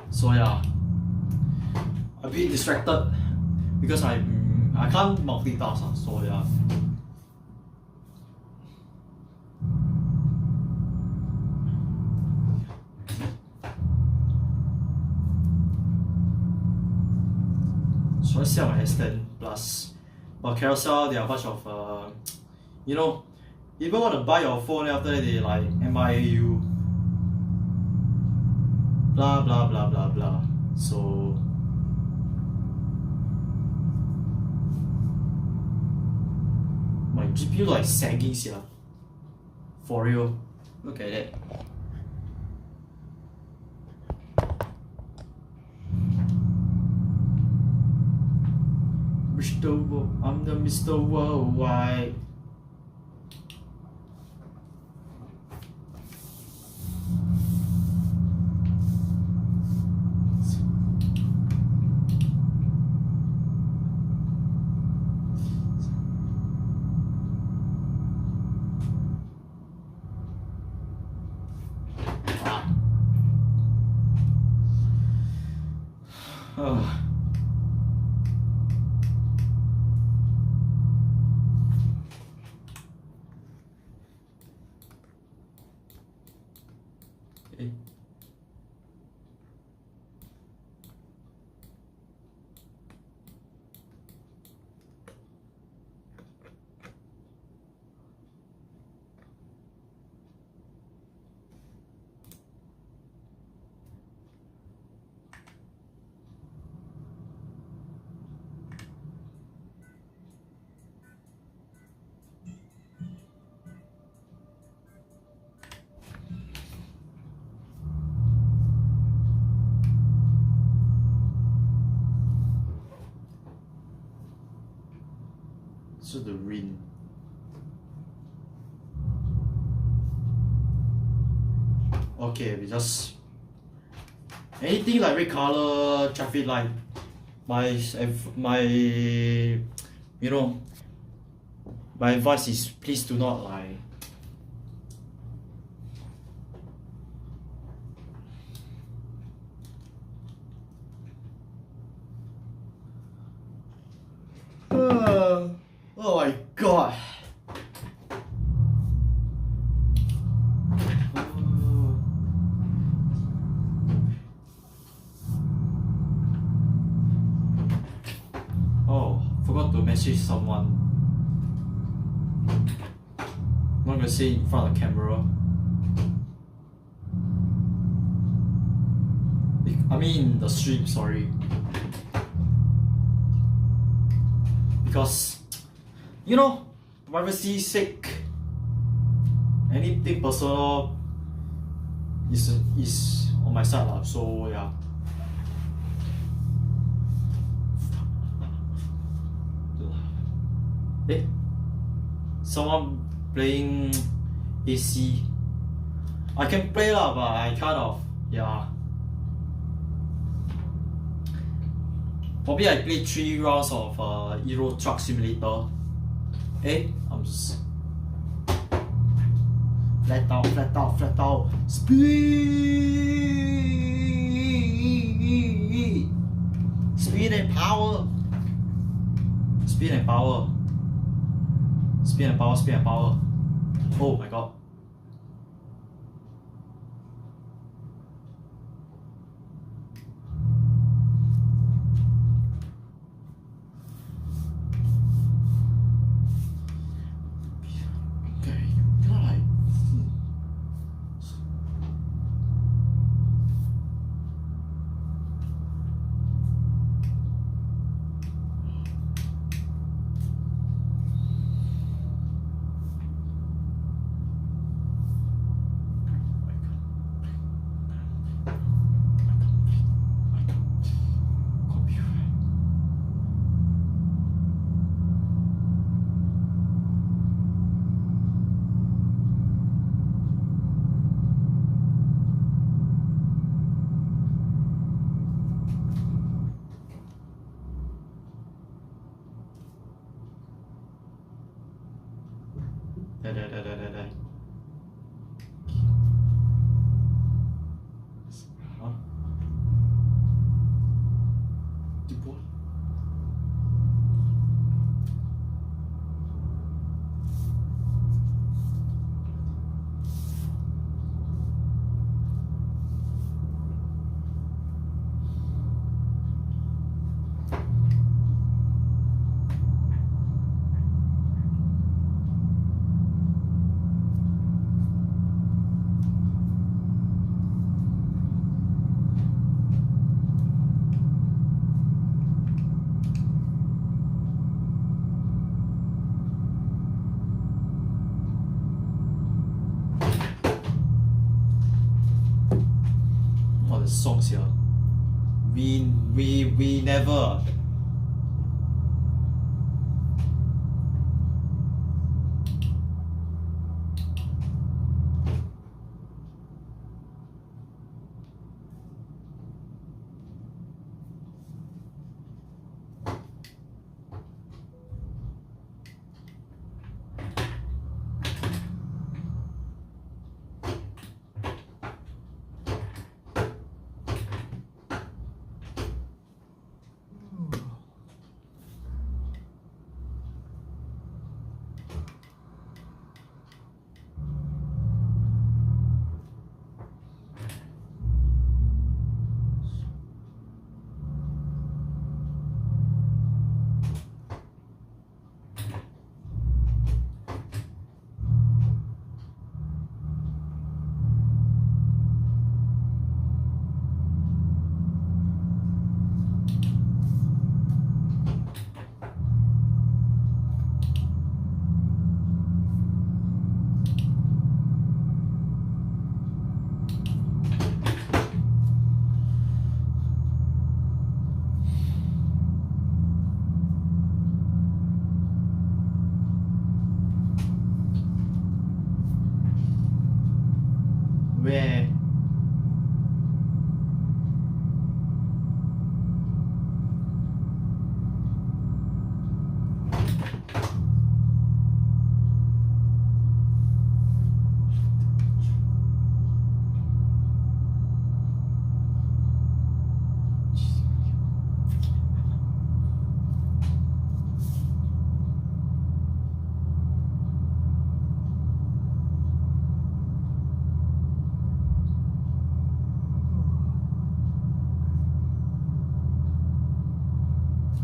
Speaker 1: So yeah, a bit distracted because I can't multitask. So yeah. So I sell my S10 Plus, but Carousel there are a bunch of you know, people want to buy your phone and after that they like MIA you. Blah blah blah blah blah. So my GPU like sagging here. For real. Look at it. I'm the Mr. Worldwide. Oh. Okay. So the ring. Okay, we just anything like red color traffic light. My you know, my advice is please do not like oh my god. Oh, forgot to message someone. I'm not gonna say in front of the camera. I mean the stream, sorry. Because, you know, privacy sake, anything personal, is on my side lah. So yeah. Hey, someone playing AC. I can play lah, but I kind of Probably I played 3 rounds of Euro Truck Simulator. Hey, I'm just flat out. Speed and power. Oh my god. Đây. Hả? Tiếp bốn. Songs here. We never. Where?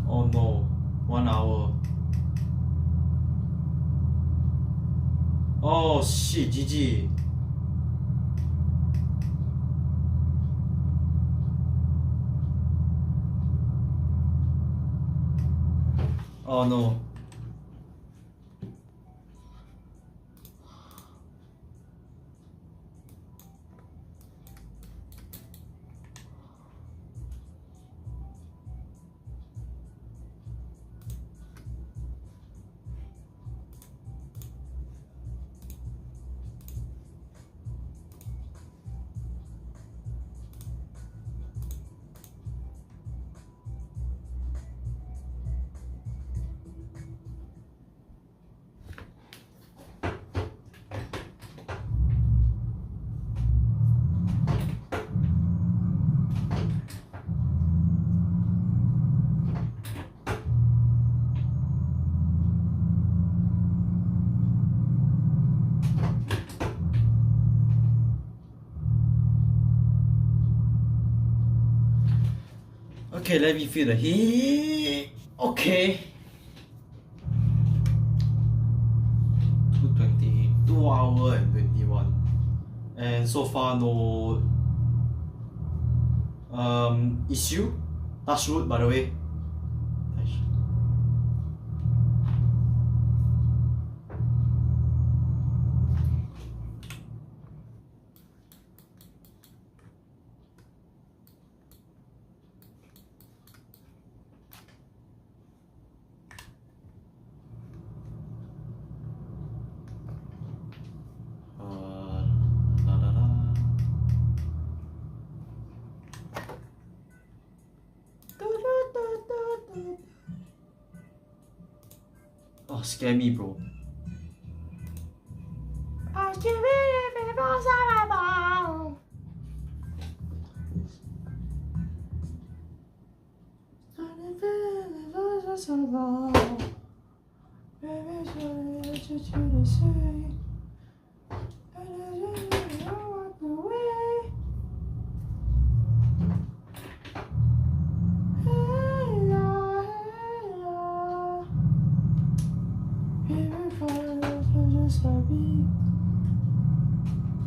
Speaker 1: Oh no, 1 hour. Oh shit, GG. Oh no. Okay, let me feel the heat. Okay. 2:20, 2 hours and 21. And so far no issue. Touch wood, by the way. Oh, scare me, bro.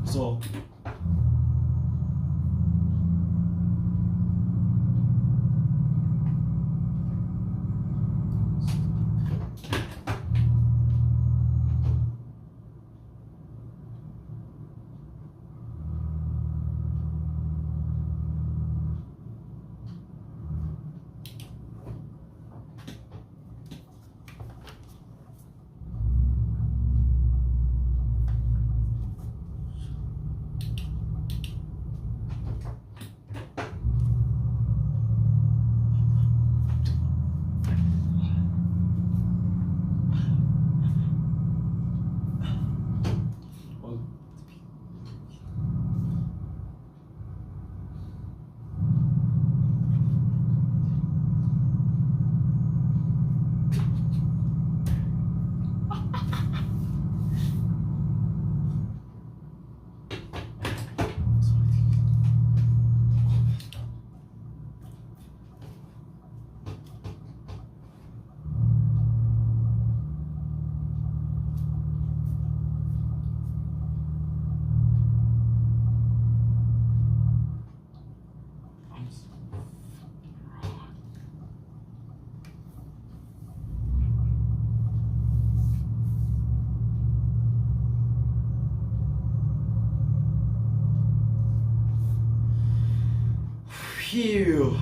Speaker 1: So phew.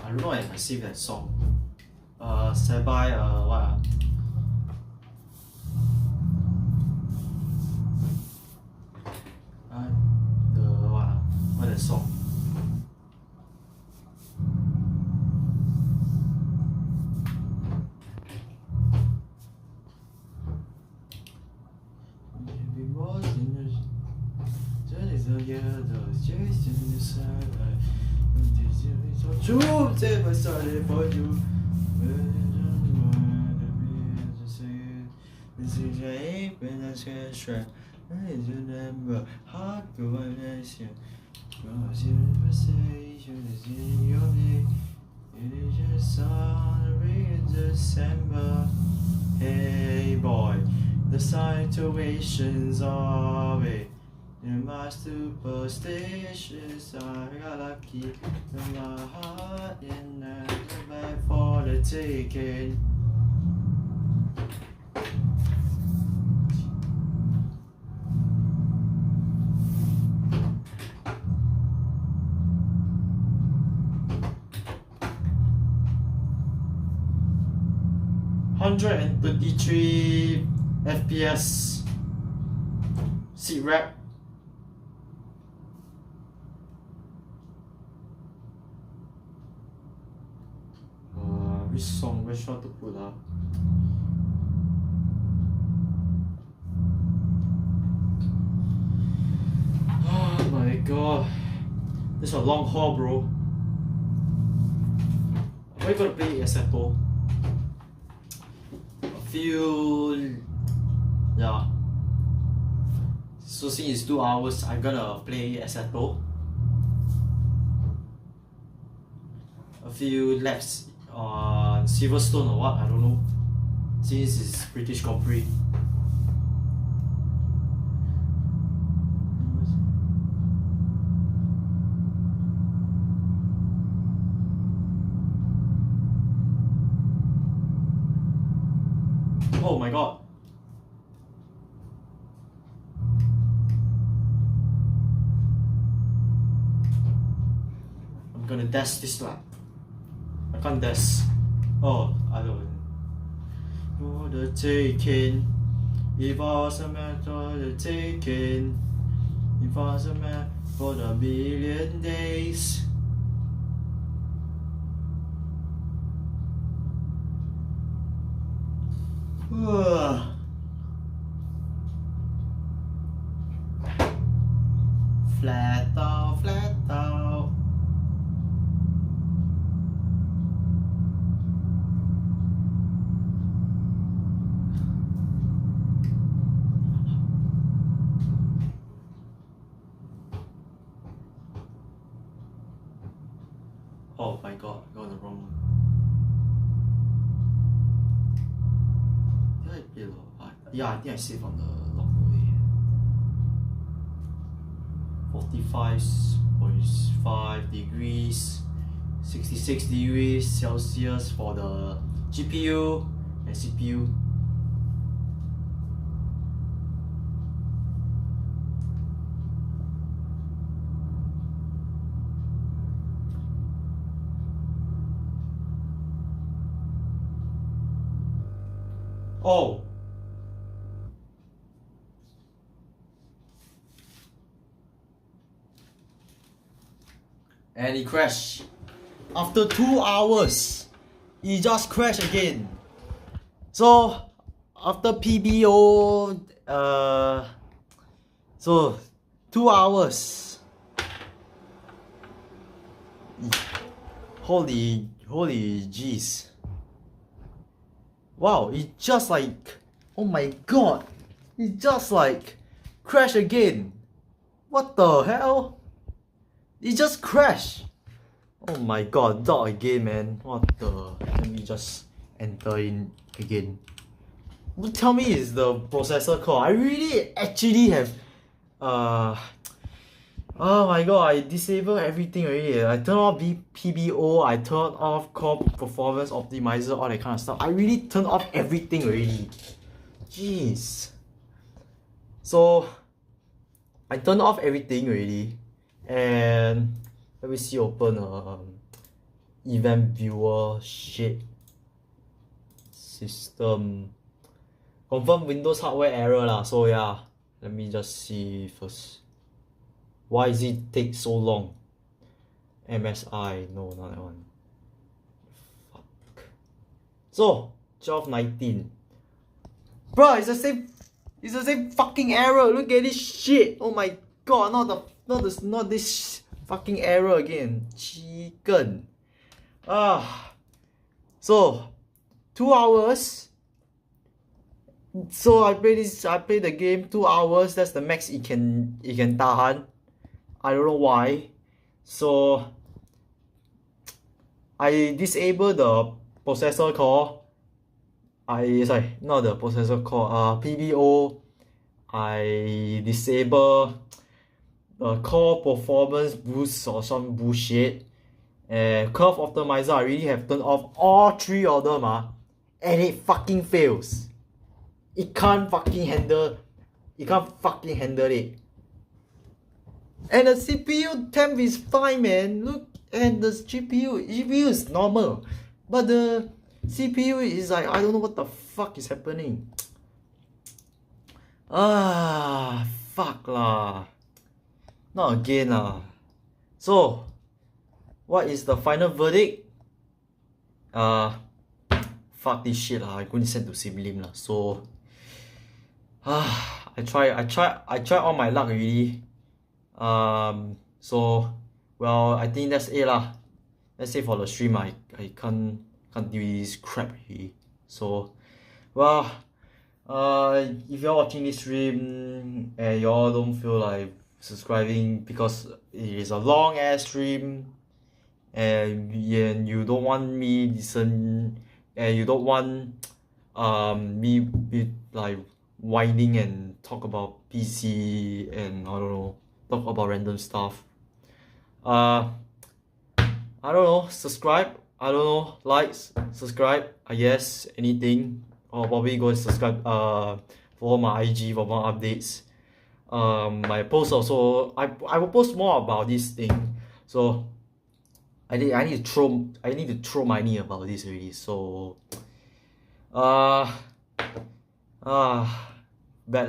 Speaker 1: I don't know if I saved that song. Sabai, what? What that song? Started for you. This is a I remember how to manage you. Was you say you see your day? It is just in December. Hey boy, the situations of it. In my superstitions, I got lucky. In my heart, in the back for the taking. $133 FPS seat wrap. Which one to put up? Oh my god, this is a long haul, bro. Are we gonna play Assetto? Yeah. So since it's 2 hours, I'm gonna play Assetto. A few laps on Silverstone or what, I don't know. Since it's British Grand Prix. Oh my god. I'm gonna dash this lap. I can't dash. Oh, I don't. For the taking. If I was a man for the taking. If I was a man for the billion days. Flat out, flat out. Oh my god, I got the wrong one. Did I play log? Yeah, I think I saved on the log away. 45.5 degrees, 66 degrees Celsius for the GPU and CPU. Oh! And it crashed. After 2 hours, it just crashed again. So after PBO, so 2 hours. Holy jeez. Wow, it just like, oh my god, it just like crashed again. What the hell? It just crashed. Oh my god, dog again, man. What the? Let me just enter in again. Don't tell me it's the processor core. I really actually have oh my god, I disabled everything already. I turned off PBO, I turned off core performance optimizer, all that kind of stuff. I really turned off everything already. Jeez. So I turned off everything already. And let me see, open event viewer shit system. Confirm Windows hardware error lah. So yeah, let me just see first. Why does it take so long? MSI, no, not that one. Fuck. So 1219. Bro, it's the same fucking error. Look at this shit. Oh my god, not this fucking error again. Chicken. So 2 hours So I play the game 2 hours, that's the max it can tahan. I don't know why. So I disable the processor core. Sorry, not the processor core, PBO. I disable the core performance boost or some bullshit. And curve optimizer, I really have turned off all 3 of them, and it fucking fails. It can't fucking handle it. And the CPU temp is fine, man. Look, and the GPU is normal, but the CPU is like, I don't know what the fuck is happening. Fuck lah. Not again lah. So, what is the final verdict? Fuck this shit lah. I'm going to send to Simlim lah. So, I try all my luck already. So, well, I think that's it lah. That's it for the stream. I can't do this crap already. So, well, if you're watching this stream and y'all don't feel like subscribing because it is a long ass stream, and you don't want me listen, and you don't want me be like whining and talk about PC and I don't know, talk about random stuff. I don't know, subscribe, I don't know, likes, subscribe, I guess, anything. Or probably go and subscribe for my IG for more updates. My posts also, I will post more about this thing. So I need to throw money about this already. So bad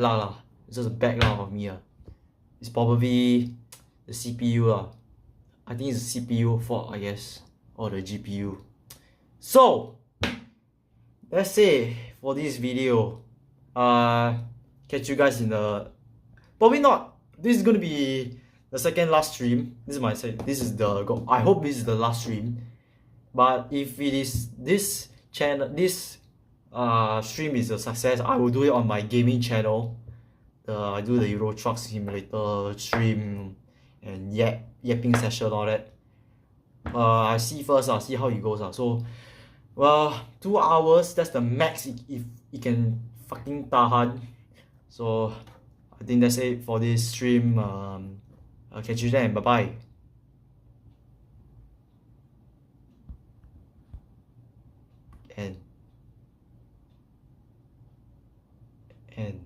Speaker 1: luck lah. It's just a bad luck of me. It's probably the CPU lah. I think it's the CPU fault, I guess, or the GPU. So that's it for this video. Catch you guys in the, probably not, this is gonna be the second last stream. I hope this is the last stream. But if it is this stream is a success, I will do it on my gaming channel. I do the Euro Truck Simulator stream and yapping session, all that. I see first, see how it goes. So, well, 2 hours, that's the max if it can fucking tahan. So I think that's it for this stream. I'll catch you then. Bye bye. And